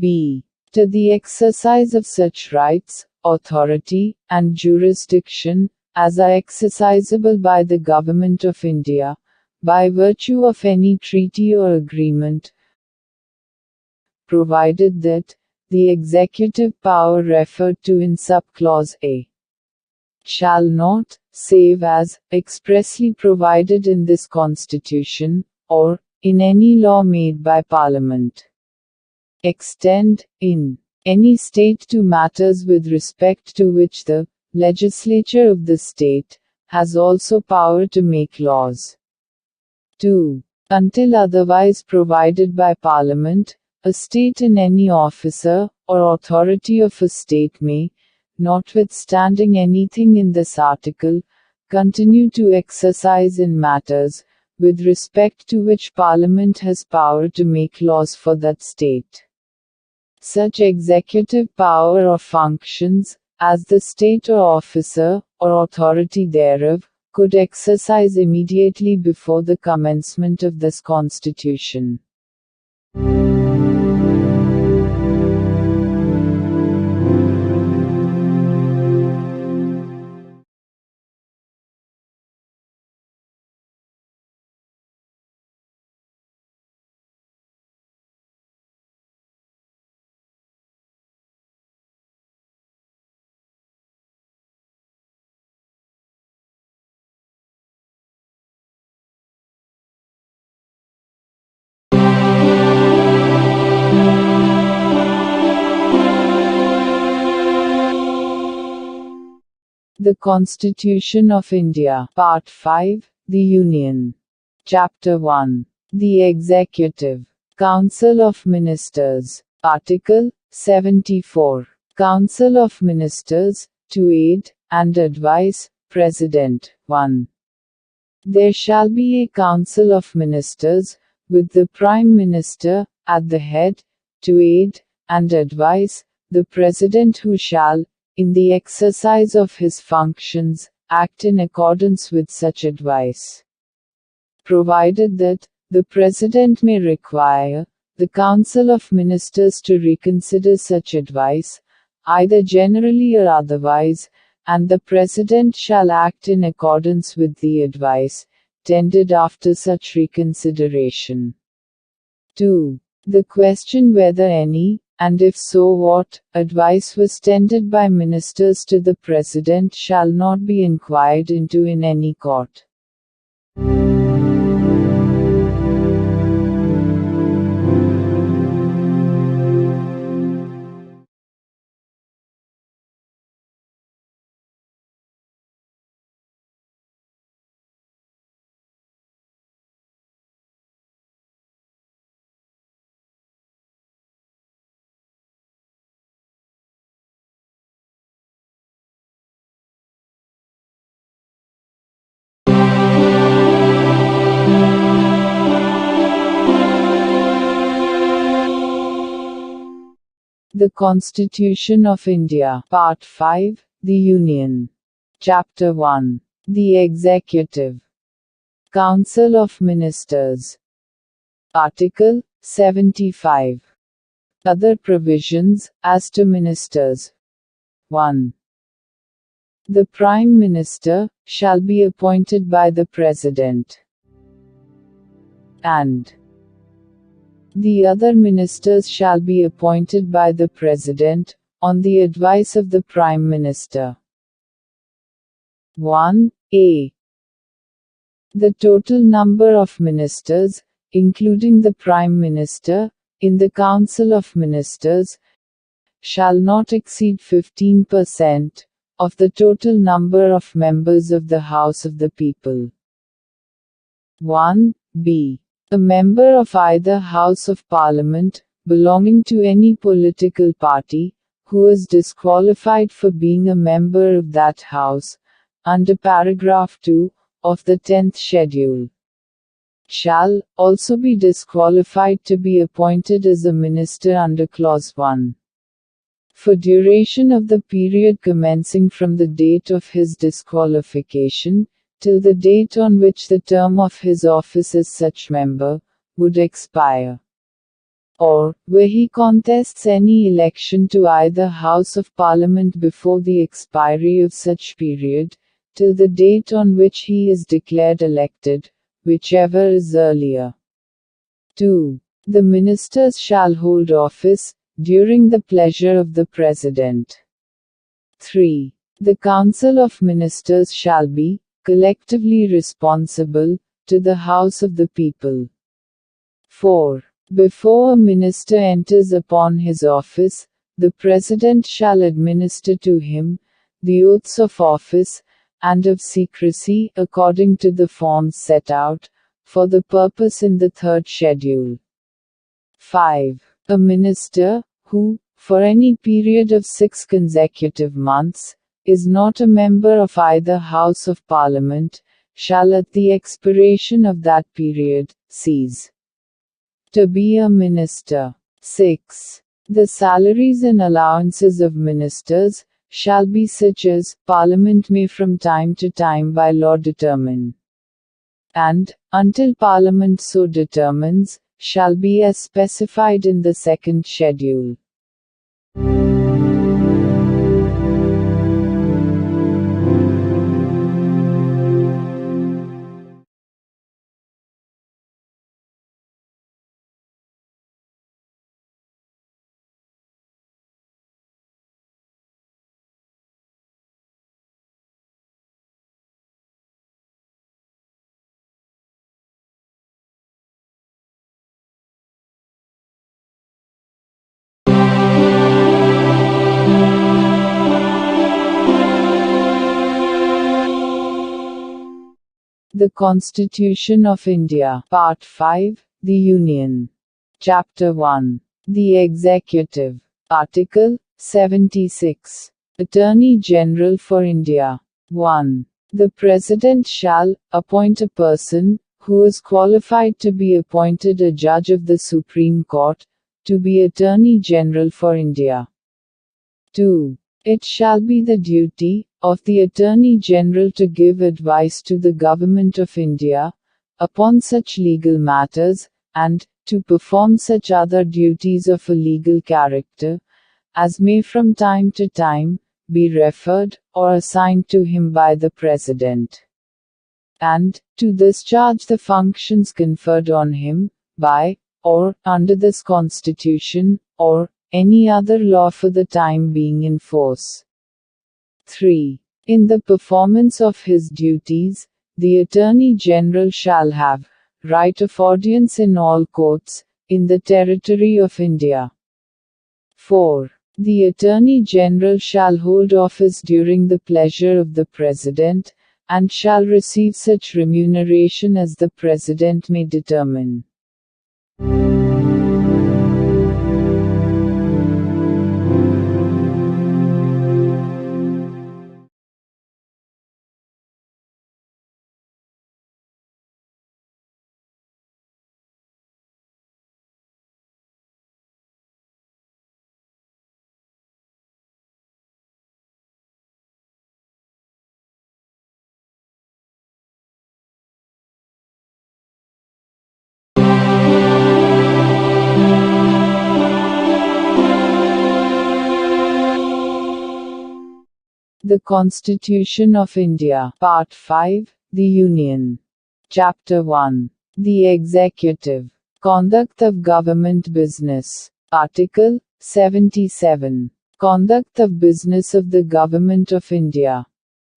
b. to the exercise of such rights, authority, and jurisdiction, as are exercisable by the Government of India, by virtue of any treaty or agreement, provided that the executive power referred to in subclause A shall not, save as expressly provided in this Constitution, or in any law made by Parliament, extend, in any state to matters with respect to which the legislature of the state has also power to make laws. 2. Until otherwise provided by Parliament, a state and any officer or authority of a state may, notwithstanding anything in this article, continue to exercise in matters with respect to which Parliament has power to make laws for that state such executive power or functions, as the state or officer, or authority thereof, could exercise immediately before the commencement of this Constitution. The Constitution of India. Part 5. The Union. Chapter 1. The Executive. Council of Ministers. Article 74. Council of Ministers, to aid and advise President. 1. There shall be a Council of Ministers, with the Prime Minister at the head, to aid and advise the President, who shall, in the exercise of his functions, act in accordance with such advice. Provided that the President may require the Council of Ministers to reconsider such advice, either generally or otherwise, and the President shall act in accordance with the advice tendered after such reconsideration. 2. The question whether any, and if so what, advice was tendered by ministers to the President shall not be inquired into in any court. The Constitution of India. Part 5. The Union. Chapter 1. The Executive. Council of Ministers. Article 75. Other provisions, as to ministers. 1. The Prime Minister shall be appointed by the President, and the other ministers shall be appointed by the President, on the advice of the Prime Minister. 1a. The total number of ministers, including the Prime Minister, in the Council of Ministers, shall not exceed 15% of the total number of members of the House of the People. 1b. A member of either House of Parliament, belonging to any political party, who is disqualified for being a member of that House, under paragraph 2 of the 10th schedule, shall also be disqualified to be appointed as a minister under clause 1. For duration of the period commencing from the date of his disqualification, till the date on which the term of his office as such member would expire. Or, where he contests any election to either House of Parliament before the expiry of such period, till the date on which he is declared elected, whichever is earlier. 2. The ministers shall hold office, during the pleasure of the President. 3. The Council of Ministers shall be, collectively responsible, to the House of the People. 4. Before a minister enters upon his office, the President shall administer to him the oaths of office, and of secrecy, according to the forms set out, for the purpose in the 3rd schedule. 5. A minister, who, for any period of 6 consecutive months, is not a member of either House of Parliament, shall at the expiration of that period, cease to be a minister. 6. The salaries and allowances of ministers shall be such as Parliament may from time to time by law determine, and, until Parliament so determines, shall be as specified in the 2nd schedule. The Constitution of India. Part 5. The Union. Chapter 1. The Executive. Article 76. Attorney General for India. 1. The President shall appoint a person who is qualified to be appointed a judge of the Supreme Court to be Attorney General for India. 2. It shall be the duty of the Attorney General to give advice to the Government of India upon such legal matters, and to perform such other duties of a legal character as may from time to time be referred or assigned to him by the President, and to discharge the functions conferred on him by or under this Constitution or any other law for the time being in force. 3. In the performance of his duties, the Attorney General shall have right of audience in all courts in the territory of India. 4. The Attorney General shall hold office during the pleasure of the President, and shall receive such remuneration as the President may determine. The Constitution of India. Part 5. The Union. Chapter 1. The Executive. Conduct of Government Business. Article 77. Conduct of Business of the Government of India.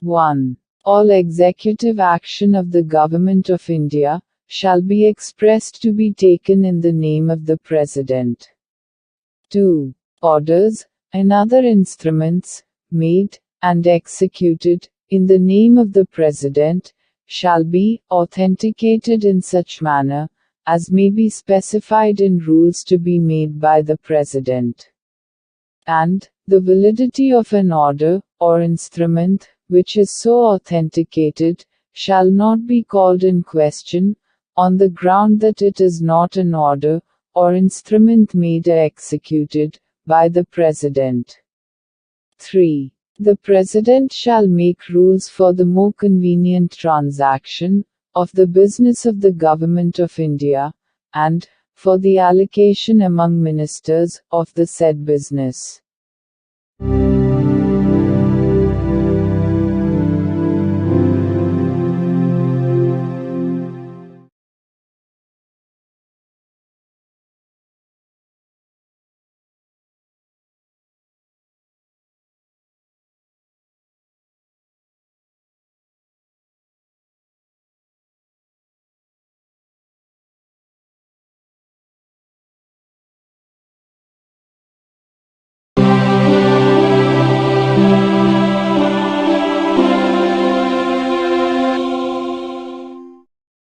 1. All executive action of the Government of India shall be expressed to be taken in the name of the President. 2. Orders, and other instruments, made, and executed, in the name of the President, shall be authenticated in such manner, as may be specified in rules to be made by the President. And, the validity of an order, or instrument, which is so authenticated, shall not be called in question, on the ground that it is not an order, or instrument made or executed, by the President. 3. The President shall make rules for the more convenient transaction of the business of the Government of India, and for the allocation among ministers of the said business.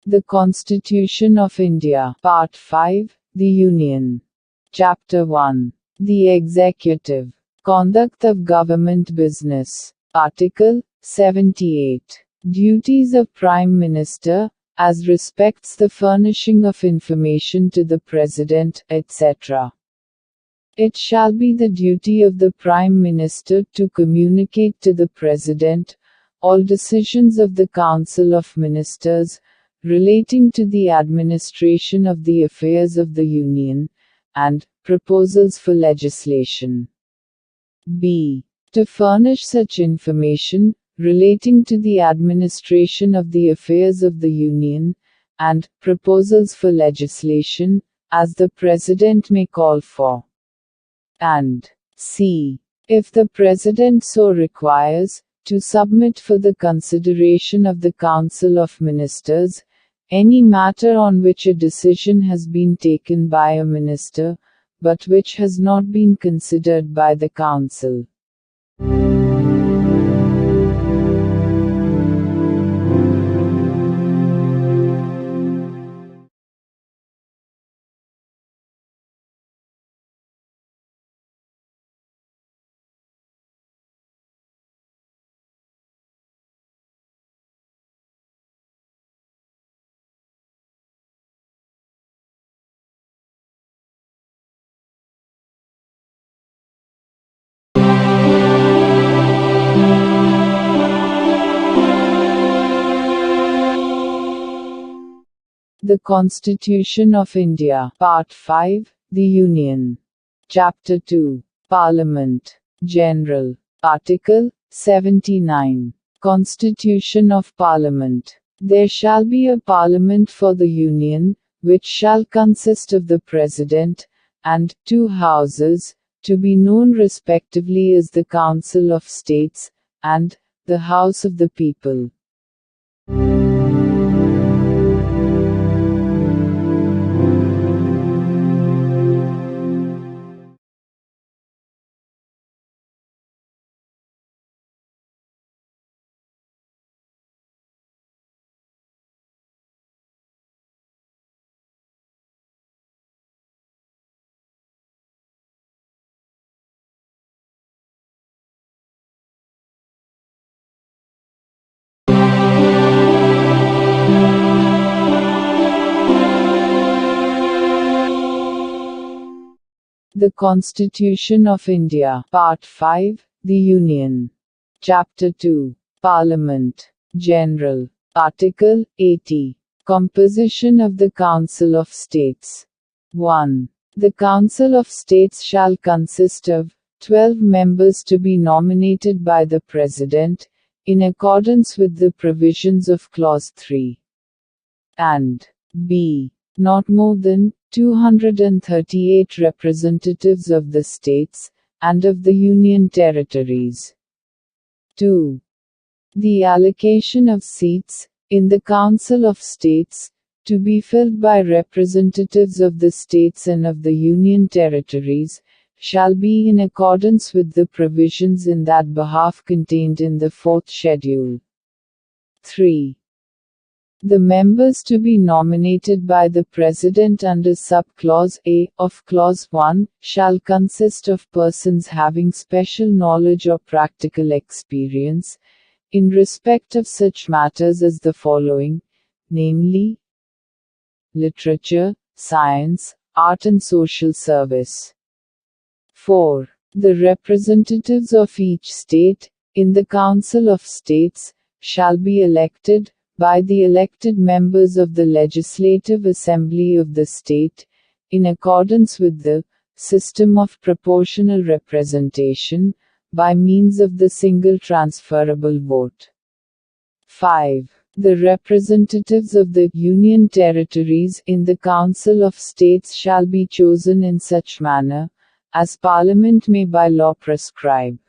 The Constitution of India. Part 5. The Union. Chapter 1. The Executive. Conduct of Government Business. Article 78. Duties of Prime Minister, as respects the furnishing of information to the President, etc. It shall be the duty of the Prime Minister to communicate to the President all decisions of the Council of Ministers, relating to the administration of the affairs of the Union, and proposals for legislation. b. To furnish such information, relating to the administration of the affairs of the Union, and proposals for legislation, as the President may call for. And c. If the President so requires, to submit for the consideration of the Council of Ministers, any matter on which a decision has been taken by a minister, but which has not been considered by the Council. The Constitution of India. Part 5. The Union. Chapter 2. Parliament. General. Article 79. Constitution of Parliament. There shall be a Parliament for the Union, which shall consist of the President, and 2 houses, to be known respectively as the Council of States, and the House of the People. The Constitution of India. Part 5. The Union. Chapter 2. Parliament. General. Article 80. Composition of the Council of States. 1. The Council of States shall consist of 12 members to be nominated by the President, in accordance with the provisions of Clause 3. And b. Not more than 238 representatives of the states, and of the Union territories. 2. The allocation of seats, in the Council of States, to be filled by representatives of the states and of the Union territories, shall be in accordance with the provisions in that behalf contained in the fourth schedule. 3. The members to be nominated by the President under Subclause A of Clause 1 shall consist of persons having special knowledge or practical experience in respect of such matters as the following, namely: literature, science, art and social service. 4. The representatives of each state, in the Council of States, shall be elected, by the elected members of the Legislative Assembly of the state, in accordance with the system of proportional representation, by means of the single transferable vote. 5. The representatives of the Union territories in the Council of States shall be chosen in such manner, as Parliament may by law prescribe.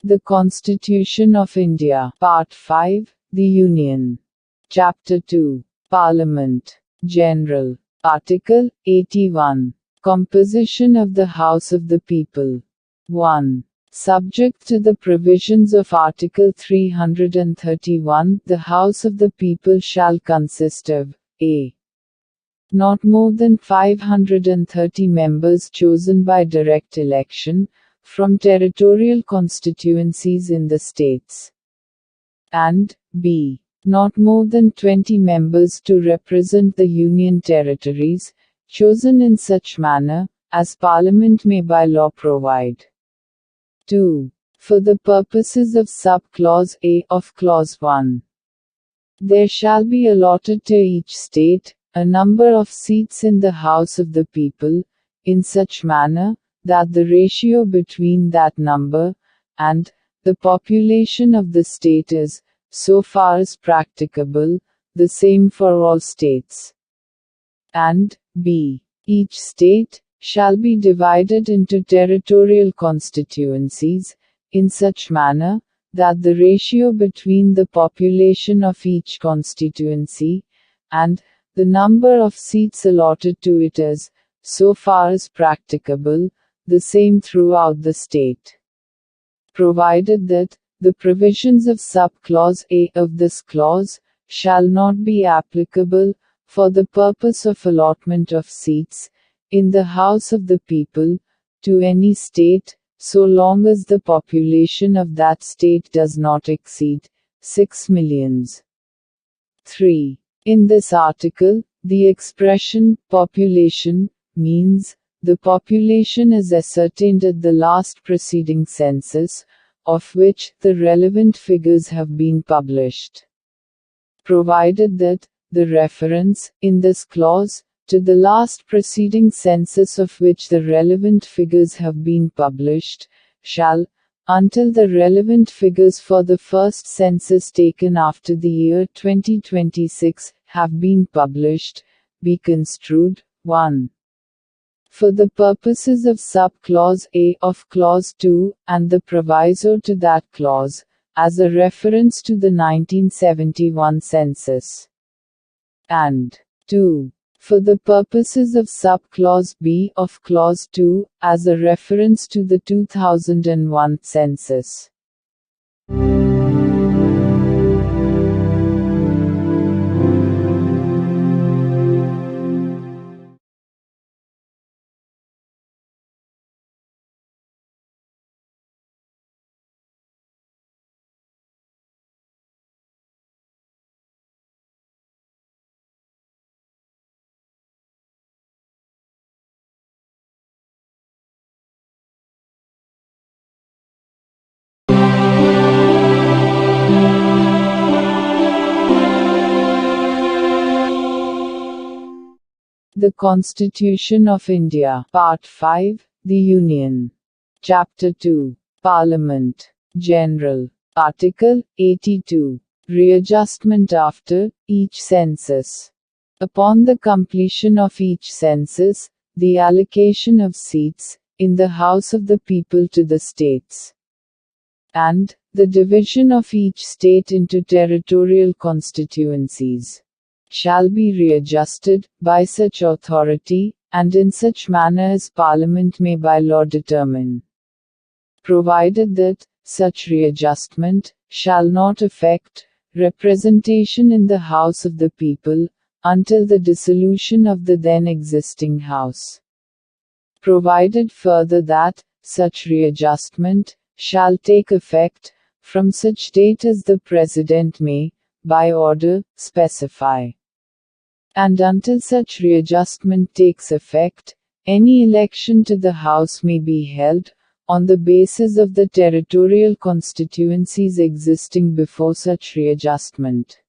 The Constitution of India. Part 5, The Union. Chapter 2. Parliament. General. Article 81. Composition of the House of the People. 1. Subject to the provisions of Article 331, the House of the People shall consist of a. Not more than 530 members chosen by direct election, from territorial constituencies in the states. And b. Not more than 20 members to represent the Union territories, chosen in such manner, as Parliament may by law provide. 2. For the purposes of Subclause A of Clause 1. There shall be allotted to each state, a number of seats in the House of the People, in such manner, that the ratio between that number, and, the population of the state is, so far as practicable, the same for all states. And, b. Each state, shall be divided into territorial constituencies, in such manner, that the ratio between the population of each constituency, and, the number of seats allotted to it is, so far as practicable, the same throughout the state. Provided that, the provisions of Subclause A of this clause, shall not be applicable, for the purpose of allotment of seats, in the House of the People, to any state, so long as the population of that state does not exceed 6 millions. 3. In this article, the expression population means the population is ascertained at the last preceding census, of which the relevant figures have been published. Provided that the reference, in this clause, to the last preceding census of which the relevant figures have been published, shall, until the relevant figures for the first census taken after the year 2026 have been published, be construed, 1. For the purposes of Subclause A of Clause 2, and the proviso to that clause, as a reference to the 1971 census. And 2. For the purposes of Subclause B of Clause 2, as a reference to the 2001 census. The Constitution of India. Part 5, The Union. Chapter 2, Parliament. General. Article 82. Readjustment after each census. Upon the completion of each census, the allocation of seats in the House of the People to the states, and the division of each state into territorial constituencies, shall be readjusted by such authority, and in such manner as Parliament may by law determine, provided that such readjustment shall not affect representation in the House of the People until the dissolution of the then existing House. Provided further that such readjustment shall take effect from such date as the President may, by order, specify. And until such readjustment takes effect, any election to the House may be held on the basis of the territorial constituencies existing before such readjustment.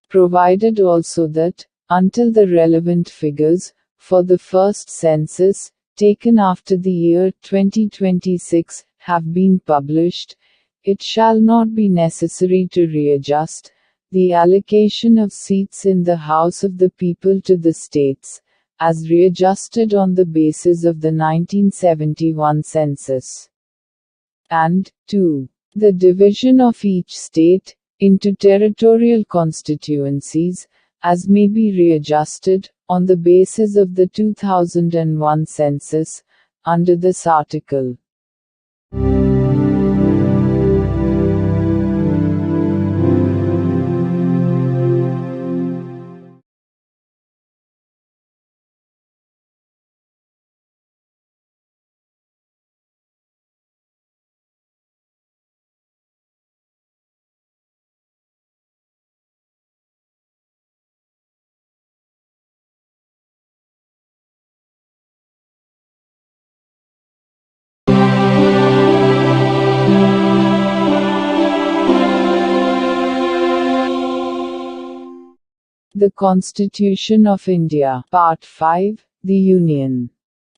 Provided also that, until the relevant figures for the first census, taken after the year 2026, have been published, it shall not be necessary to readjust the allocation of seats in the House of the People to the states, as readjusted on the basis of the 1971 census. And, 2. The division of each state into territorial constituencies, as may be readjusted on the basis of the 2001 census, under this article. The Constitution of India. Part 5, The Union.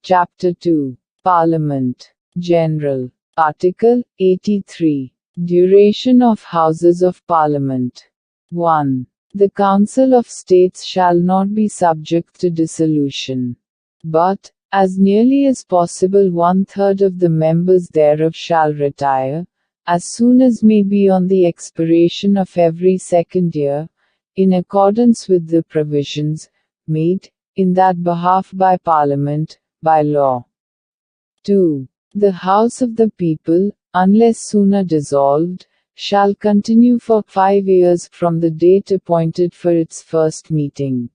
Chapter 2, Parliament. General. Article 83. Duration of Houses of Parliament. 1. The Council of States shall not be subject to dissolution, but, as nearly as possible, 1/3 of the members thereof shall retire, as soon as may be on the expiration of every second year, in accordance with the provisions made in that behalf by Parliament, by law. 2. The House of the People, unless sooner dissolved, shall continue for 5 years from the date appointed for its first meeting,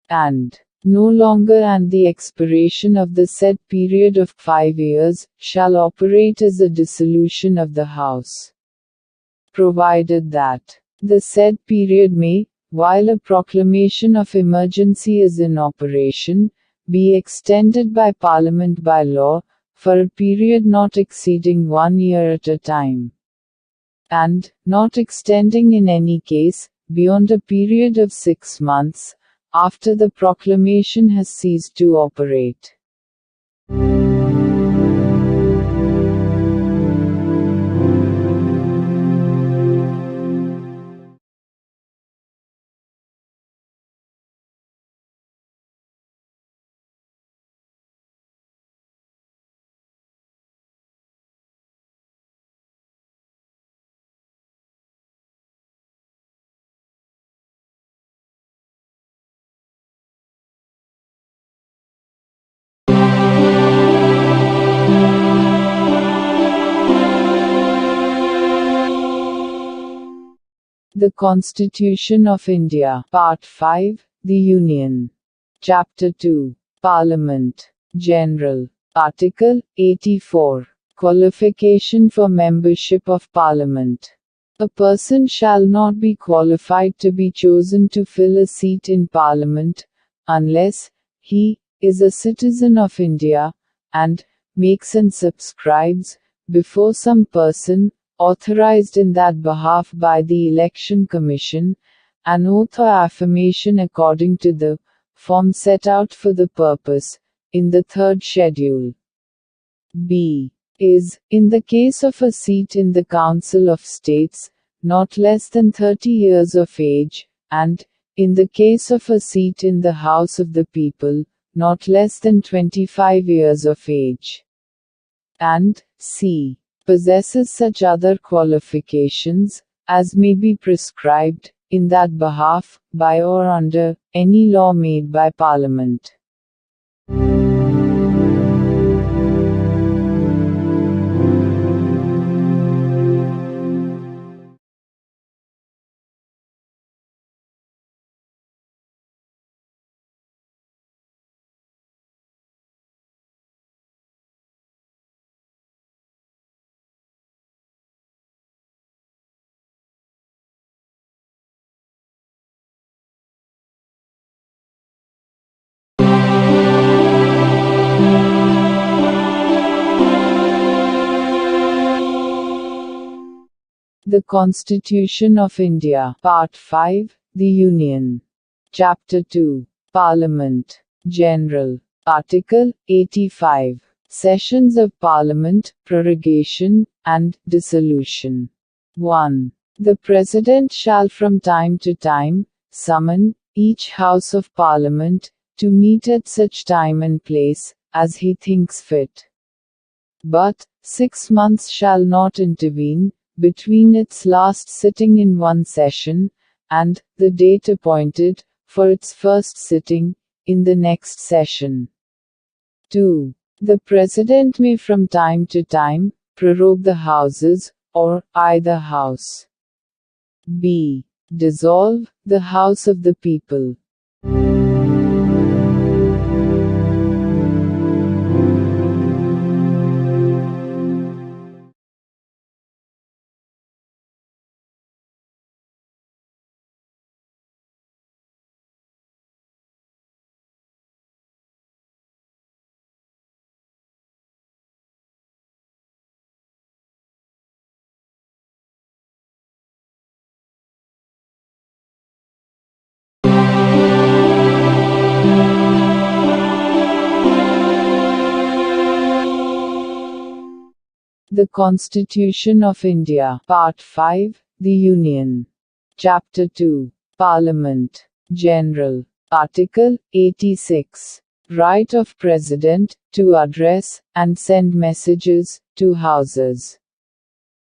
and no longer, and the expiration of the said period of 5 years shall operate as a dissolution of the House, provided that the said period may, while a proclamation of emergency is in operation, be extended by Parliament by law, for a period not exceeding 1 year at a time, and not extending in any case beyond a period of 6 months after the proclamation has ceased to operate. The Constitution of India. Part 5, The Union. Chapter 2, Parliament. General. Article 84. Qualification for membership of Parliament. A person shall not be qualified to be chosen to fill a seat in Parliament, unless he is a citizen of India, and makes and subscribes, before some person, authorized in that behalf by the Election Commission, an oath or affirmation according to the form set out for the purpose, in the third schedule. B. Is, in the case of a seat in the Council of States, not less than 30 years of age, and, in the case of a seat in the House of the People, not less than 25 years of age. And, C. Possesses such other qualifications, as may be prescribed, in that behalf, by or under, any law made by Parliament. The Constitution of India. Part 5, The Union. Chapter 2. Parliament. General. Article 85. Sessions of Parliament, Prorogation, and Dissolution. 1. The President shall from time to time, summon, each House of Parliament, to meet at such time and place, as he thinks fit. But, 6 months shall not intervene, between its last sitting in one session, and the date appointed, for its first sitting, in the next session. 2. The President may from time to time, prorogue the Houses, or either House. B. Dissolve the House of the People. The Constitution of India. Part 5, The Union. Chapter 2. Parliament. General. Article 86. Right of President, to address, and send messages, to Houses.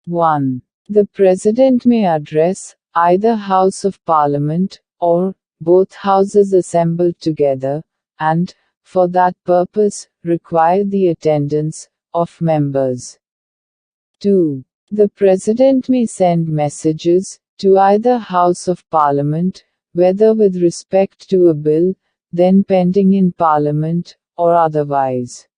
1. The President may address, either House of Parliament, or, both Houses assembled together, and, for that purpose, require the attendance, of members. 2. The President may send messages, to either House of Parliament, whether with respect to a bill, then pending in Parliament, or otherwise.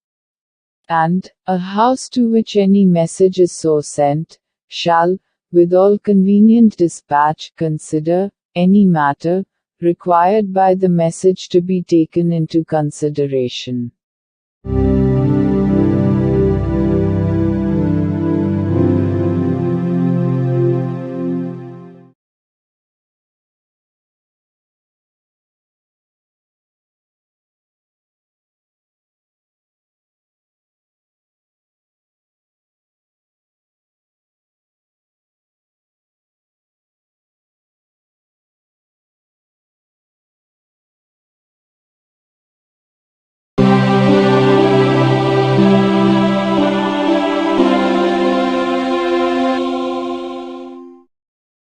And, a House to which any message is so sent, shall, with all convenient dispatch, consider, any matter, required by the message to be taken into consideration.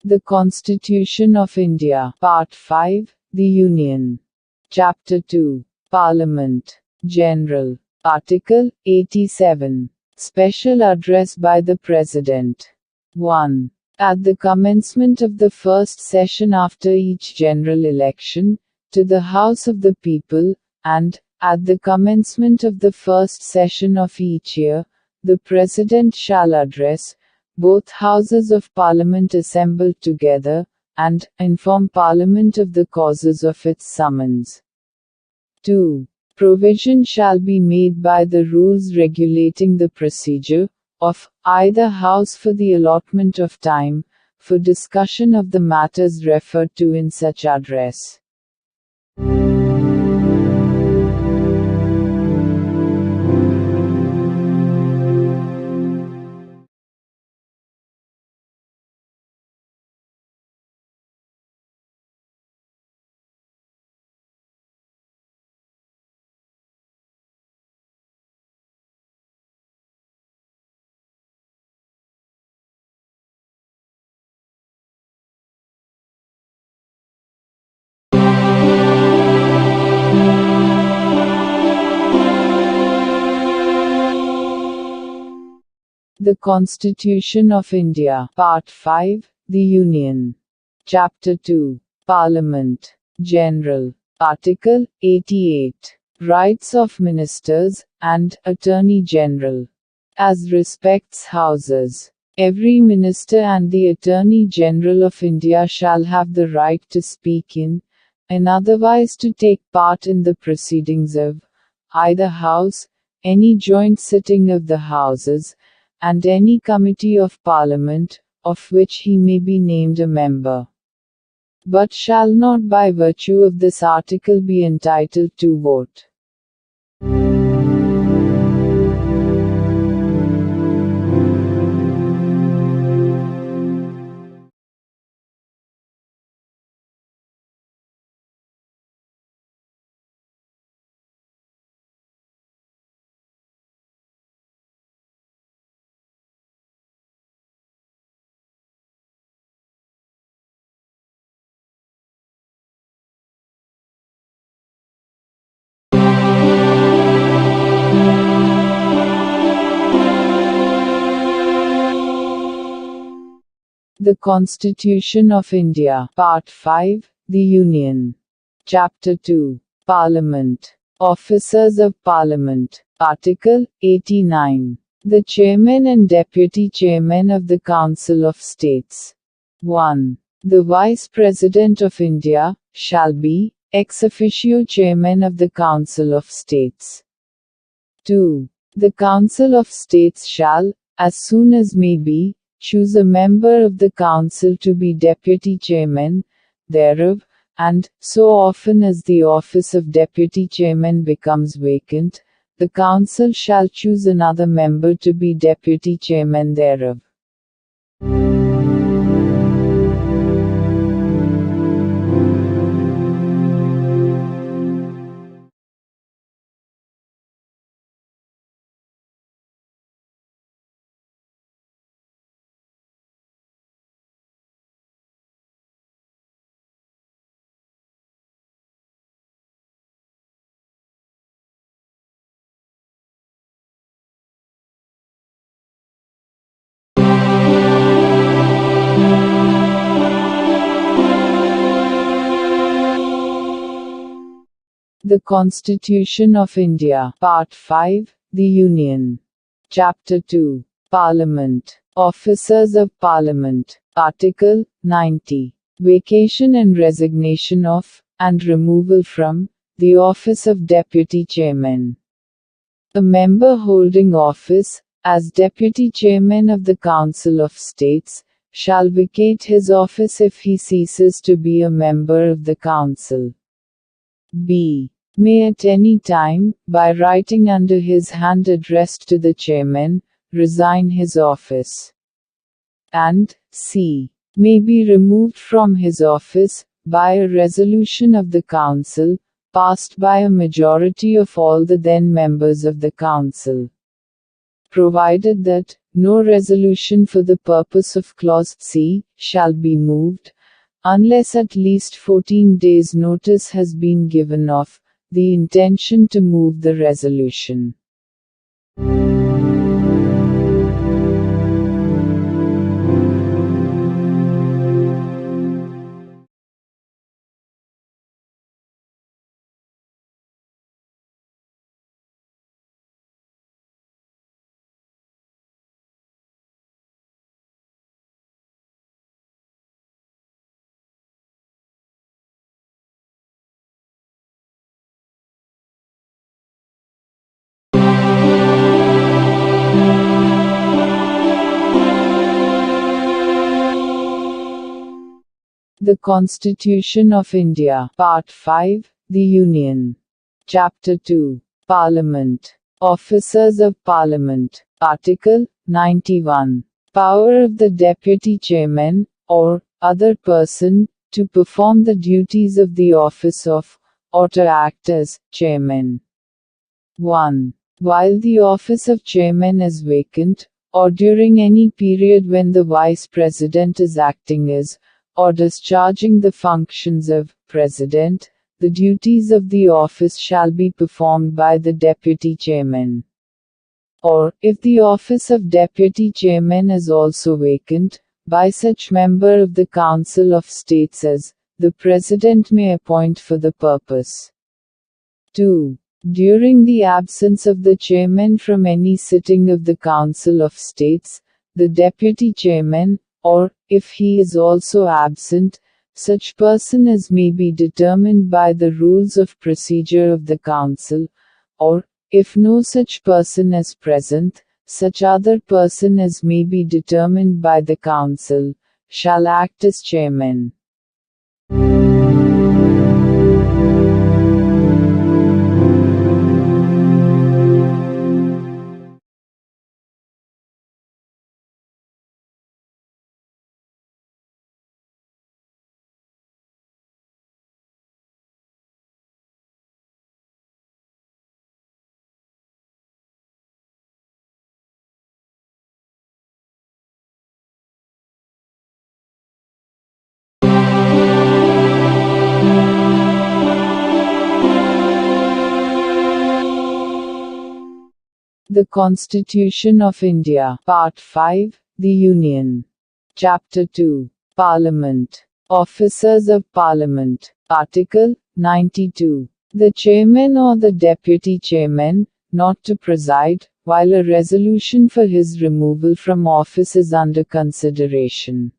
The Constitution of India. Part 5, The Union. Chapter 2. Parliament. General. Article 87. Special Address by the President. 1. At the commencement of the first session after each general election, to the House of the People, and, at the commencement of the first session of each year, the President shall address, both Houses of Parliament assembled together, and inform Parliament of the causes of its summons. 2. Provision shall be made by the rules regulating the procedure of either House for the allotment of time for discussion of the matters referred to in such address. The Constitution of India. Part 5, The Union. Chapter 2, Parliament. General. Article 88. Rights of Ministers, and Attorney General. As respects Houses. Every Minister and the Attorney General of India shall have the right to speak in, and otherwise to take part in the proceedings of, either House, any joint sitting of the Houses, and any committee of Parliament, of which he may be named a member. But shall not by virtue of this article be entitled to vote. The Constitution of India. Part 5, The Union. Chapter 2, Parliament. Officers of Parliament. Article 89. The Chairman and Deputy Chairman of the Council of States. 1. The Vice President of India shall be, ex officio Chairman of the Council of States. 2. The Council of States shall, as soon as may be, choose a member of the Council to be Deputy Chairman thereof, and, so often as the office of Deputy Chairman becomes vacant, the Council shall choose another member to be Deputy Chairman thereof. The Constitution of India. Part 5, The Union. Chapter 2, Parliament. Officers of Parliament. Article 90. Vacation and resignation of, and removal from, the office of Deputy Chairman. A member holding office, as Deputy Chairman of the Council of States, shall vacate his office if he ceases to be a member of the Council. B. May at any time, by writing under his hand addressed to the Chairman, resign his office. And C. May be removed from his office, by a resolution of the Council, passed by a majority of all the then members of the Council. Provided that, no resolution for the purpose of Clause C, shall be moved, unless at least 14 days' notice has been given of the intention to move the resolution. The Constitution of India. Part 5, The Union. Chapter 2, Parliament. Officers of Parliament. Article 91. Power of the Deputy Chairman, or other person, to perform the duties of the office of, or to act as, Chairman. 1. While the office of Chairman is vacant, or during any period when the Vice President is acting as, or discharging the functions of President, the duties of the office shall be performed by the Deputy Chairman. or, if the office of Deputy Chairman is also vacant, by such member of the Council of States as the President may appoint for the purpose. 2. During the absence of the Chairman from any sitting of the Council of States, the Deputy Chairman, or, if he is also absent, such person as may be determined by the rules of procedure of the Council, or, if no such person is present, such other person as may be determined by the Council, shall act as Chairman. The Constitution of India. Part 5. The Union. Chapter 2. Parliament. Officers of Parliament. Article 92. The Chairman or the Deputy Chairman, not to preside, while a resolution for his removal from office is under consideration.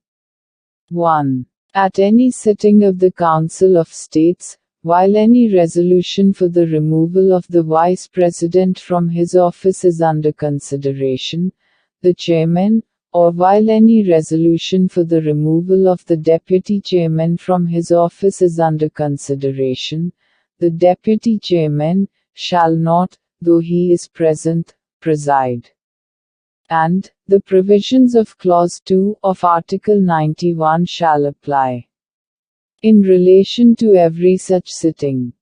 1. At any sitting of the Council of States, while any resolution for the removal of the Vice President from his office is under consideration, the Chairman, or while any resolution for the removal of the Deputy Chairman from his office is under consideration, the Deputy Chairman shall not, though he is present, preside. And, the provisions of Clause 2 of Article 91 shall apply in relation to every such sitting,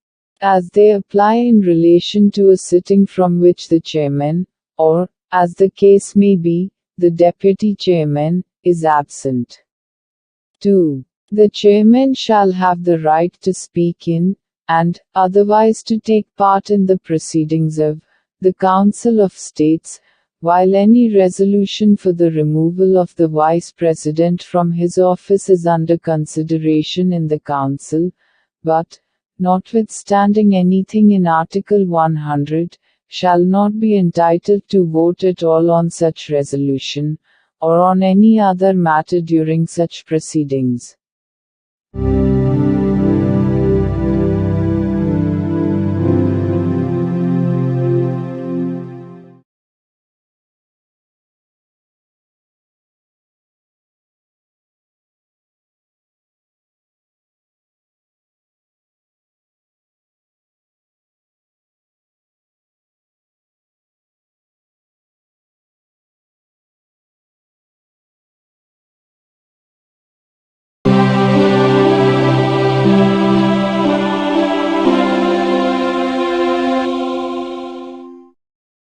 as they apply in relation to a sitting from which the Chairman, or, as the case may be, the Deputy Chairman, is absent. 2. The Chairman shall have the right to speak in, and, otherwise to take part in the proceedings of, the Council of States, while any resolution for the removal of the Vice President from his office is under consideration in the Council, but, notwithstanding anything in Article 100, shall not be entitled to vote at all on such resolution, or on any other matter during such proceedings.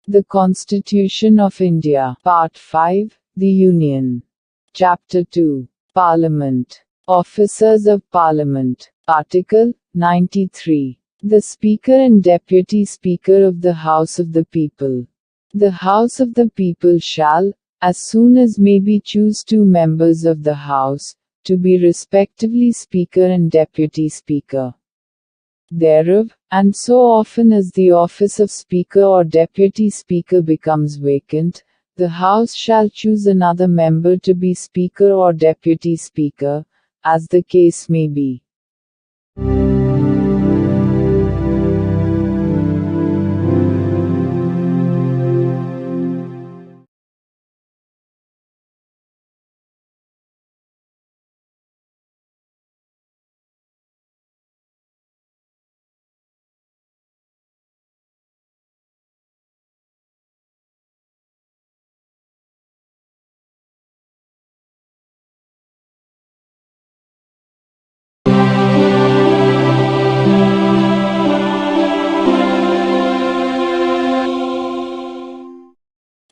The Constitution of India. Part 5. The Union. Chapter 2. Parliament. Officers of Parliament. Article 93. The Speaker and Deputy Speaker of the House of the People. The House of the People shall, as soon as may be, choose 2 members of the House, to be respectively Speaker and Deputy Speaker thereof, and so often as the office of Speaker or Deputy Speaker becomes vacant, the House shall choose another member to be Speaker or Deputy Speaker, as the case may be.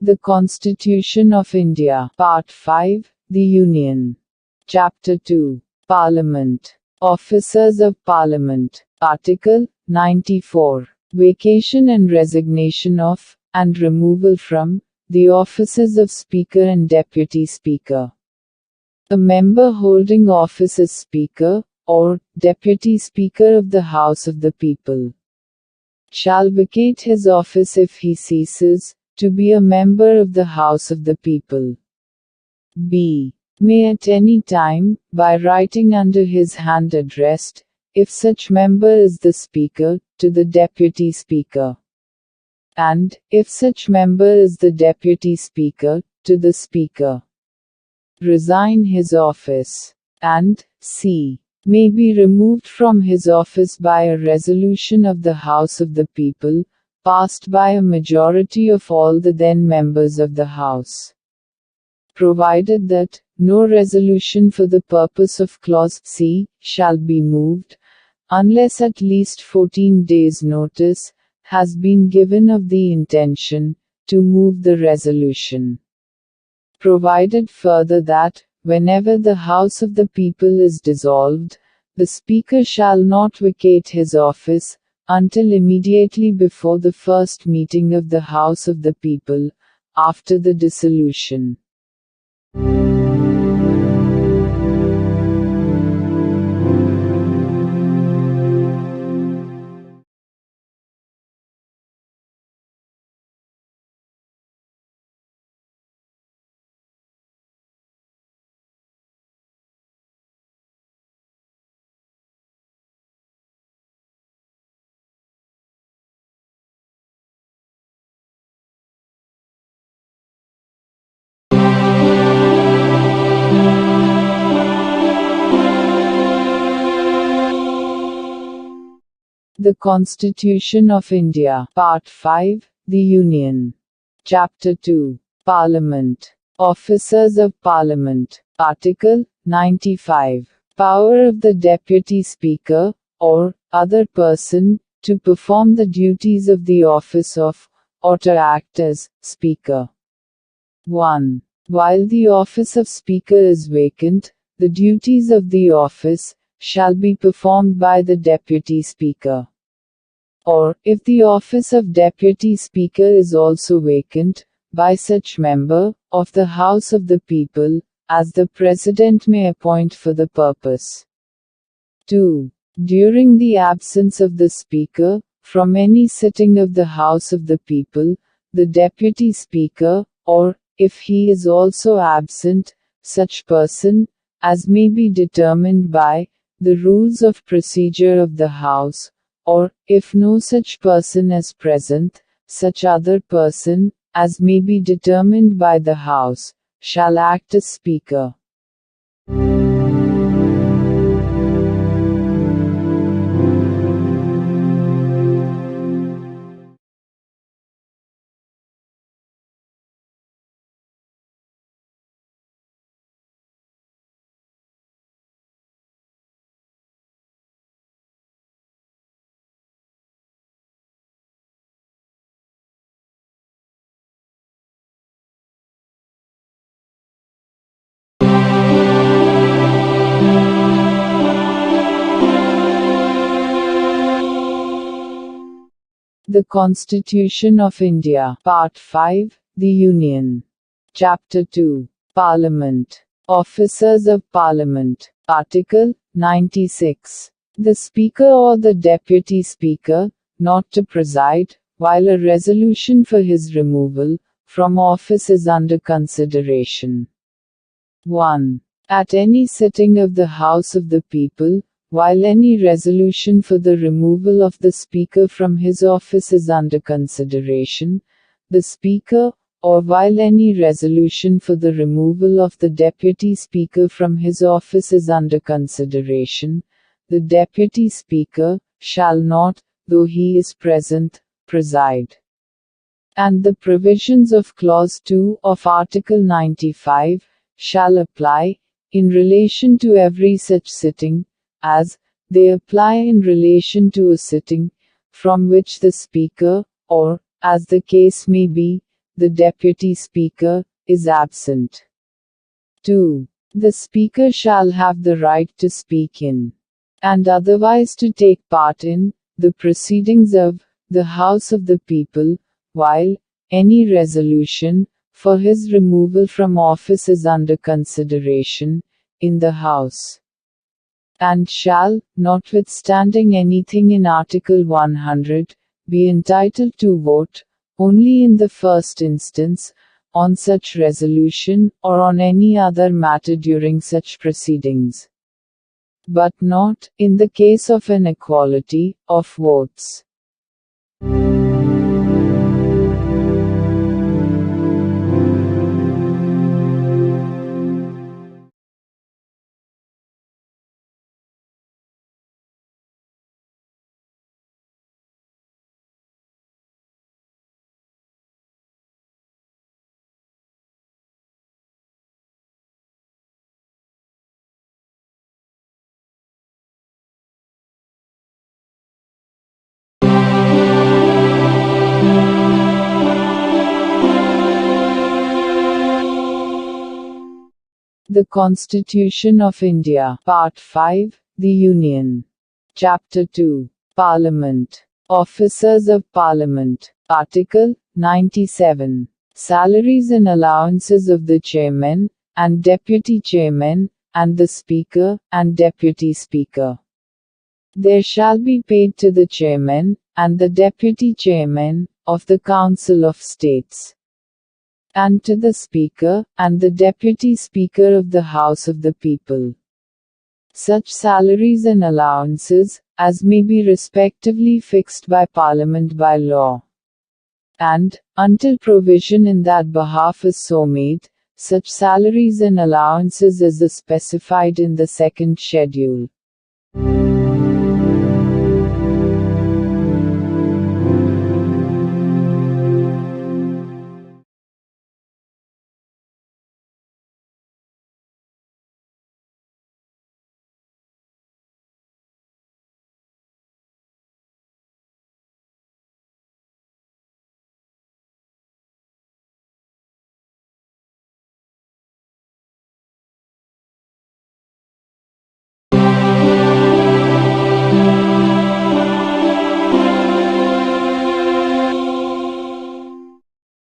The Constitution of India. Part 5. The Union. Chapter 2. Parliament. Officers of Parliament. Article 94. Vacation and resignation of, and removal from the offices of Speaker and Deputy Speaker. A member holding office as Speaker, or Deputy Speaker of the House of the People, shall vacate his office if he ceases to be a member of the House of the People. B. May at any time, by writing under his hand addressed, if such member is the Speaker, to the Deputy Speaker, and, if such member is the Deputy Speaker, to the Speaker, resign his office, and, c. may be removed from his office by a resolution of the House of the People, passed by a majority of all the then members of the House, provided that no resolution for the purpose of clause c shall be moved, unless at least 14 days' notice has been given of the intention to move the resolution. Provided further that, whenever the House of the People is dissolved, the Speaker shall not vacate his office until immediately before the first meeting of the House of the People, after the dissolution. The Constitution of India. Part 5, The Union. Chapter 2. Parliament. Officers of Parliament. Article 95. Power of the Deputy Speaker, or other person, to perform the duties of the office of, or to act as, Speaker. 1. While the office of Speaker is vacant, the duties of the office shall be performed by the Deputy Speaker. Or, if the office of Deputy Speaker is also vacant, by such member of the House of the People as the President may appoint for the purpose. 2. During the absence of the Speaker from any sitting of the House of the People, the Deputy Speaker, or, if he is also absent, such person as may be determined by the rules of procedure of the House, or, if no such person is present, such other person as may be determined by the House, shall act as Speaker. The Constitution of India. Part 5, The Union. Chapter 2. Parliament. Officers of Parliament. Article 96. The Speaker or the Deputy Speaker, not to preside, while a resolution for his removal from office is under consideration. 1. At any sitting of the House of the People, while any resolution for the removal of the Speaker from his office is under consideration, the Speaker, or while any resolution for the removal of the Deputy Speaker from his office is under consideration, the Deputy Speaker shall not, though he is present, preside. And the provisions of Clause 2 of Article 95 shall apply, in relation to every such sitting, as they apply in relation to a sitting from which the Speaker, or, as the case may be, the Deputy Speaker, is absent. 2. The Speaker shall have the right to speak in, and otherwise to take part in, the proceedings of the House of the People, while any resolution for his removal from office is under consideration in the House, and shall, notwithstanding anything in Article 100, be entitled to vote, only in the first instance, on such resolution, or on any other matter during such proceedings, but not, in the case of an equality of votes. The Constitution of India. Part 5, The Union. Chapter 2. Parliament. Officers of Parliament. Article 97. Salaries and allowances of the Chairman, and Deputy Chairman, and the Speaker, and Deputy Speaker. There shall be paid to the Chairman, and the Deputy Chairman, of the Council of States, and to the Speaker, and the Deputy Speaker of the House of the People, such salaries and allowances, as may be respectively fixed by Parliament by law. And, until provision in that behalf is so made, such salaries and allowances as is specified in the second schedule.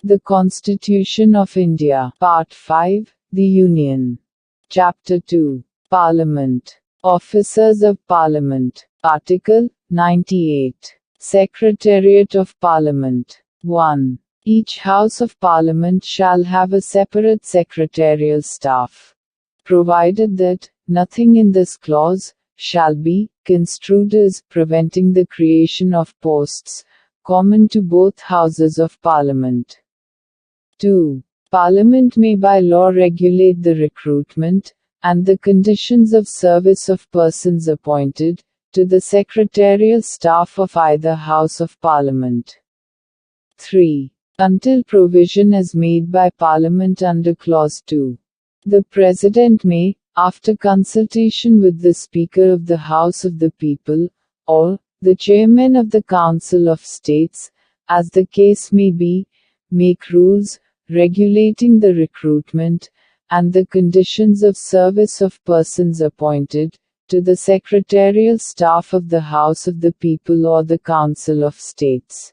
The Constitution of India. Part 5, The Union. Chapter 2. Parliament. Officers of Parliament. Article 98. Secretariat of Parliament. 1. Each House of Parliament shall have a separate secretarial staff, provided that nothing in this clause shall be construed as preventing the creation of posts common to both Houses of Parliament. 2. Parliament may by law regulate the recruitment, and the conditions of service of persons appointed, to the secretarial staff of either House of Parliament. 3. Until provision is made by Parliament under Clause 2. The President may, after consultation with the Speaker of the House of the People, or the Chairman of the Council of States, as the case may be, make rules regulating the recruitment, and the conditions of service of persons appointed, to the secretarial staff of the House of the People or the Council of States.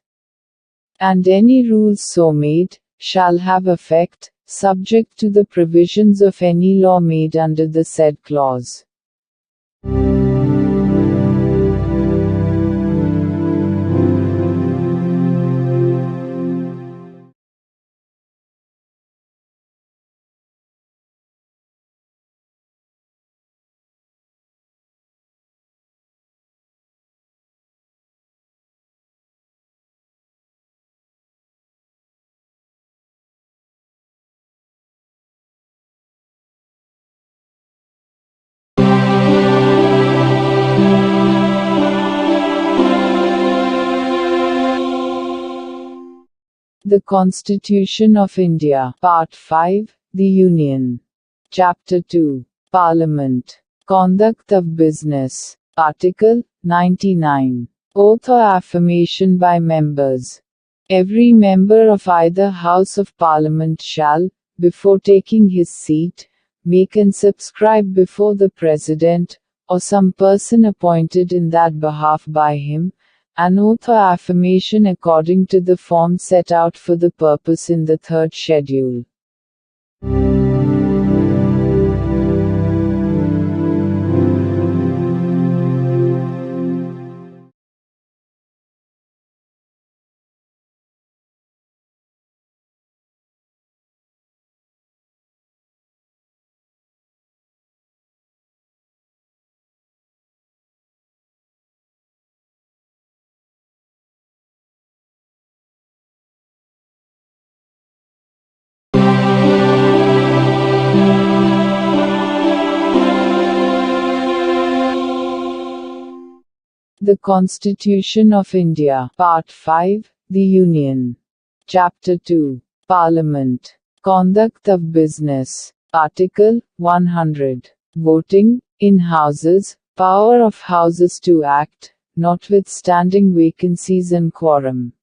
And any rules so made, shall have effect, subject to the provisions of any law made under the said clause. The Constitution of India. Part 5, The Union. Chapter 2. Parliament. Conduct of Business. Article 99. Oath or affirmation by members. Every member of either House of Parliament shall, before taking his seat, make and subscribe before the President, or some person appointed in that behalf by him, an oath or affirmation according to the form set out for the purpose in the third schedule. The Constitution of India. Part 5. The Union. Chapter 2. Parliament. Conduct of Business. Article 100. Voting, in Houses, power of Houses to act, notwithstanding vacancies and quorum.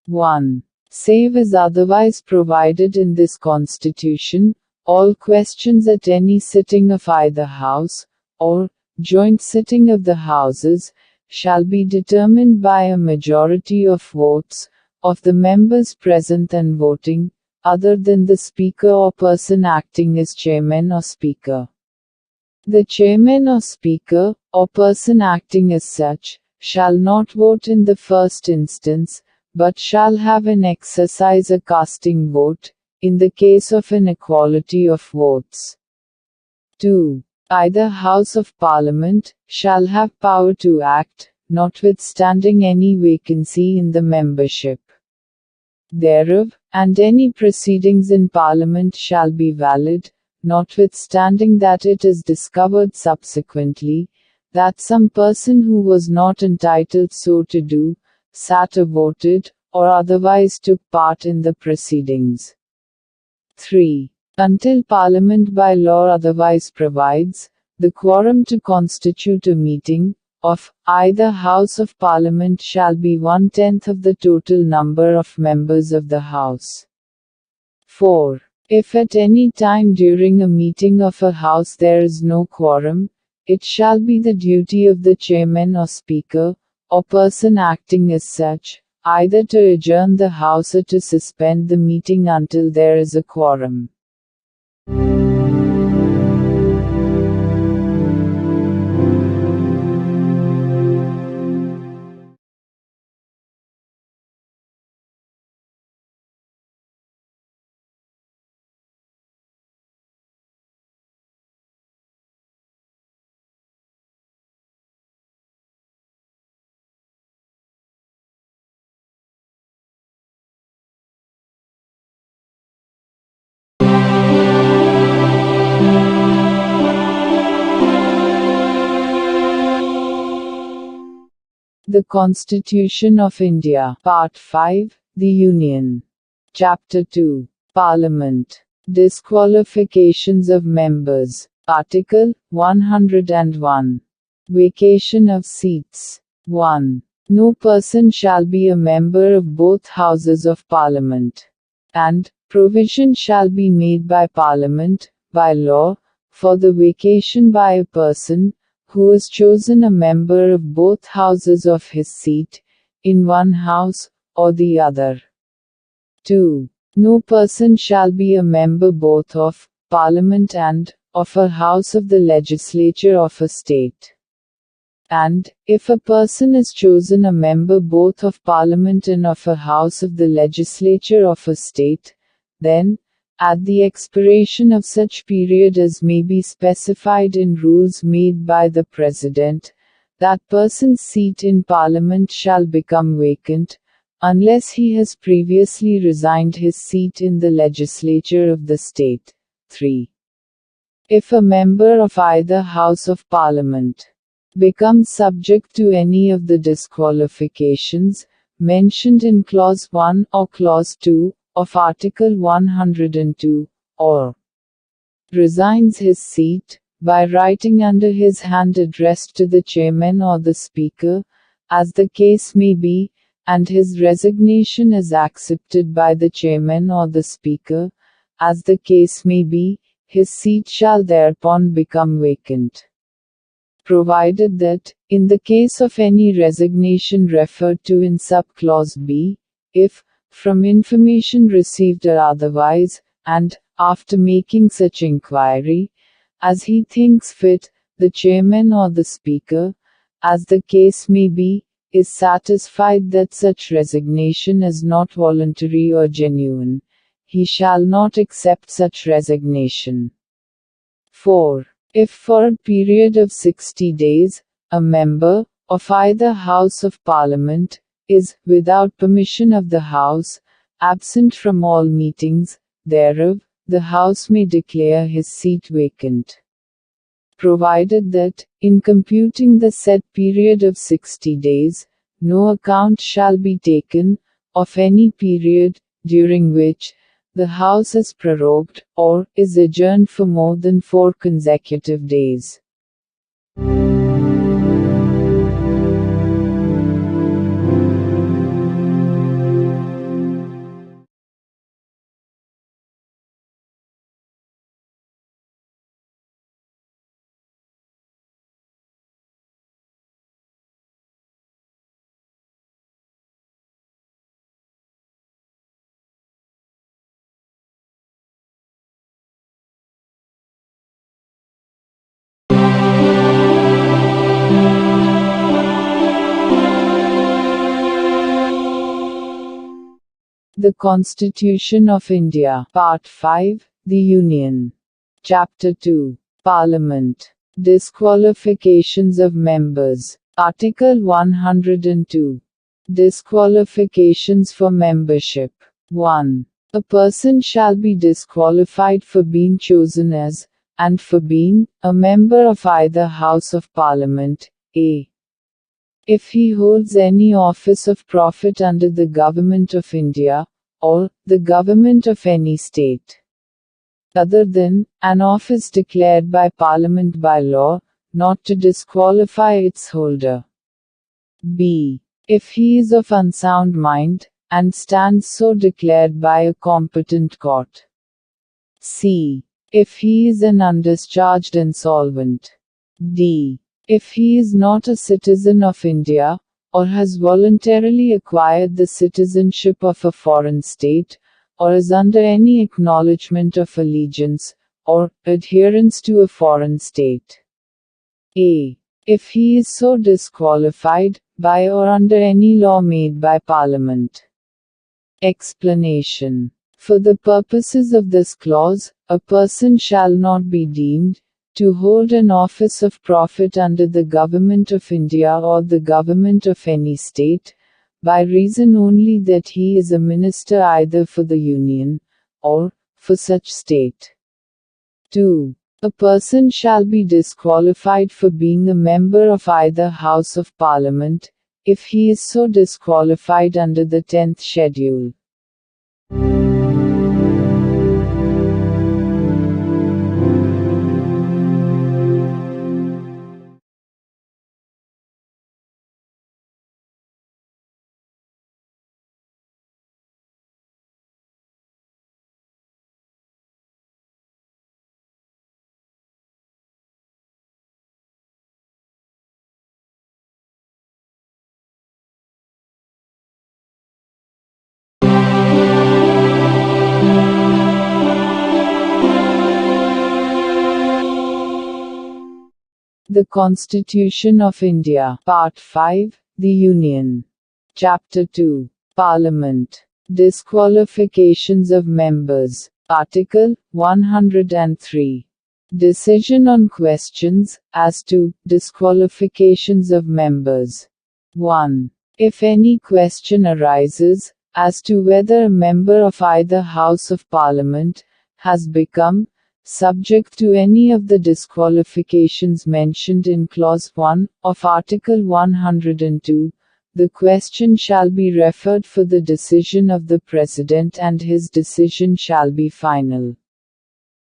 1. Save as otherwise provided in this Constitution, all questions at any sitting of either House, or joint sitting of the Houses, shall be determined by a majority of votes, of the members present and voting, other than the Speaker or person acting as Chairman or Speaker. The Chairman or Speaker, or person acting as such, shall not vote in the first instance, but shall have and exercise a casting vote, in the case of an equality of votes. 2. Either House of Parliament shall have power to act, notwithstanding any vacancy in the membership thereof, and any proceedings in Parliament shall be valid, notwithstanding that it is discovered subsequently, that some person who was not entitled so to do, sat or voted, or otherwise took part in the proceedings. 3. Until Parliament by law otherwise provides, the quorum to constitute a meeting, of either House of Parliament shall be 1/10 of the total number of members of the House. 4. If at any time during a meeting of a House there is no quorum, it shall be the duty of the Chairman or Speaker, or person acting as such, either to adjourn the House or to suspend the meeting until there is a quorum. The Constitution of India. Part 5. The Union. Chapter 2. Parliament. Disqualifications of members. Article 101. Vacation of seats. 1. No person shall be a member of both Houses of Parliament. And, provision shall be made by Parliament, by law, for the vacation by a person, who is chosen a member of both Houses of his seat, in one House, or the other. 2. No person shall be a member both of Parliament and of a House of the Legislature of a state. And, if a person is chosen a member both of Parliament and of a House of the Legislature of a state, then, at the expiration of such period as may be specified in rules made by the President, that person's seat in Parliament shall become vacant, unless he has previously resigned his seat in the legislature of the state. 3. If a member of either House of Parliament becomes subject to any of the disqualifications mentioned in Clause 1 or Clause 2, of Article 102, or resigns his seat, by writing under his hand addressed to the Chairman or the Speaker, as the case may be, and his resignation is accepted by the Chairman or the Speaker, as the case may be, his seat shall thereupon become vacant. provided that, in the case of any resignation referred to in subclause B, if, from information received or otherwise, and, after making such inquiry, as he thinks fit, the chairman or the speaker, as the case may be, is satisfied that such resignation is not voluntary or genuine, he shall not accept such resignation. 4. If for a period of 60 days, a member, of either House of Parliament, is, without permission of the House, absent from all meetings thereof, the House may declare his seat vacant. Provided that, in computing the said period of 60 days, no account shall be taken, of any period, during which, the House is prorogued, or, is adjourned for more than 4 consecutive days. The Constitution of India. Part 5, The Union. Chapter 2. Parliament. Disqualifications of members. Article 102. Disqualifications for membership. 1. A person shall be disqualified for being chosen as, and for being, a member of either House of Parliament, a. If he holds any office of profit under the Government of India, or the government of any state, other than an office declared by Parliament by law, not to disqualify its holder. B. If he is of unsound mind, and stands so declared by a competent court. C. If he is an undischarged insolvent. D. If he is not a citizen of India, or has voluntarily acquired the citizenship of a foreign state, or is under any acknowledgement of allegiance, or adherence to a foreign state. A. If he is so disqualified, by or under any law made by Parliament. Explanation. For the purposes of this clause, a person shall not be deemed to hold an office of profit under the Government of India or the government of any state, by reason only that he is a minister either for the Union, or for such state. 2. A person shall be disqualified for being a member of either House of Parliament, if he is so disqualified under the 10th schedule. The Constitution of India. Part 5, The Union. Chapter 2. Parliament. Disqualifications of members. Article 103. Decision on questions, as to, disqualifications of members. 1. If any question arises, as to whether a member of either House of Parliament, has become, subject to any of the disqualifications mentioned in Clause 1, of Article 102, the question shall be referred for the decision of the President and his decision shall be final.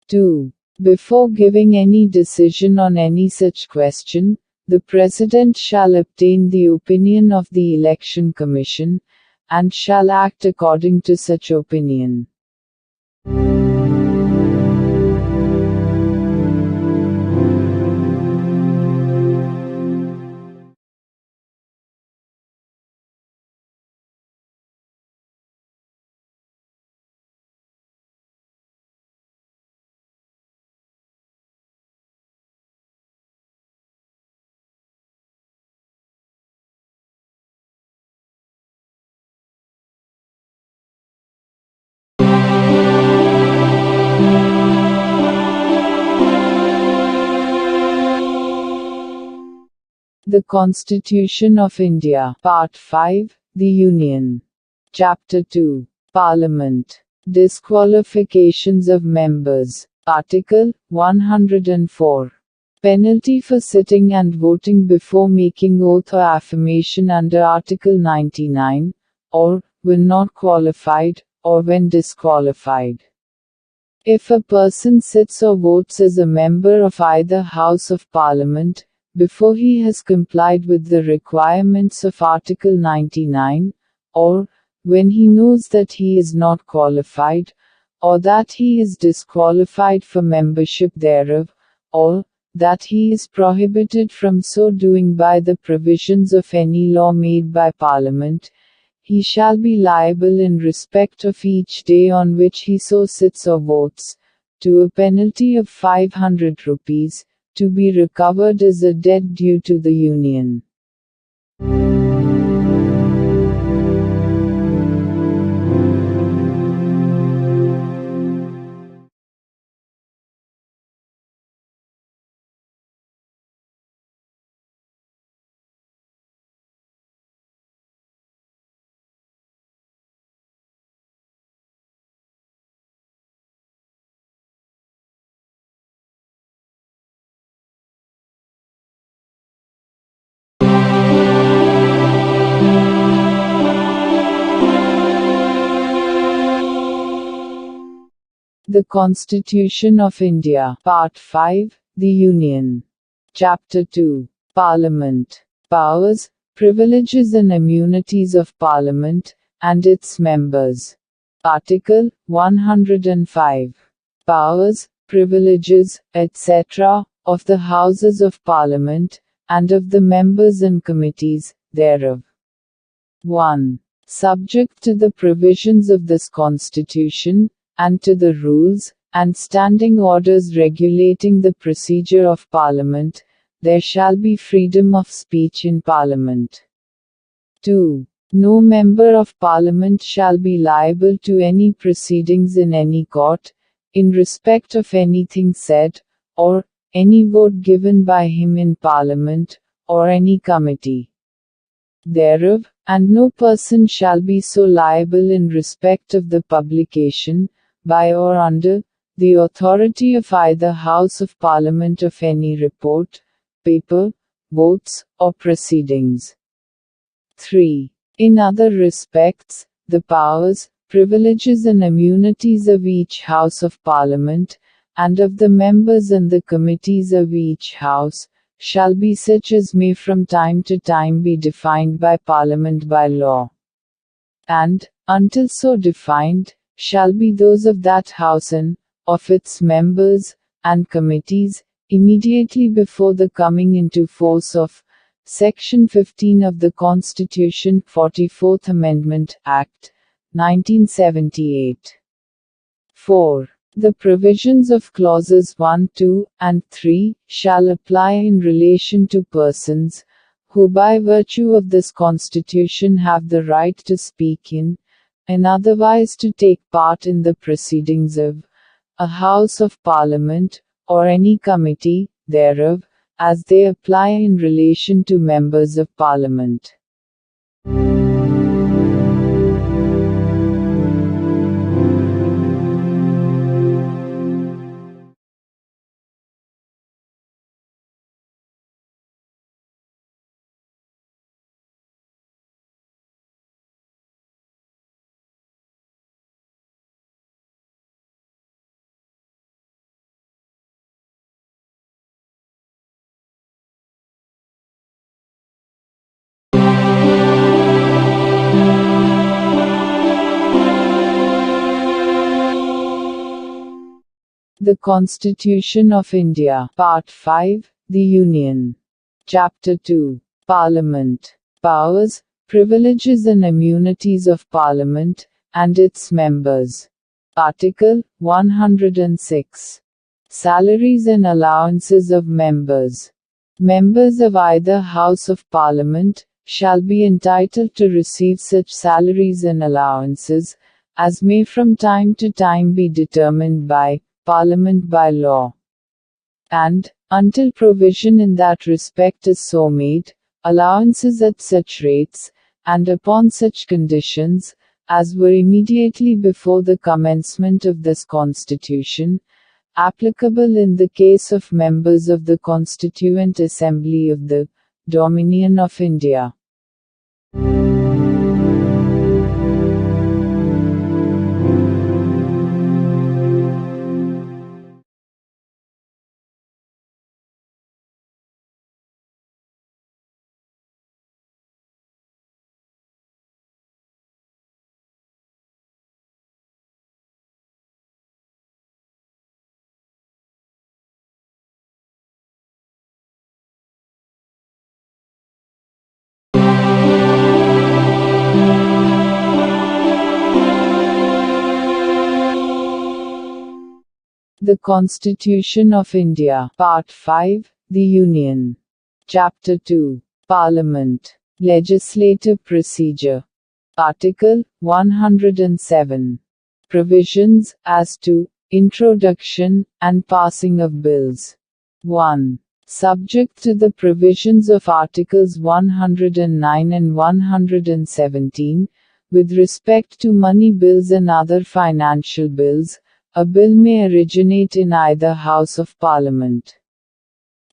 2. Before giving any decision on any such question, the President shall obtain the opinion of the Election Commission, and shall act according to such opinion. The Constitution of India. Part 5, The Union. Chapter 2. Parliament. Disqualifications of members. Article 104. Penalty for sitting and voting before making oath or affirmation under Article 99, or, when not qualified, or when disqualified. If a person sits or votes as a member of either House of Parliament, before he has complied with the requirements of Article 99, or, when he knows that he is not qualified, or that he is disqualified for membership thereof, or, that he is prohibited from so doing by the provisions of any law made by Parliament, he shall be liable in respect of each day on which he so sits or votes, to a penalty of 500 rupees, to be recovered as a debt due to the Union. The Constitution of India. Part 5, The Union. Chapter 2. Parliament. Powers, privileges and immunities of Parliament, and its members. Article 105. Powers, privileges, etc., of the Houses of Parliament, and of the members and committees, thereof. 1. Subject to the provisions of this Constitution, and to the rules, and standing orders regulating the procedure of Parliament, there shall be freedom of speech in Parliament. 2. No member of Parliament shall be liable to any proceedings in any court, in respect of anything said, or any vote given by him in Parliament, or any committee thereof, and no person shall be so liable in respect of the publication, by or under, the authority of either House of Parliament of any report, paper, votes, or proceedings. 3. In other respects, the powers, privileges and immunities of each House of Parliament, and of the members and the committees of each House, shall be such as may from time to time be defined by Parliament by law. And, until so defined, shall be those of that House and, of its members, and committees, immediately before the coming into force of Section 15 of the Constitution, 44th Amendment, Act, 1978. 4. The provisions of clauses 1, 2, and 3, shall apply in relation to persons, who by virtue of this Constitution have the right to speak in, and otherwise to take part in the proceedings of a House of Parliament, or any committee thereof, as they apply in relation to members of Parliament. The Constitution of India. Part 5, The Union. Chapter 2. Parliament. Powers, privileges and immunities of Parliament, and its members. Article 106. Salaries and allowances of members. Members of either House of Parliament shall be entitled to receive such salaries and allowances as may from time to time be determined by Parliament by law. And, until provision in that respect is so made, allowances at such rates, and upon such conditions, as were immediately before the commencement of this Constitution, applicable in the case of members of the Constituent Assembly of the Dominion of India. The Constitution of India. Part 5, The Union. Chapter 2, Parliament. Legislative Procedure. Article 107. Provisions as to introduction and passing of bills. 1. Subject to the provisions of Articles 109 and 117, with respect to money bills and other financial bills, a bill may originate in either House of Parliament.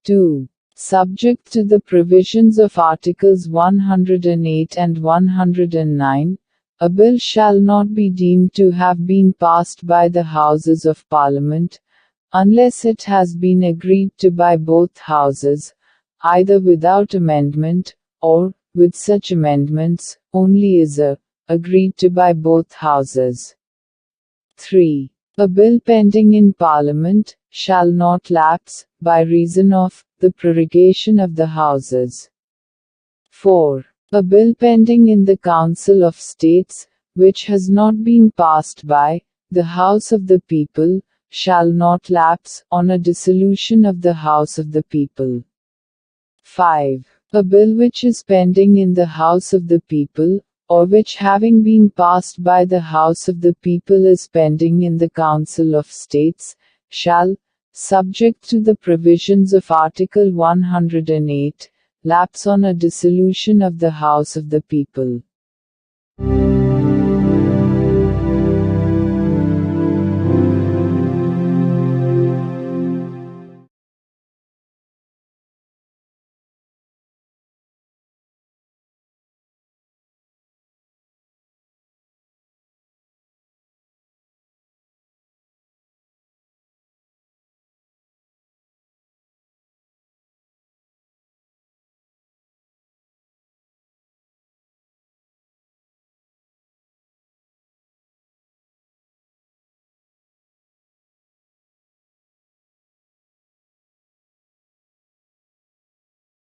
2. Subject to the provisions of Articles 108 and 109, a bill shall not be deemed to have been passed by the Houses of Parliament, unless it has been agreed to by both Houses, either without amendment, or, with such amendments, only as agreed to by both Houses. 3. A bill pending in Parliament shall not lapse, by reason of the prorogation of the Houses. 4. A bill pending in the Council of States, which has not been passed by the House of the People, shall not lapse, on a dissolution of the House of the People. 5. A bill which is pending in the House of the People, or which having been passed by the House of the People is pending in the Council of States, shall, subject to the provisions of Article 108, lapse on a dissolution of the House of the People.